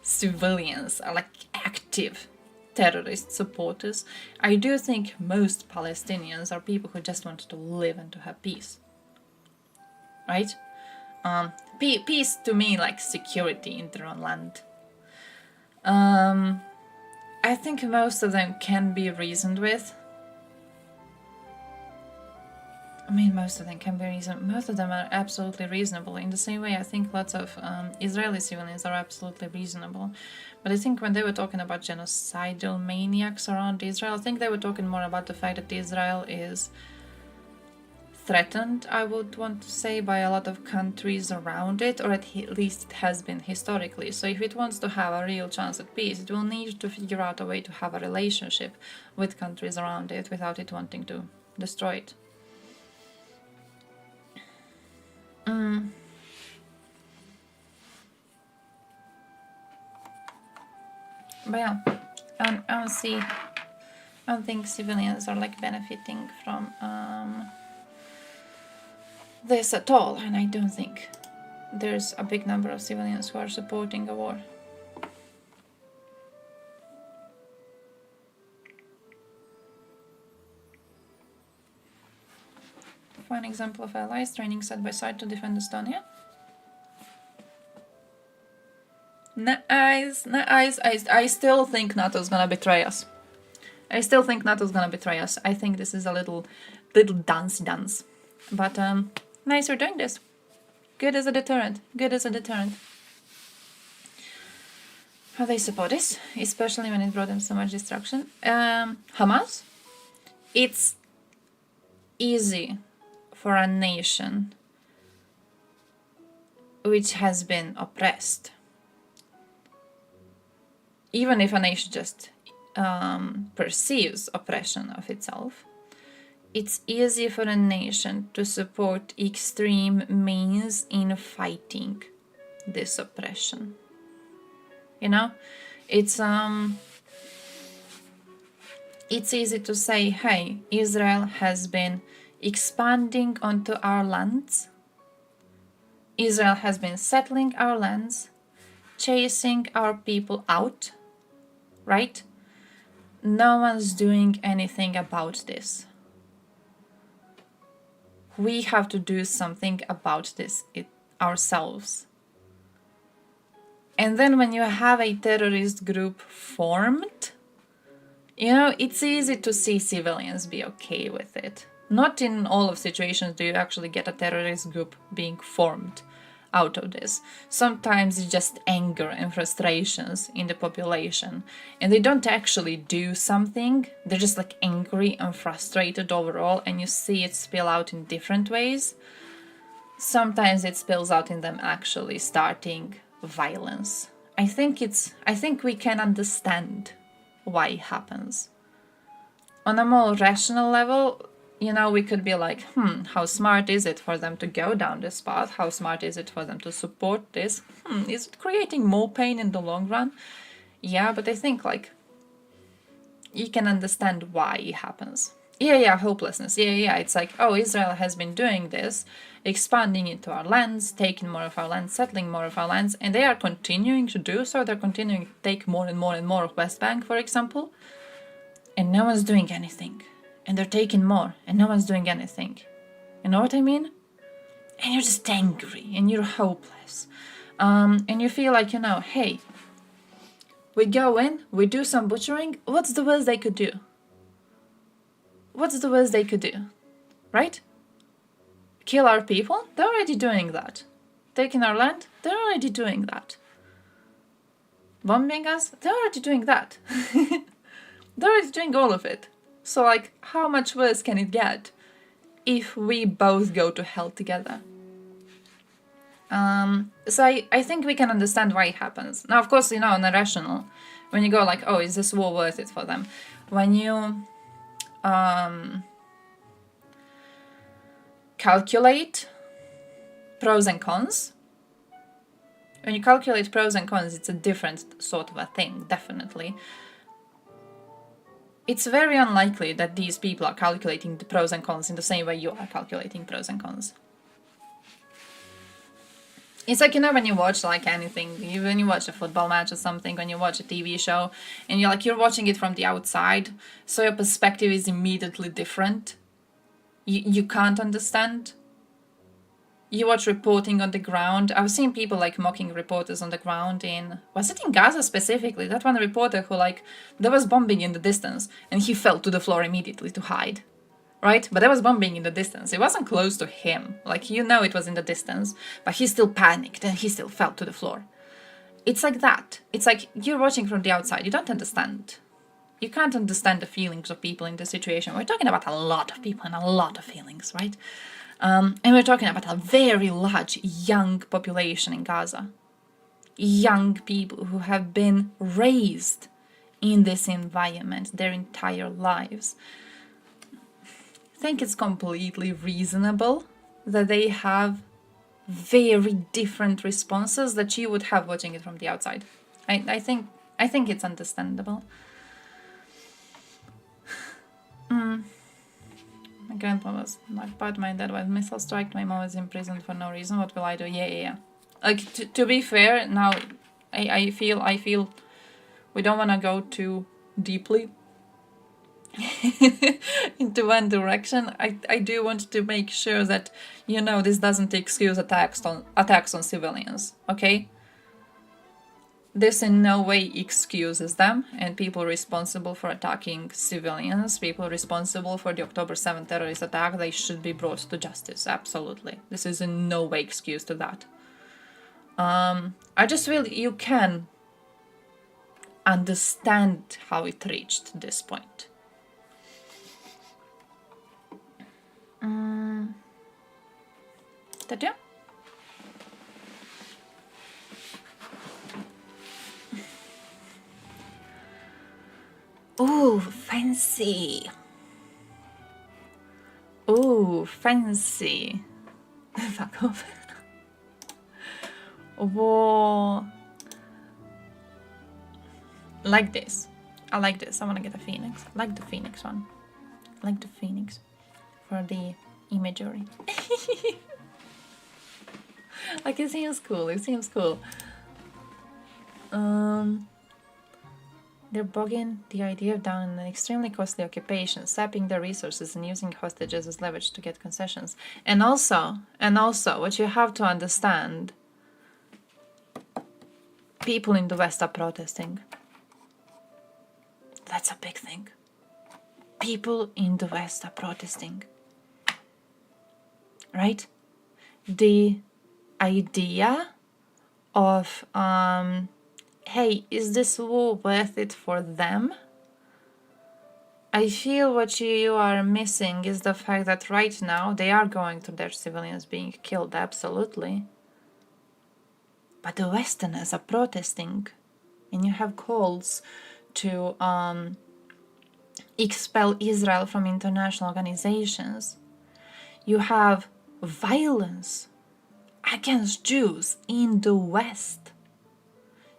civilians are like active terrorist supporters. I do think most Palestinians are people who just want to live and to have peace. Right? Peace to me, like security in their own land. I think most of them can be reasoned with. I mean, most of them can be reasoned. Most of them are absolutely reasonable. In the same way, I think lots of Israeli civilians are absolutely reasonable. But I think when they were talking about genocidal maniacs around Israel, I think they were talking more about the fact that Israel is threatened, I would want to say, by a lot of countries around it, or at least it has been historically. So if it wants to have a real chance at peace, it will need to figure out a way to have a relationship with countries around it without it wanting to destroy it. But yeah, I don't think civilians are like benefiting from this at all, and I don't think there's a big number of civilians who are supporting a war. One example of allies training side by side to defend Estonia. Nice. I still think NATO's gonna betray us. I think this is a little dance. But nice we're doing this. Good as a deterrent. How they support this, especially when it brought them so much destruction. Hamas. It's easy for a nation which has been oppressed, even if a nation just perceives oppression of itself, it's easy for a nation to support extreme means in fighting this oppression. You know, it's easy to say, hey, Israel has been expanding onto our lands. Israel has been settling our lands, chasing our people out, right? No one's doing anything about this. We have to do something about this ourselves. And then when you have a terrorist group formed, you know, it's easy to see civilians be okay with it. Not in all of situations do you actually get a terrorist group being formed out of this. Sometimes it's just anger and frustrations in the population, and they don't actually do something. They're just like angry and frustrated overall, and you see it spill out in different ways. Sometimes it spills out in them actually starting violence. I think we can understand why it happens. On a more rational level, you know, we could be like, how smart is it for them to go down this path? How smart is it for them to support this? Is it creating more pain in the long run? Yeah, but I think, like, you can understand why it happens. Yeah, hopelessness. Yeah, it's like, oh, Israel has been doing this, expanding into our lands, taking more of our lands, settling more of our lands, and they are continuing to do so. They're continuing to take more and more and more of West Bank, for example, and no one's doing anything. And they're taking more, and no one's doing anything. You know what I mean? And you're just angry, and you're hopeless. And you feel like, you know, hey, we go in, we do some butchering, what's the worst they could do? What's the worst they could do? Right? Kill our people? They're already doing that. Taking our land? They're already doing that. Bombing us? They're already doing that. They're already doing all of it. So, like, how much worse can it get if we both go to hell together? So I think we can understand why it happens. Now, of course, you know, on a rational, when you go like, oh, is this war worth it for them? When you calculate pros and cons, it's a different sort of a thing, definitely. It's very unlikely that these people are calculating the pros and cons in the same way you are calculating pros and cons. It's like, you know, when you watch like anything, when you watch a football match or something, when you watch a TV show, and you're watching it from the outside, so your perspective is immediately different. You can't understand. You watch reporting on the ground. I've seen people like mocking reporters on the ground was it in Gaza specifically? That one reporter who like, there was bombing in the distance and he fell to the floor immediately to hide. Right? But there was bombing in the distance. It wasn't close to him. Like, you know it was in the distance, but he still panicked and he still fell to the floor. It's like that. It's like you're watching from the outside. You don't understand. You can't understand the feelings of people in the situation. We're talking about a lot of people and a lot of feelings, right? And we're talking about a very large young population in Gaza. Young people who have been raised in this environment their entire lives. I think it's completely reasonable that they have very different responses that you would have watching it from the outside. I think it's understandable. My grandpa was knocked out, my dad was missile strike, my mom was imprisoned for no reason. What will I do? Yeah. Like, to be fair, now I feel we don't want to go too deeply into one direction. I do want to make sure that, you know, this doesn't excuse attacks on civilians, okay? This in no way excuses them, and people responsible for attacking civilians, people responsible for the October 7th terrorist attack, they should be brought to justice, absolutely. This is in no way excuse to that. I just feel you can understand how it reached this point. Did you? Ooh, fancy. Ooh, fancy. Fuck off. Whoa. Like this. I like this. I want to get a phoenix. I like the phoenix one. I like the phoenix for the imagery. Like, it seems cool. It seems cool. They're bogging the idea down in an extremely costly occupation, sapping their resources and using hostages as leverage to get concessions. And also, what you have to understand, people in the West are protesting. That's a big thing. People in the West are protesting. Right? The idea of, hey, is this war worth it for them? I feel what you are missing is the fact that right now they are going through their civilians being killed, absolutely. But the Westerners are protesting, and you have calls to expel Israel from international organizations. You have violence against Jews in the West.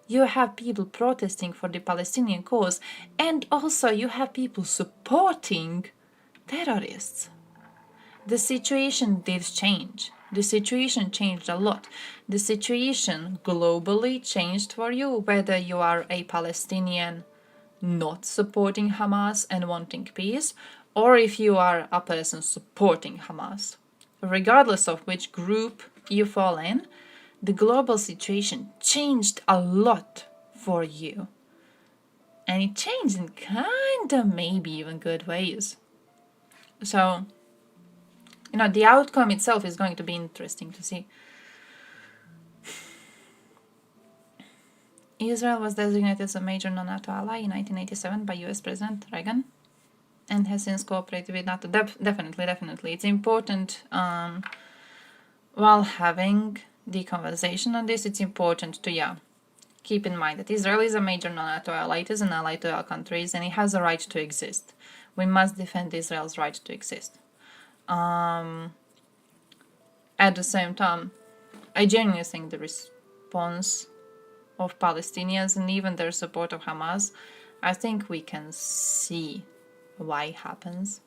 You have people protesting for the Palestinian cause, and also you have people supporting terrorists. The situation did change. The situation changed a lot. The situation globally changed for you, whether you are a Palestinian not supporting Hamas and wanting peace, or if you are a person supporting Hamas. Regardless of which group you fall in, the global situation changed a lot for you. And it changed in kinda maybe even good ways. So, you know, the outcome itself is going to be interesting to see. Israel was designated as a major non-NATO ally in 1987 by US President Reagan and has since cooperated with NATO. Definitely. It's important, while having the conversation on this, it's important to, keep in mind that Israel is a major non-NATO ally. It is an ally to all countries, and it has a right to exist. We must defend Israel's right to exist. At the same time, I genuinely think the response of Palestinians and even their support of Hamas, I think we can see why it happens.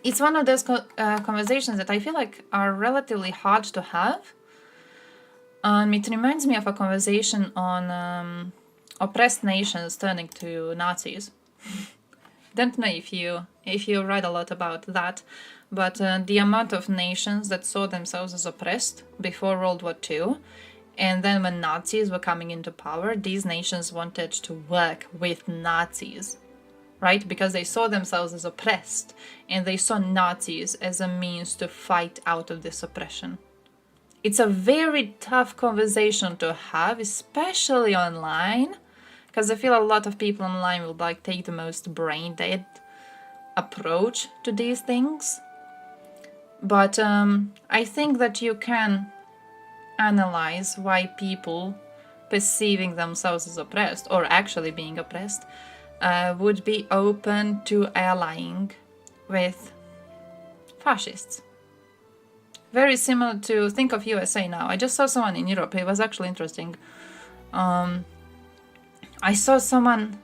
it's one of those conversations that I feel like are relatively hard to have. It reminds me of a conversation on oppressed nations turning to Nazis. Don't know if you read a lot about that, but the amount of nations that saw themselves as oppressed before World War II, and then when Nazis were coming into power, these nations wanted to work with Nazis, right? Because they saw themselves as oppressed, and they saw Nazis as a means to fight out of this oppression. It's a very tough conversation to have, especially online, because I feel a lot of people online will like take the most brain-dead approach to these things. But I think that you can analyze why people perceiving themselves as oppressed, or actually being oppressed, would be open to allying with fascists. Very similar to, think of USA now. I just saw someone in Europe. It was actually interesting. I saw someone,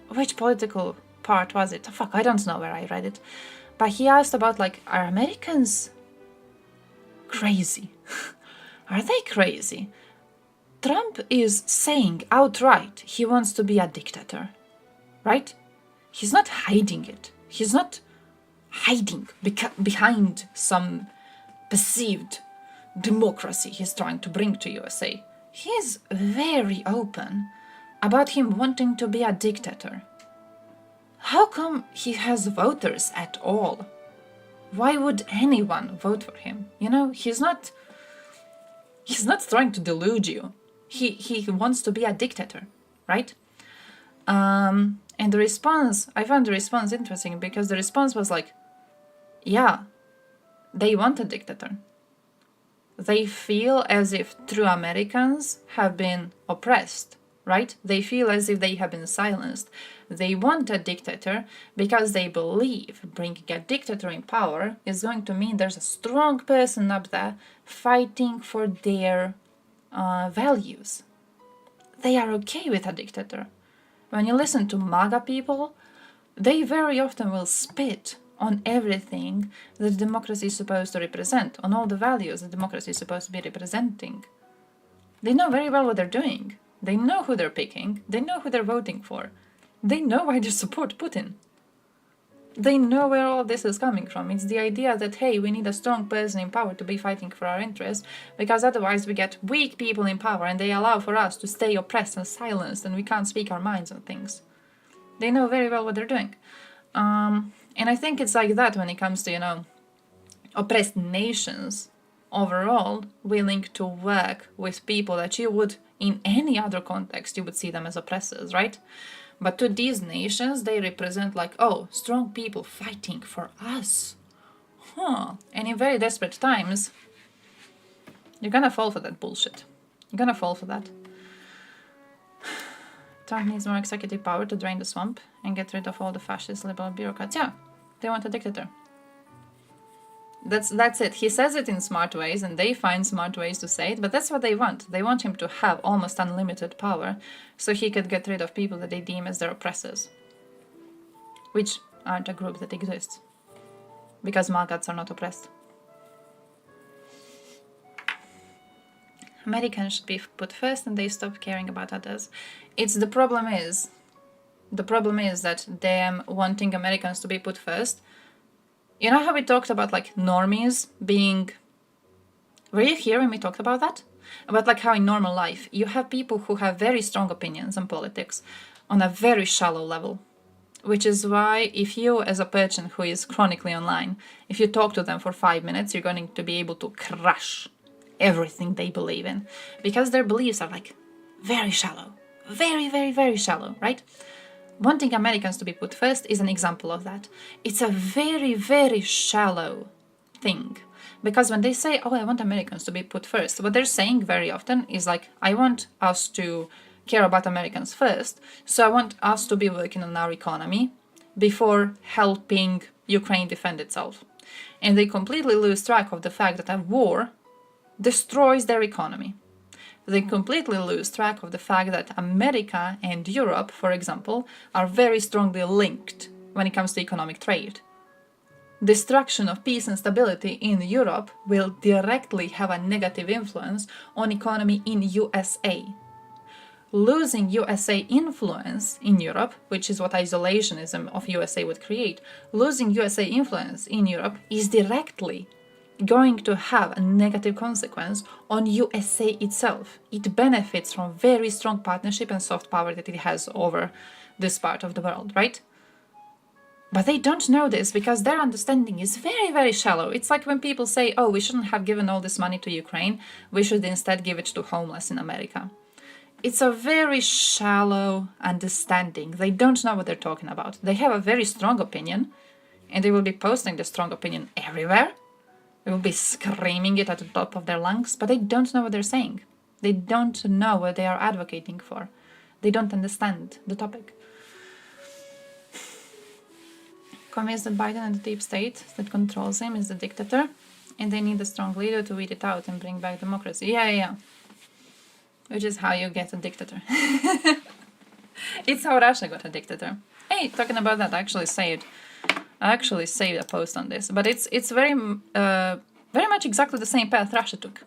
which political part was it? Fuck, I don't know where I read it. But he asked about, like, are Americans crazy? Are they crazy? Trump is saying outright he wants to be a dictator, right? He's not hiding it. He's not hiding behind some perceived democracy he's trying to bring to USA. He's very open about him wanting to be a dictator. How come he has voters at all? Why would anyone vote for him? You know, he's not trying to delude you. He wants to be a dictator, right? And the response, I found the response interesting because the response was like, yeah, they want a dictator. They feel as if true Americans have been oppressed, right? They feel as if they have been silenced. They want a dictator because they believe bringing a dictator in power is going to mean there's a strong person up there fighting for their values. They are okay with a dictator. When you listen to MAGA people, they very often will spit on everything that democracy is supposed to represent, on all the values that democracy is supposed to be representing. They know very well what they're doing. They know who they're picking. They know who they're voting for. They know why they support Putin. They know where all this is coming from. It's the idea that, hey, we need a strong person in power to be fighting for our interests, because otherwise we get weak people in power and they allow for us to stay oppressed and silenced and we can't speak our minds on things. They know very well what they're doing. And I think it's like that when it comes to, you know, oppressed nations overall willing to work with people that you would, in any other context, you would see them as oppressors, right? But to these nations, they represent like, oh, strong people fighting for us. And in very desperate times, you're gonna fall for that bullshit. You're gonna fall for that. Trump needs more executive power to drain the swamp and get rid of all the fascist liberal bureaucrats. Yeah, they want a dictator. That's it. He says it in smart ways, and they find smart ways to say it, but that's what they want. They want him to have almost unlimited power, so he could get rid of people that they deem as their oppressors, which aren't a group that exists, because MAGAs are not oppressed. Americans should be put first, and they stop caring about others. The problem is that them wanting Americans to be put first. You know how we talked about like normies being... Were you here when we talked about that? About like how in normal life you have people who have very strong opinions on politics on a very shallow level. Which is why if you, as a person who is chronically online, if you talk to them for 5 minutes, you're going to be able to crush everything they believe in. Because their beliefs are like very shallow. Very, very, very shallow, right? Wanting Americans to be put first is an example of that. It's a very, very shallow thing. Because when they say, oh, I want Americans to be put first, what they're saying very often is like, I want us to care about Americans first, so I want us to be working on our economy before helping Ukraine defend itself. And they completely lose track of the fact that a war destroys their economy. They completely lose track of the fact that America and Europe, for example, are very strongly linked when it comes to economic trade. destruction of peace and stability in Europe will directly have a negative influence on economy in USA. Losing USA influence in Europe, which is what isolationism of USA would create, losing USA influence in Europe is directly going to have a negative consequence on USA itself. It benefits from very strong partnership and soft power that it has over this part of the world, right? But they don't know this because their understanding is very, very shallow. It's like when people say, oh, we shouldn't have given all this money to Ukraine, we should instead give it to homeless in America. It's a very shallow understanding. They don't know what they're talking about. They have a very strong opinion, and they will be posting the strong opinion everywhere. They will be screaming it at the top of their lungs, but they don't know what they're saying. They don't know what they are advocating for. They don't understand the topic. Convinced that Biden and the deep state that controls him is the dictator, and they need a strong leader to weed it out and bring back democracy. Yeah. Which is how you get a dictator. It's how Russia got a dictator. Hey, talking about that, I actually saved a post on this, but it's very much exactly the same path Russia took.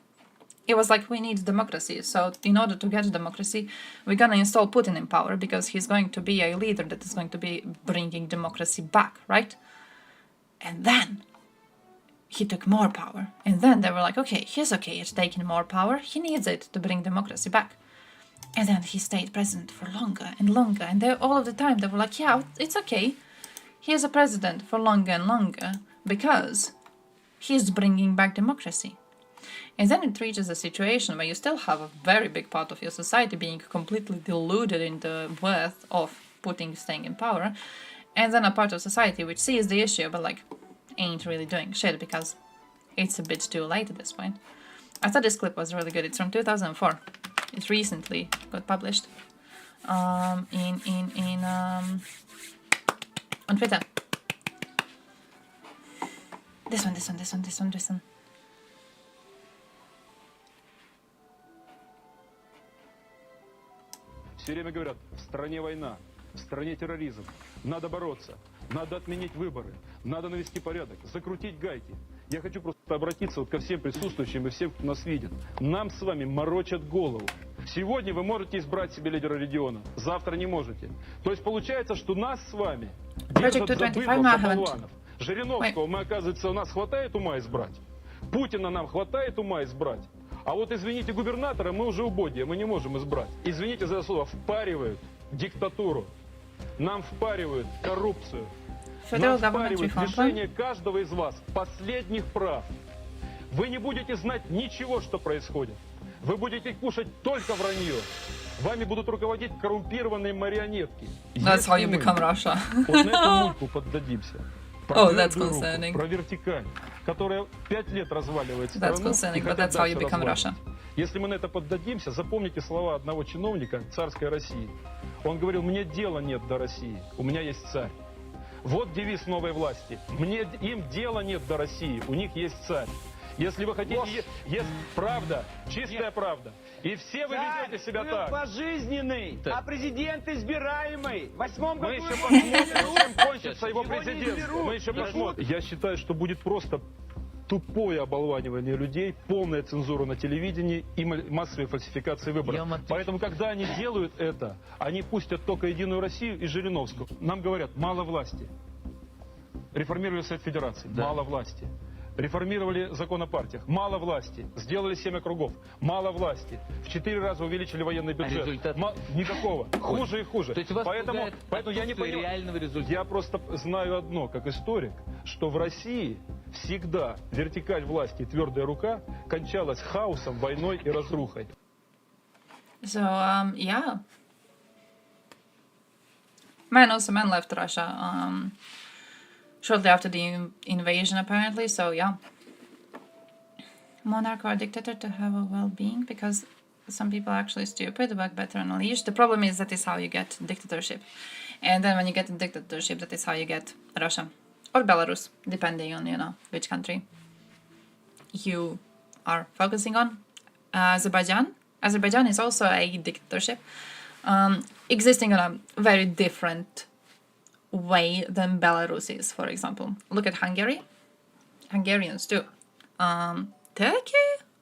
It was like, we need democracy, so in order to get democracy, we're gonna install Putin in power because he's going to be a leader that is going to be bringing democracy back, right? And then he took more power, and then they were like, okay, he's okay at taking more power, he needs it to bring democracy back. And then he stayed president for longer and longer, and all of the time they were like, yeah, it's okay, he is a president for longer and longer because he's bringing back democracy. And then it reaches a situation where you still have a very big part of your society being completely deluded in the worth of Putin staying in power, and then a part of society which sees the issue but like ain't really doing shit because it's a bit too late at this point. I thought this clip was really good. It's from 2004. It recently got published on Twitter. This one. Все время говорят, в стране война, в стране терроризм, надо бороться, надо отменить выборы, надо навести порядок, закрутить гайки. Я хочу просто обратиться ко всем присутствующим и всем, кто нас видит. Нам с вами морочат голову. Сегодня вы можете избрать себе лидера региона, завтра не можете. То есть получается, что нас с вами держат за быдло, за болванов. Жириновского мы, оказывается, у нас хватает ума избрать. Путина нам хватает ума избрать. А вот, извините, губернатора мы уже убогие, мы не можем избрать. Извините за слово, впаривают диктатуру, нам впаривают коррупцию, нам впаривают лишение каждого из вас последних прав. Вы не будете знать ничего, что происходит. Вы будете кушать только вранье. Вами будут руководить коррумпированные марионетки. That's how you become Russia. Вот на эту мульку поддадимся. Oh, that's concerning. Про вертикаль, которая 5 лет разваливает страну. That's concerning, but that's how you become Russia. Если мы на это поддадимся, запомните слова одного чиновника царской России. Он говорил, мне дела нет до России, у меня есть царь. Вот девиз новой власти. Им дела нет до России, у них есть царь. Если вы хотите, есть правда, чистая правда. И все вы ведете себя так. Пожизненный, а президент избираемый. В 8-м году мы еще посмотрим, чем кончится его президентство. Мы еще посмотрим. Я считаю, что будет просто тупое оболванивание людей, полная цензура на телевидении и массовые фальсификации выборов. Поэтому, когда они делают это, они пустят только Единую Россию и Жириновскую. Нам говорят, мало власти. Реформировали Совет Федерации, мало власти. Реформировали закон о партиях, мало власти. Сделали 7 округов, мало власти. В 4 раза увеличили военный бюджет. Никакого. Хуже и хуже. Поэтому я не понимаю. Я просто знаю одно, как историк, что в России всегда вертикаль власти и твердая рука кончалась хаосом, войной и разрухой. So, yeah. Man left Russia. Shortly after the invasion, apparently, so yeah. Monarch or dictator to have a well-being, because some people are actually stupid, work better on a leash. The problem is that is how you get dictatorship. And then when you get a dictatorship, that is how you get Russia. Or Belarus, depending on, which country you are focusing on. Azerbaijan. Azerbaijan is also a dictatorship, existing on a very different way than Belarus is, for example. Look at Hungary. Hungarians too. Turkey?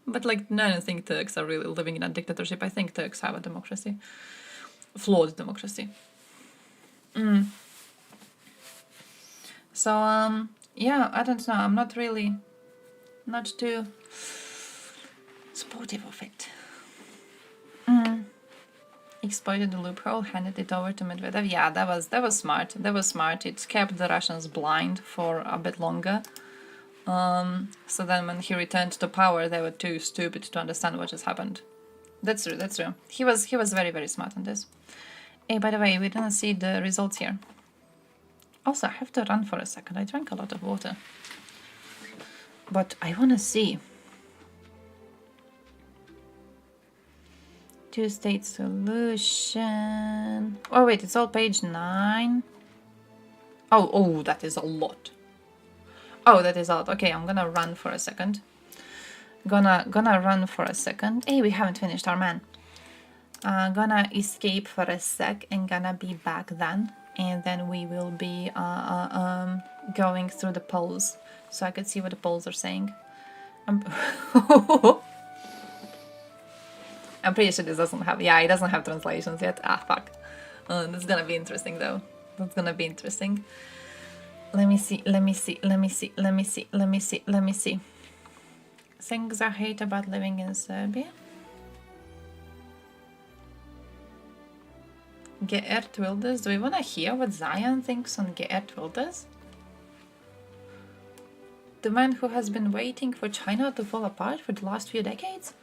But like, no, I don't think Turks are really living in a dictatorship. I think Turks have a democracy. Flawed democracy. So, yeah, I don't know. I'm not too supportive of it. Exploited the loophole, handed it over to Medvedev. Yeah, that was smart. That was smart. It kept the Russians blind for a bit longer. So then when he returned to power, they were too stupid to understand what just happened. That's true, that's true. He was very, very smart on this. Hey, by the way, we didn't see the results here. Also, I have to run for a second. I drank a lot of water. But I want to see. Two-state solution. Oh, wait, it's all page 9. Oh, that is a lot. Oh, that is a lot. Okay, I'm gonna run for a second. Gonna run for a second. Hey, we haven't finished our man. Gonna escape for a sec and gonna be back then. And then we will be going through the polls. So I could see what the polls are saying. I'm pretty sure this doesn't have... Yeah, it doesn't have translations yet. Ah, fuck. That's gonna be interesting, though. That's gonna be interesting. Let me see. Things I hate about living in Serbia. Geert Wilders. Do we want to hear what Zion thinks on Geert Wilders? The man who has been waiting for China to fall apart for the last few decades?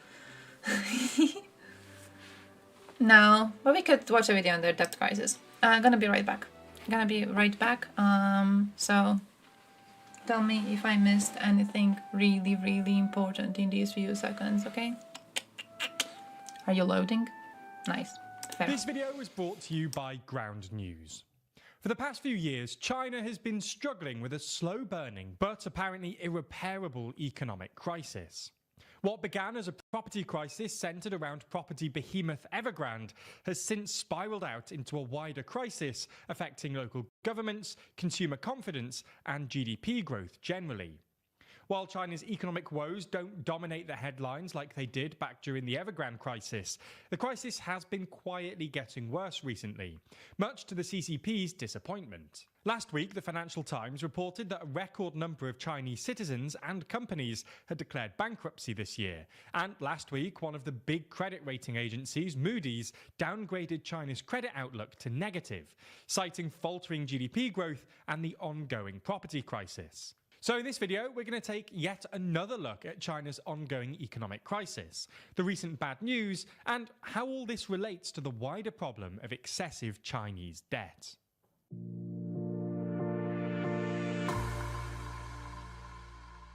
No, but we could watch a video on their debt crisis. Gonna be right back. So tell me if I missed anything really, really important in these few seconds, okay? Are you loading? Nice. Fair. This video was brought to you by Ground News. For the past few years, China has been struggling with a slow-burning but apparently irreparable economic crisis. What began as a property crisis centered around property behemoth Evergrande has since spiraled out into a wider crisis affecting local governments, consumer confidence, and GDP growth generally. While China's economic woes don't dominate the headlines like they did back during the Evergrande crisis, the crisis has been quietly getting worse recently, much to the CCP's disappointment. Last week, the Financial Times reported that a record number of Chinese citizens and companies had declared bankruptcy this year. And last week, one of the big credit rating agencies, Moody's, downgraded China's credit outlook to negative, citing faltering GDP growth and the ongoing property crisis. So in this video, we're going to take yet another look at China's ongoing economic crisis, the recent bad news, and how all this relates to the wider problem of excessive Chinese debt.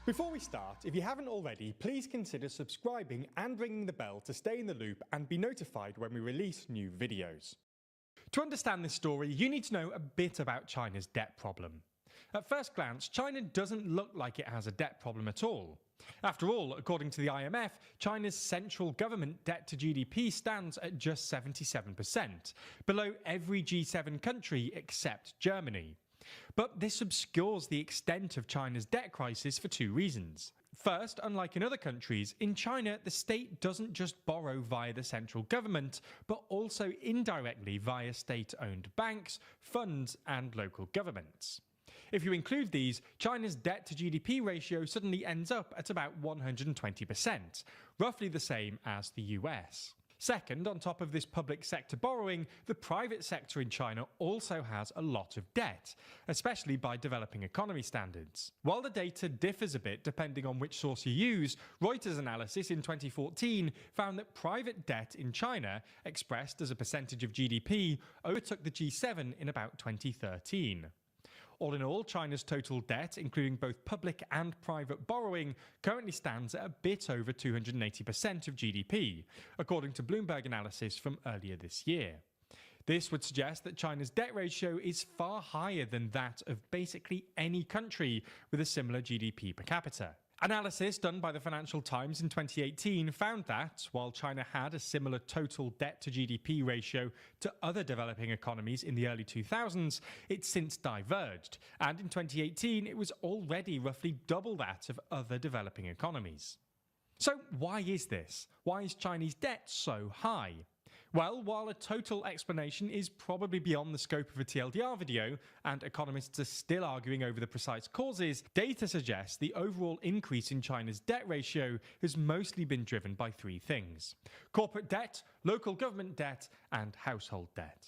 Before we start, if you haven't already, please consider subscribing and ringing the bell to stay in the loop and be notified when we release new videos. To understand this story, you need to know a bit about China's debt problem. At first glance, China doesn't look like it has a debt problem at all. After all, according to the IMF, China's central government debt to GDP stands at just 77%, below every G7 country except Germany. But this obscures the extent of China's debt crisis for two reasons. First, unlike in other countries, in China, the state doesn't just borrow via the central government, but also indirectly via state-owned banks, funds, and local governments. If you include these, China's debt to GDP ratio suddenly ends up at about 120%, roughly the same as the US. Second, on top of this public sector borrowing, the private sector in China also has a lot of debt, especially by developing economy standards. While the data differs a bit depending on which source you use, Reuters' analysis in 2014 found that private debt in China, expressed as a percentage of GDP, overtook the G7 in about 2013. All in all, China's total debt, including both public and private borrowing, currently stands at a bit over 280% of GDP, according to Bloomberg analysis from earlier this year. This would suggest that China's debt ratio is far higher than that of basically any country with a similar GDP per capita. Analysis done by the Financial Times in 2018 found that, while China had a similar total debt to GDP ratio to other developing economies in the early 2000s, it's since diverged, and in 2018 it was already roughly double that of other developing economies. So why is this? Why is Chinese debt so high? Well, while a total explanation is probably beyond the scope of a TLDR video, and economists are still arguing over the precise causes, data suggests the overall increase in China's debt ratio has mostly been driven by three things: corporate debt, local government debt, and household debt.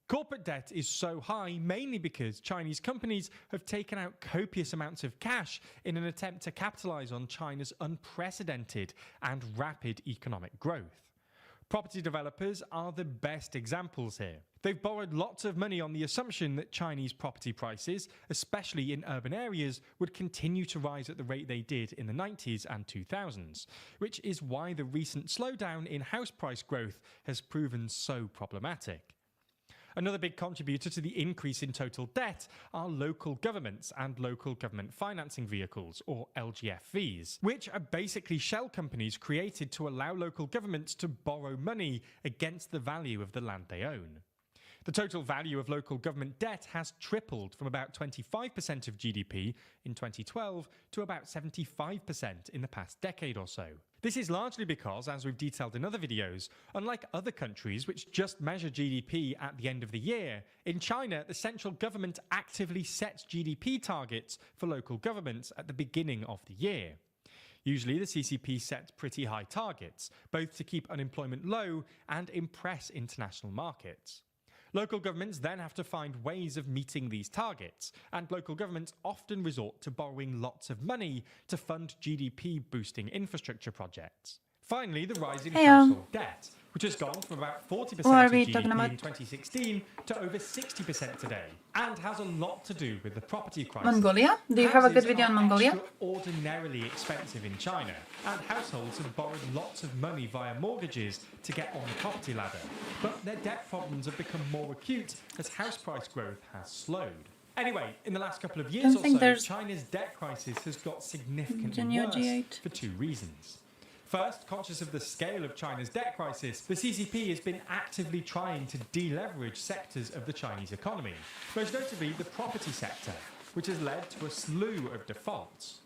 Corporate debt is so high mainly because Chinese companies have taken out copious amounts of cash in an attempt to capitalize on China's unprecedented and rapid economic growth. Property developers are the best examples here. They've borrowed lots of money on the assumption that Chinese property prices, especially in urban areas, would continue to rise at the rate they did in the 90s and 2000s, which is why the recent slowdown in house price growth has proven so problematic. Another big contributor to the increase in total debt are local governments and local government financing vehicles, or LGFVs, which are basically shell companies created to allow local governments to borrow money against the value of the land they own. The total value of local government debt has tripled from about 25% of GDP in 2012 to about 75% in the past decade or so. This is largely because, as we've detailed in other videos, unlike other countries which just measure GDP at the end of the year, in China the central government actively sets GDP targets for local governments at the beginning of the year. Usually the CCP sets pretty high targets, both to keep unemployment low and impress international markets. Local governments then have to find ways of meeting these targets, and local governments often resort to borrowing lots of money to fund GDP-boosting infrastructure projects. Finally, the rise in household debt, which has gone from about 40% of GDP in 2016 to over 60% today, and has a lot to do with the property crisis. Mongolia? Do you have a good video on Mongolia? Houses are extraordinarily expensive in China, and households have borrowed lots of money via mortgages to get on the property ladder. But their debt problems have become more acute as house price growth has slowed. Anyway, in the last couple of years or so, China's debt crisis has got significantly worse for two reasons. First, conscious of the scale of China's debt crisis, the CCP has been actively trying to deleverage sectors of the Chinese economy, most notably the property sector, which has led to a slew of defaults.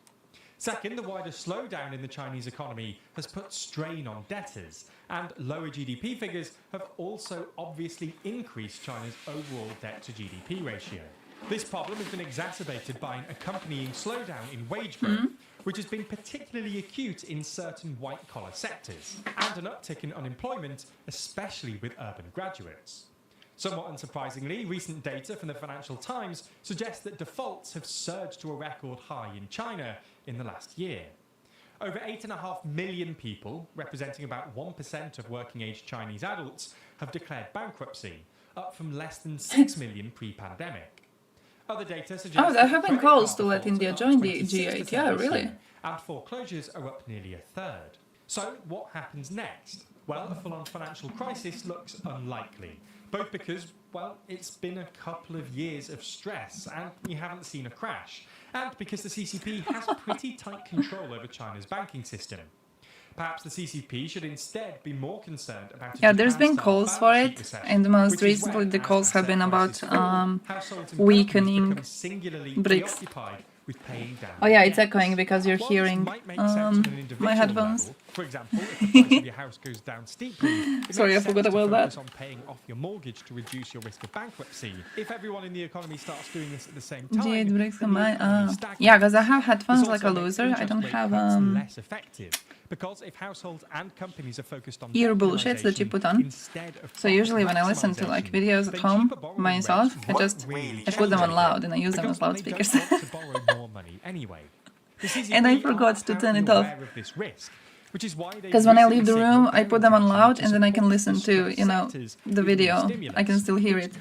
Second, the wider slowdown in the Chinese economy has put strain on debtors, and lower GDP figures have also obviously increased China's overall debt to GDP ratio. This problem has been exacerbated by an accompanying slowdown in wage growth, which has been particularly acute in certain white-collar sectors, and an uptick in unemployment, especially with urban graduates. Somewhat unsurprisingly, recent data from the Financial Times suggests that defaults have surged to a record high in China in the last year. Over 8.5 million people, representing about 1% of working-age Chinese adults, have declared bankruptcy, up from less than 6 million pre-pandemic. Other data suggests there have been calls to let India join the G8, yeah, really. And foreclosures are up nearly a third. So what happens next? Well, a full-on financial crisis looks unlikely, both because, well, it's been a couple of years of stress and we haven't seen a crash, and because the CCP has pretty tight control over China's banking system. Perhaps the CCP should instead be more concerned about... Yeah, there's been calls for it, and most recently the calls have been about weakening BRICS. Oh yeah, it's echoing because you're hearing my headphones. For example, if the price of your house goes down steeply, sorry, I forgot about that. On paying off your mortgage to reduce your risk of bankruptcy. If everyone in the economy starts doing this at the same time, yeah, because I have headphones like a loser. I don't have less effective. Because if households and companies are focused on ear bullshits that you put on. So usually when I listen to like videos at home myself, I put them on loud and I use them as loudspeakers. And I forgot to turn it off. Because when I leave the room, I put them on loud and then I can listen to, you know, the video. I can still hear it.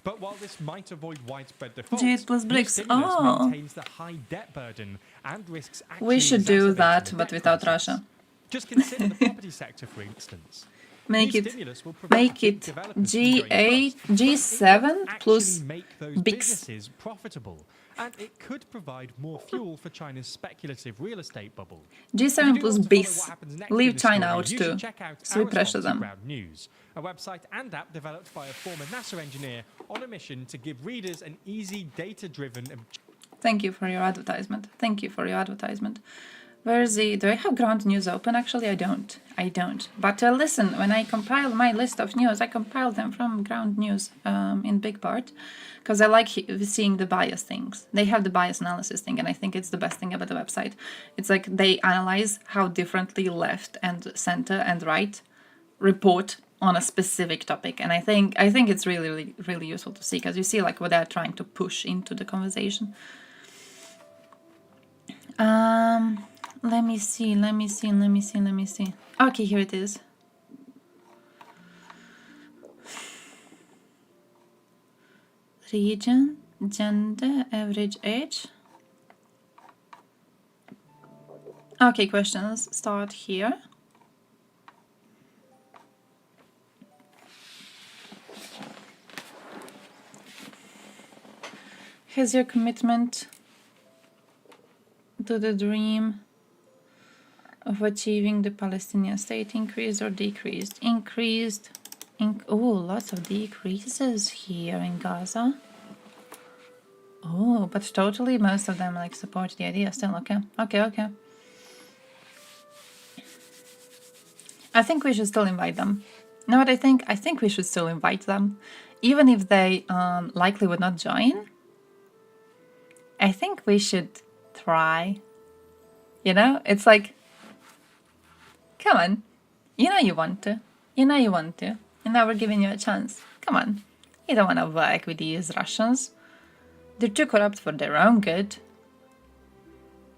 But while this might avoid widespread defaults, G8 plus BRICS. Oh, maintains the high debt burden and risks we should do that, but without Russia. Just consider the property sector, for instance. Make New it stimulus will provide make big it developers from growing G8 costs, but it G7 won't plus actually make those big businesses profitable, and it could provide more fuel for China's speculative real estate bubble. If you G7 do plus want to follow bis. what happens next Leave in this China story, out you too. should check out So we our pressure sponsor, them. Ground News, a website and app developed by a former NASA engineer on a mission to give readers an easy, data-driven and Thank you for your advertisement. Thank you for your advertisement. Where is the... Do I have Ground News open? Actually, I don't. I don't. But listen, when I compile my list of news, I compile them from Ground News in big part. Because I like seeing the bias things. They have the bias analysis thing, and I think it's the best thing about the website. It's like they analyze how differently left and center and right report on a specific topic. And I think it's really, really, really useful to see, because you see like what they're trying to push into the conversation. Let me see. Okay, here it is. Region, gender, average age. Okay, questions start here. Has your commitment to the dream of achieving the Palestinian state increased or decreased? Increased. Oh, lots of decreases here in Gaza. Oh, but totally most of them like support the idea still. Okay. I think we should still invite them. You know what I think? I think we should still invite them. Even if they likely would not join. I think we should try. You know? It's like, come on. You know you want to. And now we're giving you a chance. Come on. You don't want to work with these Russians. They're too corrupt for their own good.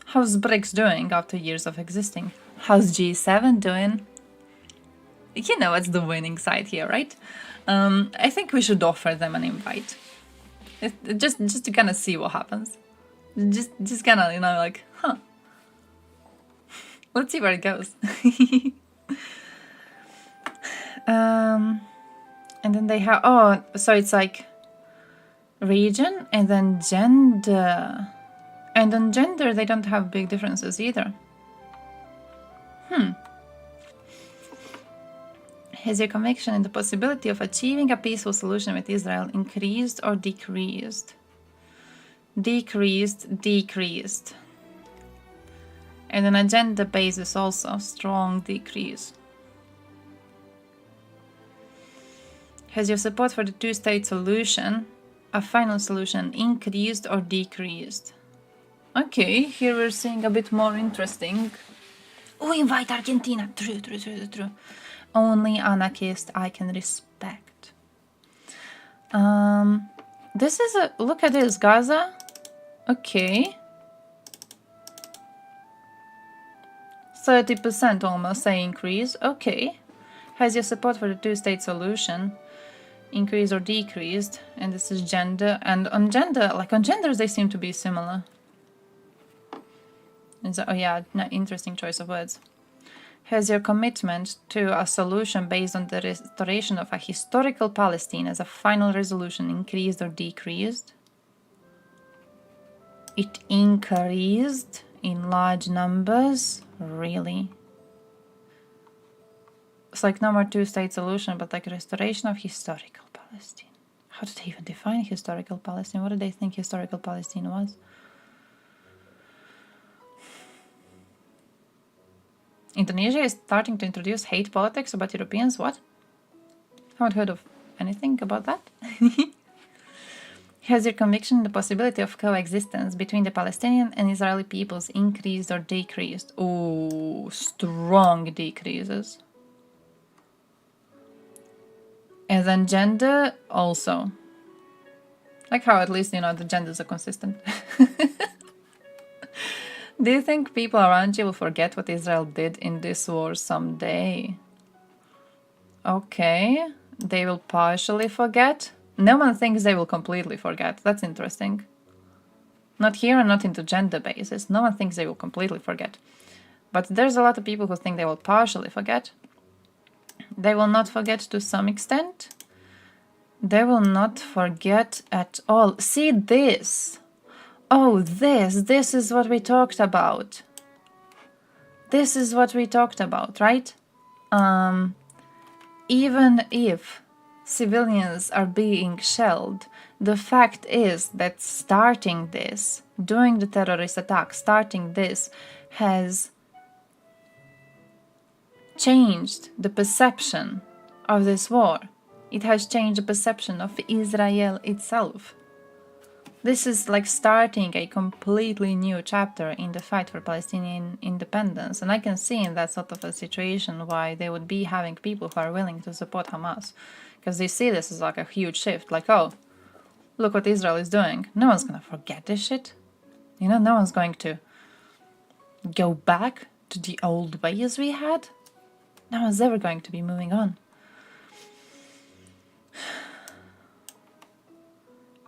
How's BRICS doing after years of existing? How's G7 doing? You know what's the winning side here, right? I think we should offer them an invite. Just to kind of see what happens. Just kind of, you know, like, huh. Let's see where it goes. And then they have, oh, so it's like region and then gender. And on gender, they don't have big differences either. Has your conviction in the possibility of achieving a peaceful solution with Israel increased or decreased? Decreased. And on a gender basis also, strong decrease. Has your support for the two-state solution, a final solution, increased or decreased? Okay, here we're seeing a bit more interesting. Oh, invite Argentina. True. Only anarchist I can respect. This is a... Look at this, Gaza. Okay. 30% almost say increase. Okay. Has your support for the two-state solution increased or decreased? And this is gender. And on gender, like on genders, they seem to be similar. Oh yeah, interesting choice of words. Has your commitment to a solution based on the restoration of a historical Palestine as a final resolution increased or decreased? It increased in large numbers? Really? It's like no more two-state solution, but like restoration of historical Palestine. How do they even define historical Palestine? What do they think historical Palestine was? Indonesia is starting to introduce hate politics about Europeans. What? Haven't heard of anything about that. Has your conviction in the possibility of coexistence between the Palestinian and Israeli peoples increased or decreased? Oh, strong decreases. And then gender also. Like how at least, you know, the genders are consistent. Do you think people around you will forget what Israel did in this war someday? Okay, they will partially forget. No one thinks they will completely forget. That's interesting. Not here and not into gender basis. No one thinks they will completely forget. But there's a lot of people who think they will partially forget. They will not forget to some extent. They will not forget at all. See this. Oh, this is what we talked about. This is what we talked about, right? Even if civilians are being shelled, the fact is that starting this, doing the terrorist attack, starting this, has changed the perception of this war. It has changed the perception of Israel itself. This is like starting a completely new chapter in the fight for Palestinian independence. And I can see in that sort of a situation why they would be having people who are willing to support Hamas. Because they see this as like a huge shift. Like, oh, look what Israel is doing. No one's going to forget this shit. You know, no one's going to go back to the old ways we had. No one's ever going to be moving on.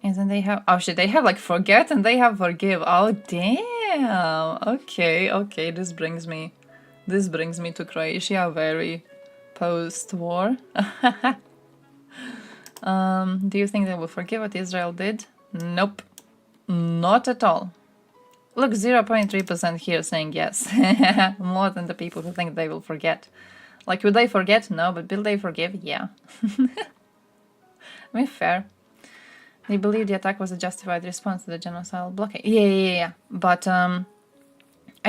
And then they have, oh shit, they have like forget and they have forgive. Oh damn. Okay, this brings me to Croatia, very post-war. Do you think they will forgive what Israel did? Nope. Not at all. Look, 0.3% here saying yes. More than the people who think they will forget. Like, would they forget? No, but will they forgive? Yeah. I mean, fair. They believe the attack was a justified response to the genocidal blockade. Yeah. But I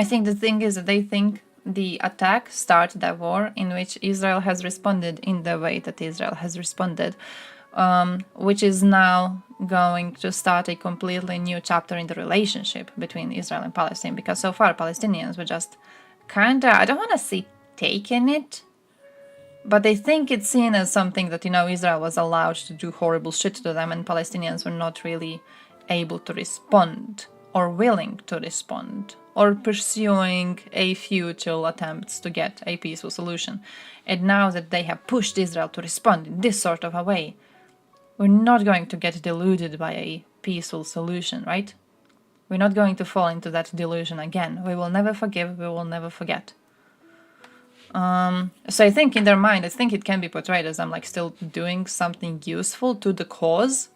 think the thing is that they think the attack started a war in which Israel has responded in the way that Israel has responded, which is now going to start a completely new chapter in the relationship between Israel and Palestine, because so far Palestinians were just kinda, I don't want to say taking it, but they think it's seen as something that, you know, Israel was allowed to do horrible shit to them and Palestinians were not really able to respond or willing to respond or pursuing a futile attempts to get a peaceful solution. And now that they have pushed Israel to respond in this sort of a way, we're not going to get deluded by a peaceful solution, right? We're not going to fall into that delusion again. We will never forgive, we will never forget. So I think in their mind, I think it can be portrayed as I'm like still doing something useful to the cause,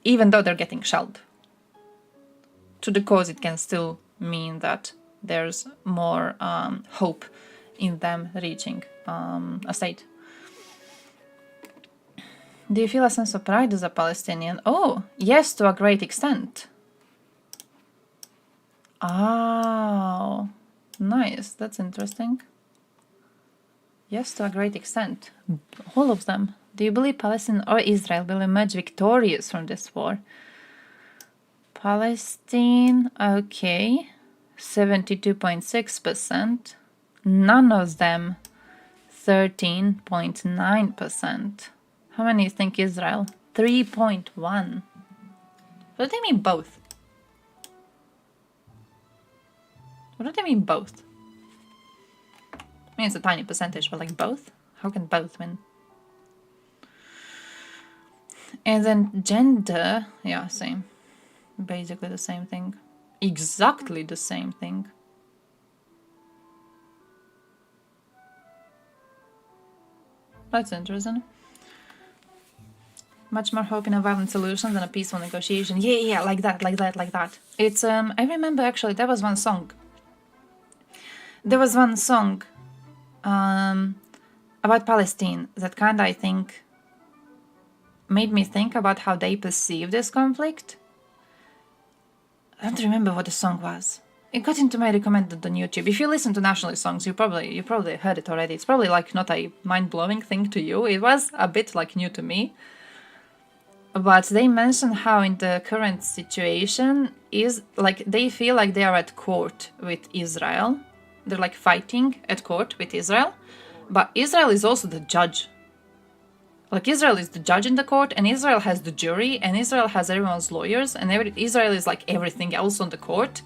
even though they're getting shelled. To the cause, it can still mean that there's more hope in them reaching a state. Do you feel a sense of pride as a Palestinian? Oh, yes, to a great extent. Oh, nice. That's interesting. Yes, to a great extent. All of them. Do you believe Palestine or Israel will emerge victorious from this war? Palestine, okay. 72.6%. None of them. 13.9%. How many think Israel? 3.1. What do they mean both? What do they mean both? I mean, it's a tiny percentage, but like both? How can both win? And then gender, yeah, same. Basically the same thing. Exactly the same thing. That's interesting. Much more hope in a violent solution than a peaceful negotiation. Yeah, like that. It's, I remember actually, there was one song. About Palestine that kinda, I think, made me think about how they perceive this conflict. I don't remember what the song was. It got into my recommended on YouTube. If you listen to nationalist songs, you probably heard it already. It's probably like not a mind-blowing thing to you. It was a bit like new to me. But they mention how in the current situation is like they feel like they are at court with Israel. They're like fighting at court with Israel. But Israel is also the judge. Like Israel is the judge in the court, and Israel has the jury, and Israel has everyone's lawyers, and Israel is like everything else on the court.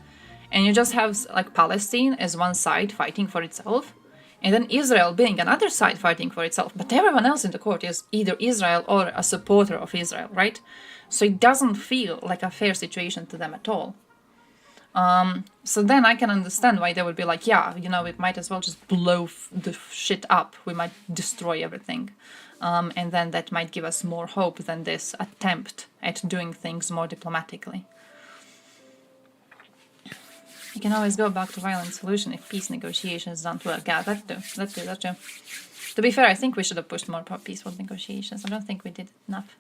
And you just have like Palestine as one side fighting for itself, and then Israel being another side fighting for itself. But everyone else in the court is either Israel or a supporter of Israel, right? So it doesn't feel like a fair situation to them at all. So then I can understand why they would be like, yeah, you know, we might as well just blow the shit up. We might destroy everything. And then that might give us more hope than this attempt at doing things more diplomatically. You can always go back to violent solution if peace negotiations don't work. Yeah, that too. To be fair, I think we should have pushed more peaceful negotiations. I don't think we did enough.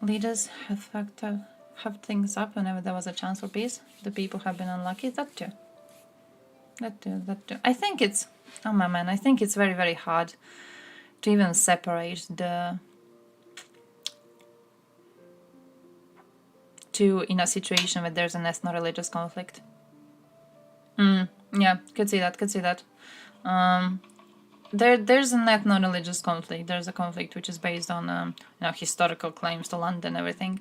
Leaders have things up whenever there was a chance for peace. The people have been unlucky. That too. I think it's... Oh my man, I think it's very, very hard to even separate the two in a situation where there's an ethno-religious conflict. Yeah, could see that. There's an ethno-religious conflict. There's a conflict which is based on historical claims to land and everything.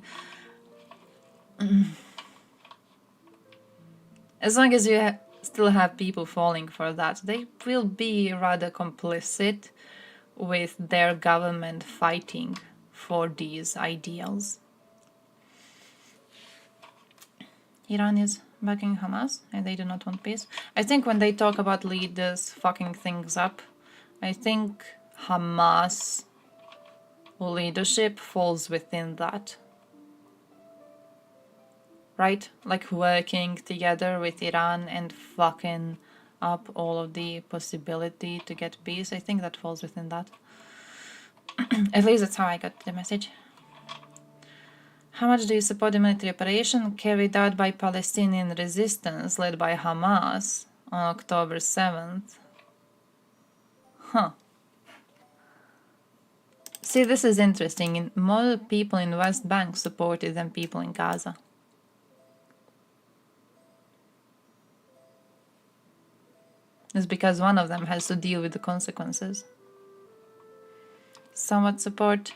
As long as you still have people falling for that, they will be rather complicit with their government fighting for these ideals. Iran is backing Hamas and they do not want peace. I think when they talk about leaders fucking things up, I think Hamas leadership falls within that. Right? Like working together with Iran and fucking up all of the possibility to get peace. I think that falls within that. At least that's how I got the message. How much do you support the military operation carried out by Palestinian resistance led by Hamas on October 7th? Huh. See, this is interesting. More people in West Bank supported than people in Gaza. It's because one of them has to deal with the consequences. Somewhat support.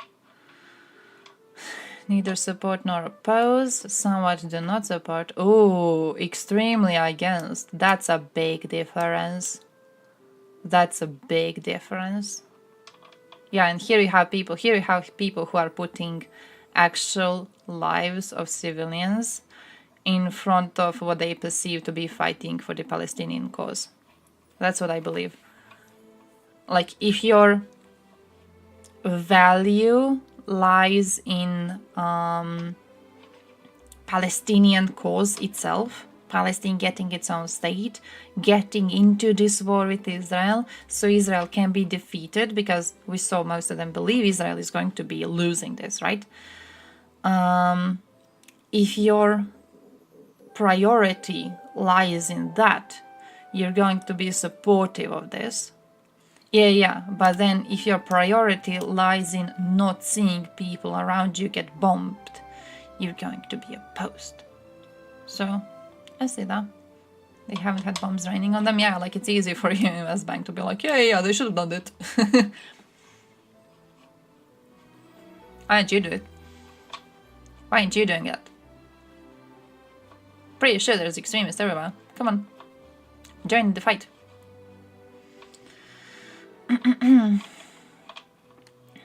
Neither support nor oppose. Somewhat do not support. Oh, extremely against. That's a big difference. That's a big difference. Yeah, and here you have people who are putting actual lives of civilians in front of what they perceive to be fighting for the Palestinian cause. That's what I believe. Like, if your value lies in Palestinian cause itself, Palestine getting its own state, getting into this war with Israel, so Israel can be defeated, because we saw most of them believe Israel is going to be losing this, right? If your priority lies in that, you're going to be supportive of this. Yeah, but then if your priority lies in not seeing people around you get bombed, you're going to be opposed. So, I see that. They haven't had bombs raining on them. Yeah, like, it's easy for you in West Bank to be like, yeah, they should have done it. Why didn't you do it? Why aren't you doing it? Pretty sure there's extremists everywhere. Come on. Join the fight. How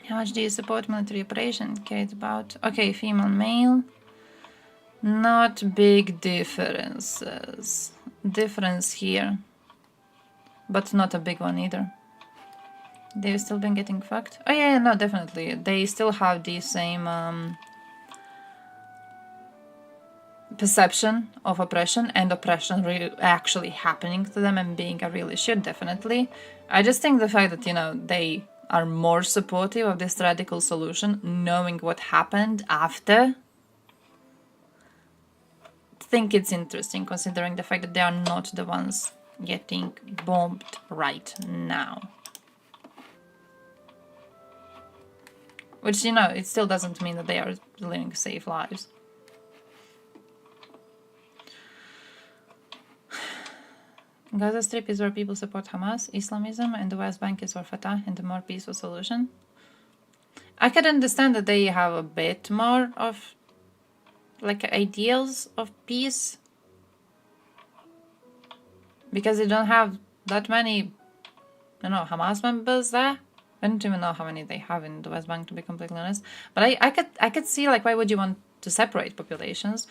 much do you support military operation carried about? Okay, female, male. Not big differences. Difference here. But not a big one either. They've still been getting fucked? Oh yeah, no, definitely. They still have the same perception of oppression, and oppression actually happening to them and being a real issue, definitely. I just think the fact that, you know, they are more supportive of this radical solution, knowing what happened after, I think it's interesting, considering the fact that they are not the ones getting bombed right now. Which, you know, it still doesn't mean that they are living safe lives. Gaza Strip is where people support Hamas, Islamism, and the West Bank is for Fatah and a more peaceful solution. I could understand that they have a bit more of, like, ideals of peace. Because they don't have that many, you know, Hamas members there. I don't even know how many they have in the West Bank, to be completely honest. But I could see, like, why would you want to separate populations.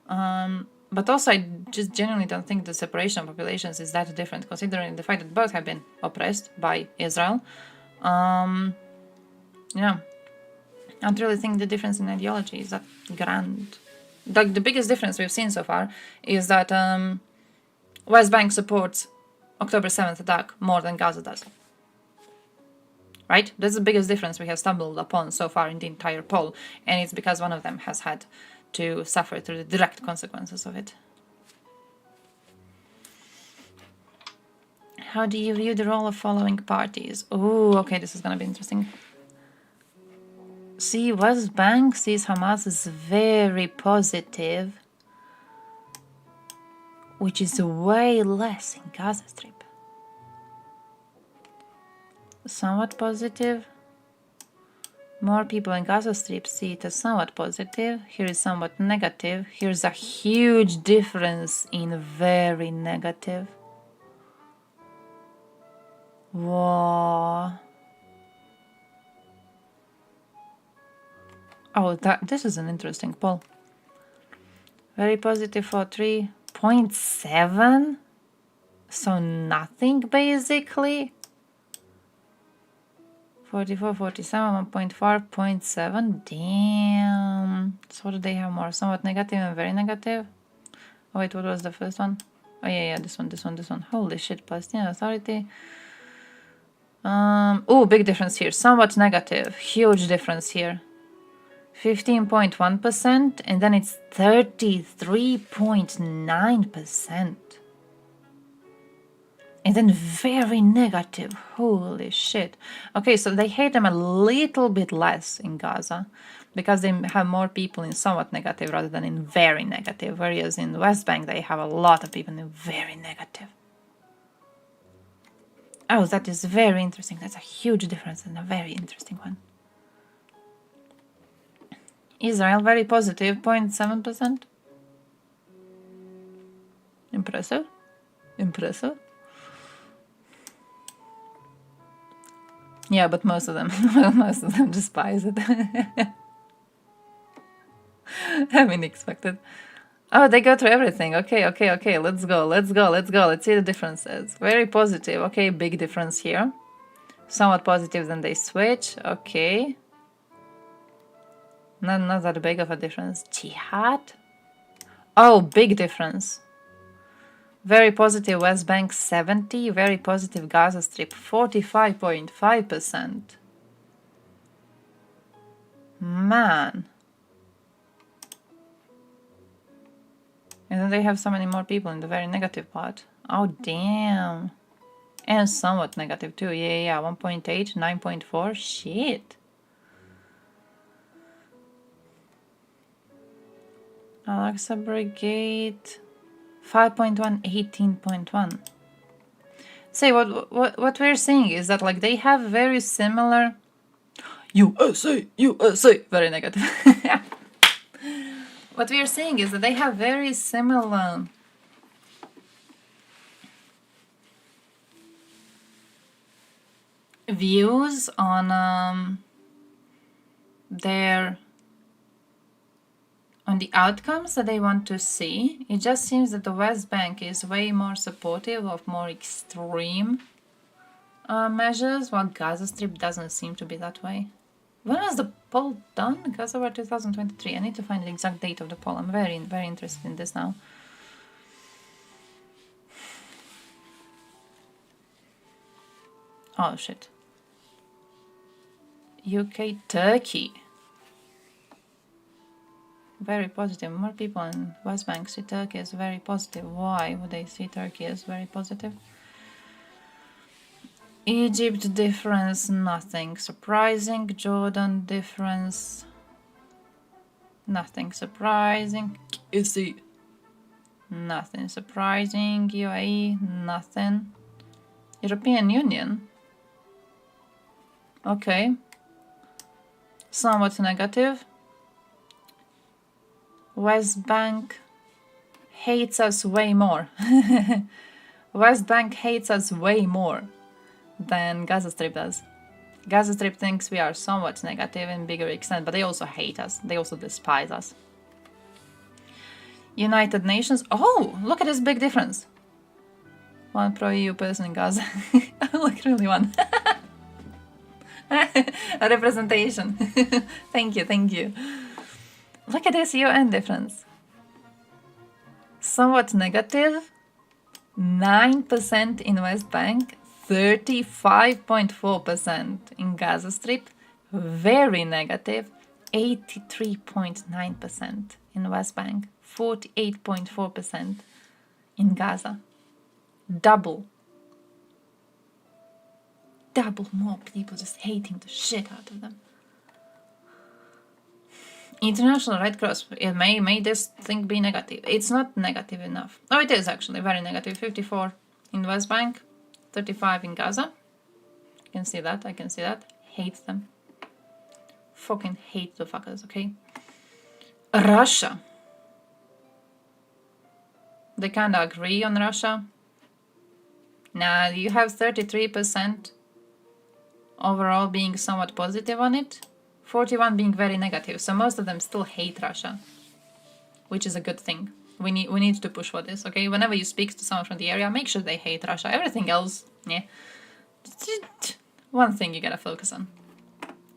But also, I just genuinely don't think the separation of populations is that different, considering the fact that both have been oppressed by Israel. Yeah, I don't really think the difference in ideology is that grand. Like, the biggest difference we've seen so far is that West Bank supports October 7th attack more than Gaza does. Right? That's the biggest difference we have stumbled upon so far in the entire poll, and it's because one of them has had to suffer through the direct consequences of it. How do you view the role of following parties? Oh, okay, this is gonna be interesting. See, West Bank sees Hamas as very positive, which is way less in Gaza Strip. Somewhat positive. More people in Gaza Strip see it as somewhat positive. Here is somewhat negative. Here's a huge difference in very negative. Whoa. Oh, this is an interesting poll. Very positive for 3.7. So nothing basically. 44, 47, 1.4, 0.7. Damn. So what do they have more? Somewhat negative and very negative. Oh wait, what was the first one? Oh yeah, this one. Holy shit, Palestinian Authority. Oh, big difference here. Somewhat negative. Huge difference here. 15.1%, and then it's 33.9%. And then very negative. Holy shit. Okay, so they hate them a little bit less in Gaza because they have more people in somewhat negative rather than in very negative. Whereas in the West Bank, they have a lot of people in very negative. Oh, that is very interesting. That's a huge difference and a very interesting one. Israel, very positive, 0.7%. Impressive. Impressive. Yeah, but most of them despise it. I mean, expected. Oh, they go through everything. Okay. Let's go. Let's see the differences. Very positive. Okay, big difference here. Somewhat positive, then they switch. Okay. Not that big of a difference. Jihad? Oh, big difference. Very positive West Bank 70, very positive Gaza Strip 45.5%. Man. And then they have so many more people in the very negative part. Oh, damn. And somewhat negative too. Yeah, 1.8, 9.4. Shit. Al-Aqsa Brigade 5.1, 18.1. Say what we're seeing is that like they have very similar USA very negative. What we are seeing is that they have very similar views on the outcomes that they want to see. It just seems that the West Bank is way more supportive of more extreme measures, while Gaza Strip doesn't seem to be that way. When was the poll done? Gaza War 2023. I need to find the exact date of the poll. I'm very, very interested in this now. Oh shit. UK, Turkey. Very positive. More people in West Bank see Turkey as very positive. Why would they see Turkey as very positive? Egypt difference, nothing surprising. Jordan difference, nothing surprising. Easy. Nothing surprising. UAE, nothing. European Union. Okay. Somewhat negative. West Bank hates us way more. West Bank hates us way more than Gaza Strip does. Gaza Strip thinks we are somewhat negative in bigger extent, but they also hate us. They also despise us. United Nations. Oh, look at this big difference. One pro-EU person in Gaza. Like really one. A representation. Thank you, thank you. Look at this UN difference. Somewhat negative. 9% in West Bank. 35.4% in Gaza Strip. Very negative. 83.9% in West Bank. 48.4% in Gaza. Double more people just hating the shit out of them. International Red Cross, it may this thing be negative. It's not negative enough. Oh, it is actually very negative. 54 in West Bank, 35 in Gaza. You can see that, I can see that. Hate them. Fucking hate the fuckers, okay? Russia. They kinda agree on Russia. Nah, you have 33% overall being somewhat positive on it, 41 being very negative. So most of them still hate Russia, which is a good thing. We need to push for this, okay? Whenever you speak to someone from the area, make sure they hate Russia. Everything else, yeah. One thing you gotta focus on.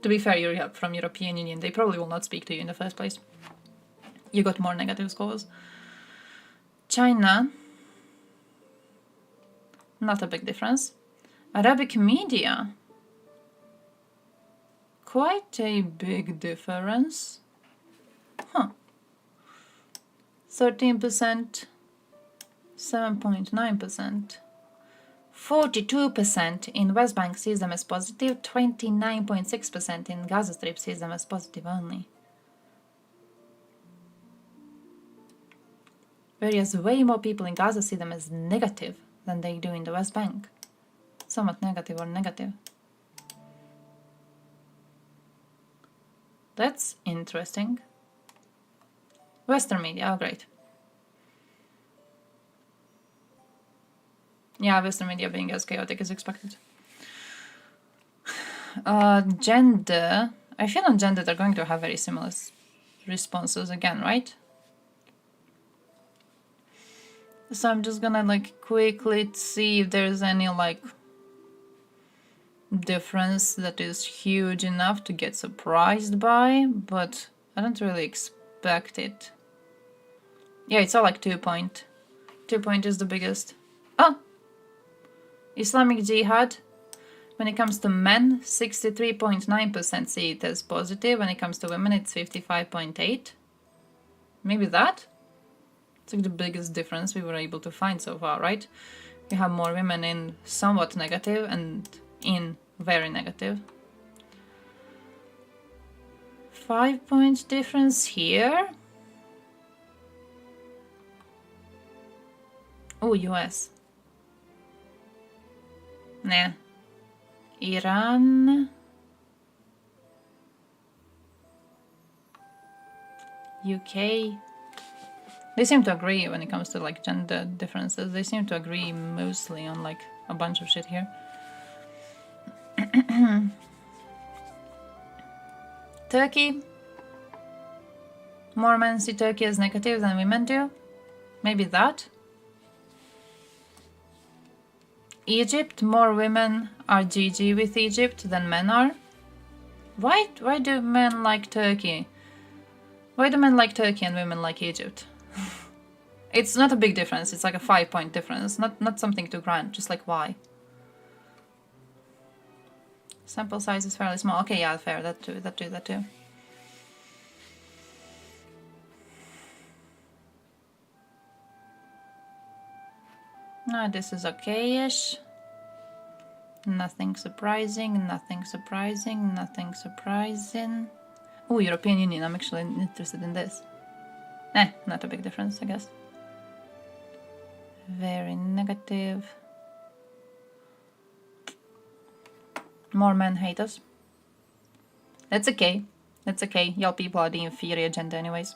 To be fair, you're from European Union. They probably will not speak to you in the first place. You got more negative scores. China. Not a big difference. Arabic media. Quite a big difference. Huh. 13%, 7.9%. 42% in West Bank sees them as positive, 29.6% in Gaza Strip sees them as positive only. Whereas way more people in Gaza see them as negative than they do in the West Bank. Somewhat negative or negative. That's interesting. Western media, oh great. Yeah, Western media being as chaotic as expected. Gender. I feel on gender they're going to have very similar responses again, right? So I'm just gonna like quickly see if there's any like difference that is huge enough to get surprised by, but I don't really expect it. Yeah, it's all like 2 point. 2 point is the biggest. Oh! Islamic Jihad. When it comes to men, 63.9% see it as positive. When it comes to women, it's 55.8%. Maybe that? It's like the biggest difference we were able to find so far, right? We have more women in somewhat negative and in very negative. 5 points difference here. Oh, US. Nah. Iran. UK. They seem to agree when it comes to like gender differences. They seem to agree mostly on like a bunch of shit here. Turkey. More men see Turkey as negative than women do. Maybe that. Egypt. More women are GG with Egypt than men are. Why do men like Turkey? Why do men like Turkey and women like Egypt? It's not a big difference. It's like a 5 point difference. Not something to grant. Just like why? Sample size is fairly small. Okay, yeah, fair. That too. No, this is okay-ish. Nothing surprising. Oh, European Union. I'm actually interested in this. Not a big difference, I guess. Very negative. More men hate us. That's okay. Y'all people are the inferior gender anyways.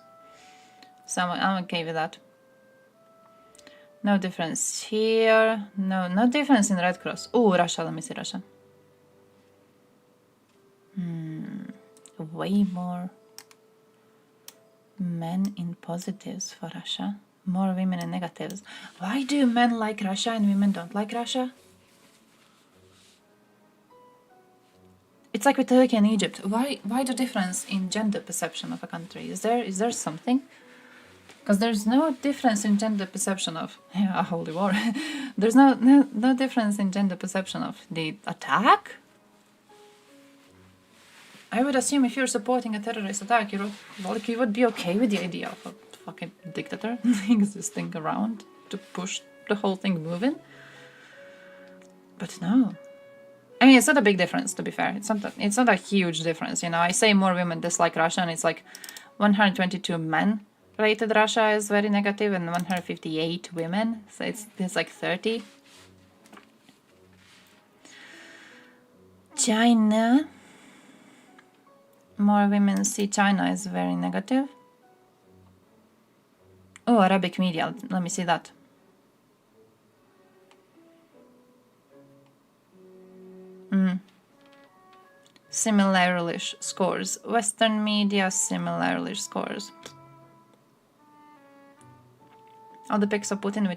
So I'm okay with that. No difference here. No difference in Red Cross. Oh, Russia. Let me see Russia. Way more. Men in positives for Russia. More women in negatives. Why do men like Russia and women don't like Russia? It's like with Turkey and Egypt. Why the difference in gender perception of a country? Is there something? Because there's no difference in gender perception of a holy war. There's no difference in gender perception of the attack. I would assume if you're supporting a terrorist attack, you would be okay with the idea of a fucking dictator existing around to push the whole thing moving. But no. I mean, it's not a big difference, to be fair. It's not a huge difference, you know. I say more women dislike Russia, and it's like 122 men rated Russia as very negative, and 158 women. So it's like 30. China. More women see China as very negative. Oh, Arabic media. Let me see that. Similarly scores. Western media similarly scores. All the pics of Putin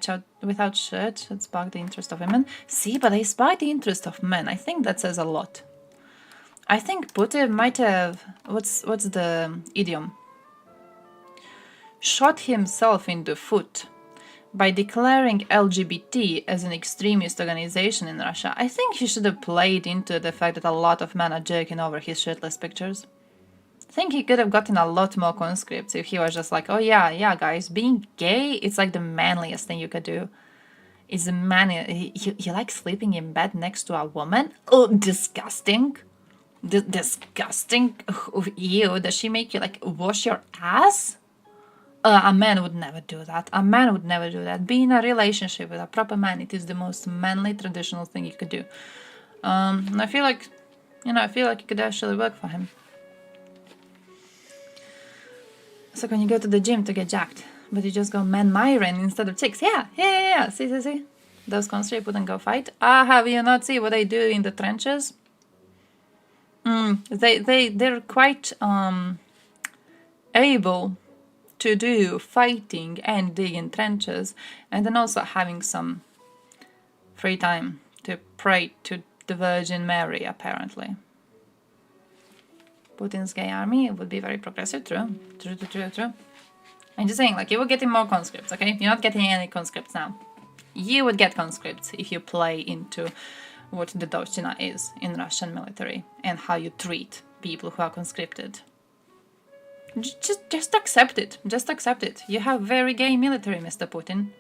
without shirt should spark the interest of women. See, but they spark the interest of men. I think that says a lot. I think Putin might have... What's the idiom? Shot himself in the foot by declaring LGBT as an extremist organization in Russia. I think he should have played into the fact that a lot of men are jerking over his shirtless pictures. I think he could have gotten a lot more conscripts if he was just like, oh yeah guys, being gay, it's like the manliest thing you could do. Is a man, you like sleeping in bed next to a woman? Oh, disgusting. Disgusting. Oh, ew, does she make you like wash your ass? A man would never do that. A man would never do that. Be in a relationship with a proper man, it is the most manly traditional thing you could do. And I feel like, it could actually work for him. It's like when you go to the gym to get jacked, but you just go man myron instead of chicks. Yeah. See. Those conscripts wouldn't go fight. Have you not seen what they do in the trenches? They're quite able to do fighting and digging trenches, and then also having some free time to pray to the Virgin Mary, apparently. Putin's gay army would be very progressive. True. I'm just saying, like, you were getting more conscripts, okay? You're not getting any conscripts now. You would get conscripts if you play into what the doctrina is in Russian military and how you treat people who are conscripted. Just accept it. Just accept it. You have very gay military, Mr. Putin.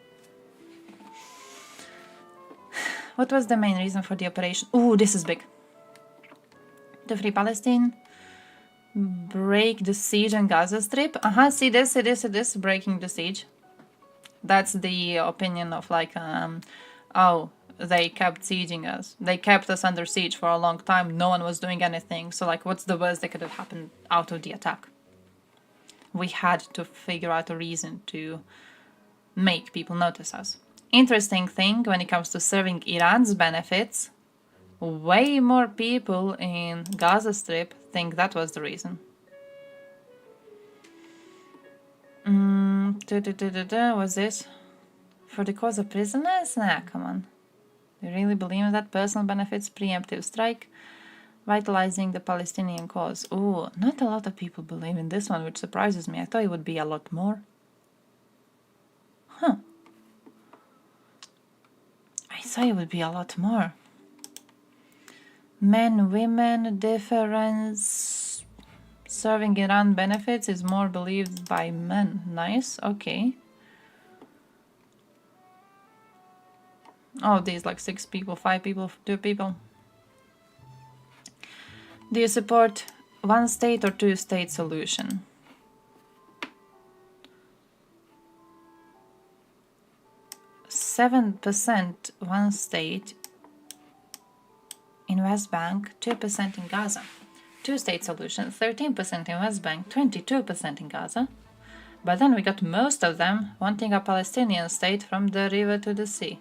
What was the main reason for the operation? Ooh, this is big. To free Palestine. Break the siege in Gaza Strip. See this, breaking the siege. That's the opinion of like, they kept sieging us. They kept us under siege for a long time. No one was doing anything. So like, what's the worst that could have happened out of the attack? We had to figure out a reason to make people notice us. Interesting thing when it comes to serving Iran's benefits, way more people in Gaza Strip think that was the reason. What's this? For the cause of prisoners? Nah, come on. You really believe that personal benefits, preemptive strike, vitalizing the Palestinian cause? Ooh, not a lot of people believe in this one, which surprises me. I thought it would be a lot more. I thought it would be a lot more. Men, women, difference. Serving Iran benefits is more believed by men. Nice, okay. Oh, these like 6 people, 5 people, 2 people. Do you support one state or 2 state solution? %, one state in West Bank, 2% in Gaza. 2 state solution, 13% in West Bank, 22% in Gaza. But then we got most of them wanting a Palestinian state from the river to the sea.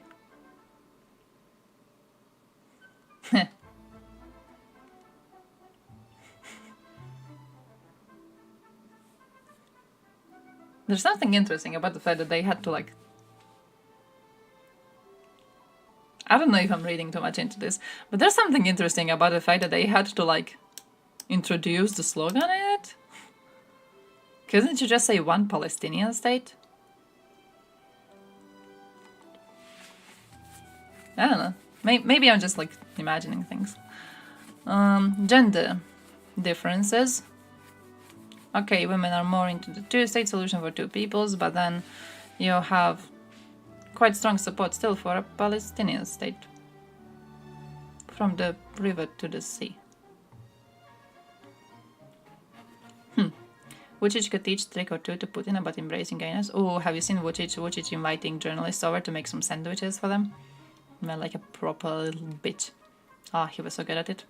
There's something interesting about the fact that they had to like... I don't know if I'm reading too much into this, but there's something interesting about the fact that they had to like introduce the slogan in it. Couldn't you just say one Palestinian state? I don't know. Maybe I'm just like imagining things. Gender differences. Okay, women are more into the two-state solution for two peoples, but then you have quite strong support still for a Palestinian state. From the river to the sea. Vucic could teach trick or two to Putin about embracing gayness. Oh, have you seen Vucic inviting journalists over to make some sandwiches for them? Man, like a proper little bitch. Ah, he was so good at it.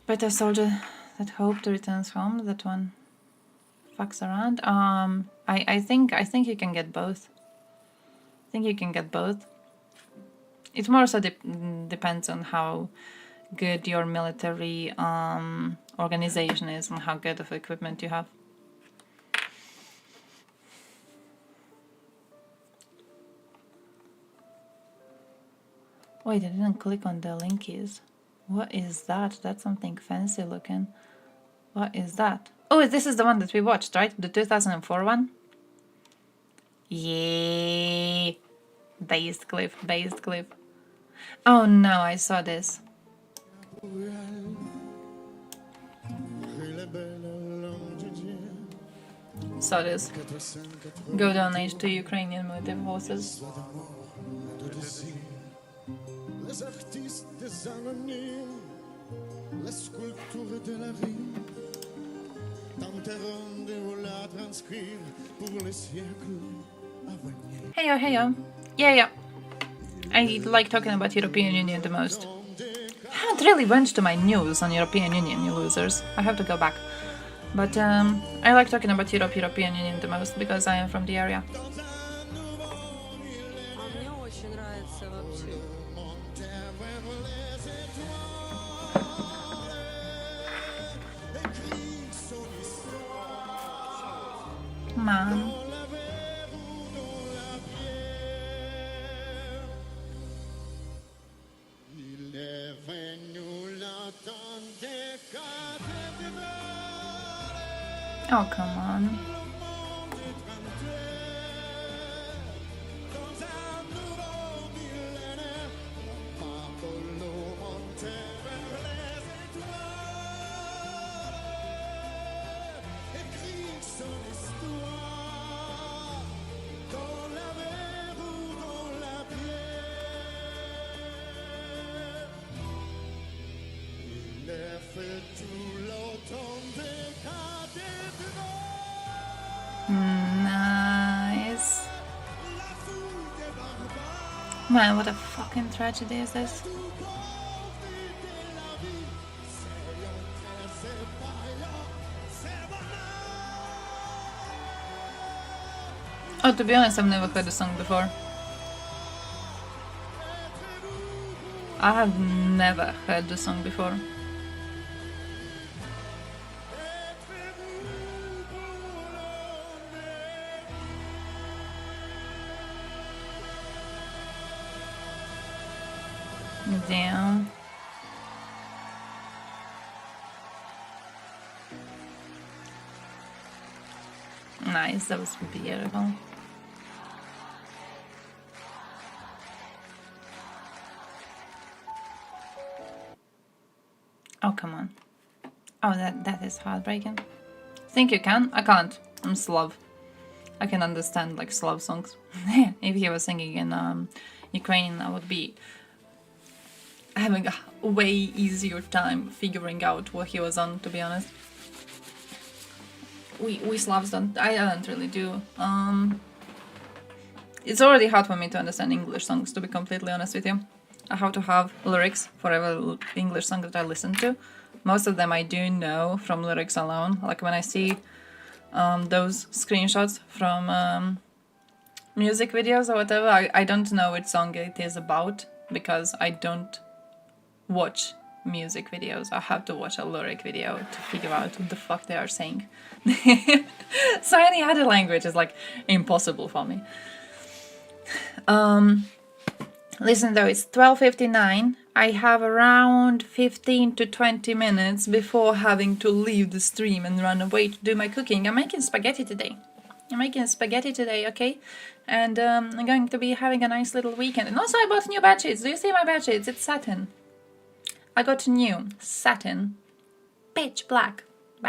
Better soldier that hoped returns home. That one fucks around. I think you can get both. I think you can get both. It more so depends on how good your military organization is and how good of equipment you have. Wait, I didn't click on the linkies. What is that? That's something fancy looking. What is that? Oh, this is the one that we watched, right? The 2004 one? Yeah. Based clip. Oh no, I saw this. Saw this. Go donate to Ukrainian military forces. Les artistes des anonymes, les sculptures de la rime, tenteront de la transcrire pour les siècles à venir. Heyo. Yeah. I like talking about European Union the most. I haven't really went to my news on European Union, you losers. I have to go back. But I like talking about European Union the most because I am from the area. Man. Oh, come on. Nice. Man, what a fucking tragedy is this? Oh, to be honest, I've never heard the song before. I have never heard the song before. Damn. Nice, that was beautiful. Oh, come on. Oh, that is heartbreaking. Think you can? I can't. I'm Slav. I can understand like Slav songs. If he was singing in Ukrainian, I would be having a way easier time figuring out what he was on, to be honest. We Slavs don't, I don't really do. It's already hard for me to understand English songs, to be completely honest with you. I have to have lyrics for every English song that I listen to. Most of them I do know from lyrics alone. Like when I see those screenshots from music videos or whatever, I don't know which song it is about because I don't watch music videos. I have to watch a lyric video to figure out what the fuck they are saying. So any other language is like impossible for me. Listen though, it's 12:59. I have around 15 to 20 minutes before having to leave the stream and run away to do my cooking. I'm making spaghetti today. Okay? And I'm going to be having a nice little weekend. And also I bought new bedsheets. Do you see my bedsheets? It's satin. I got new satin. Pitch black.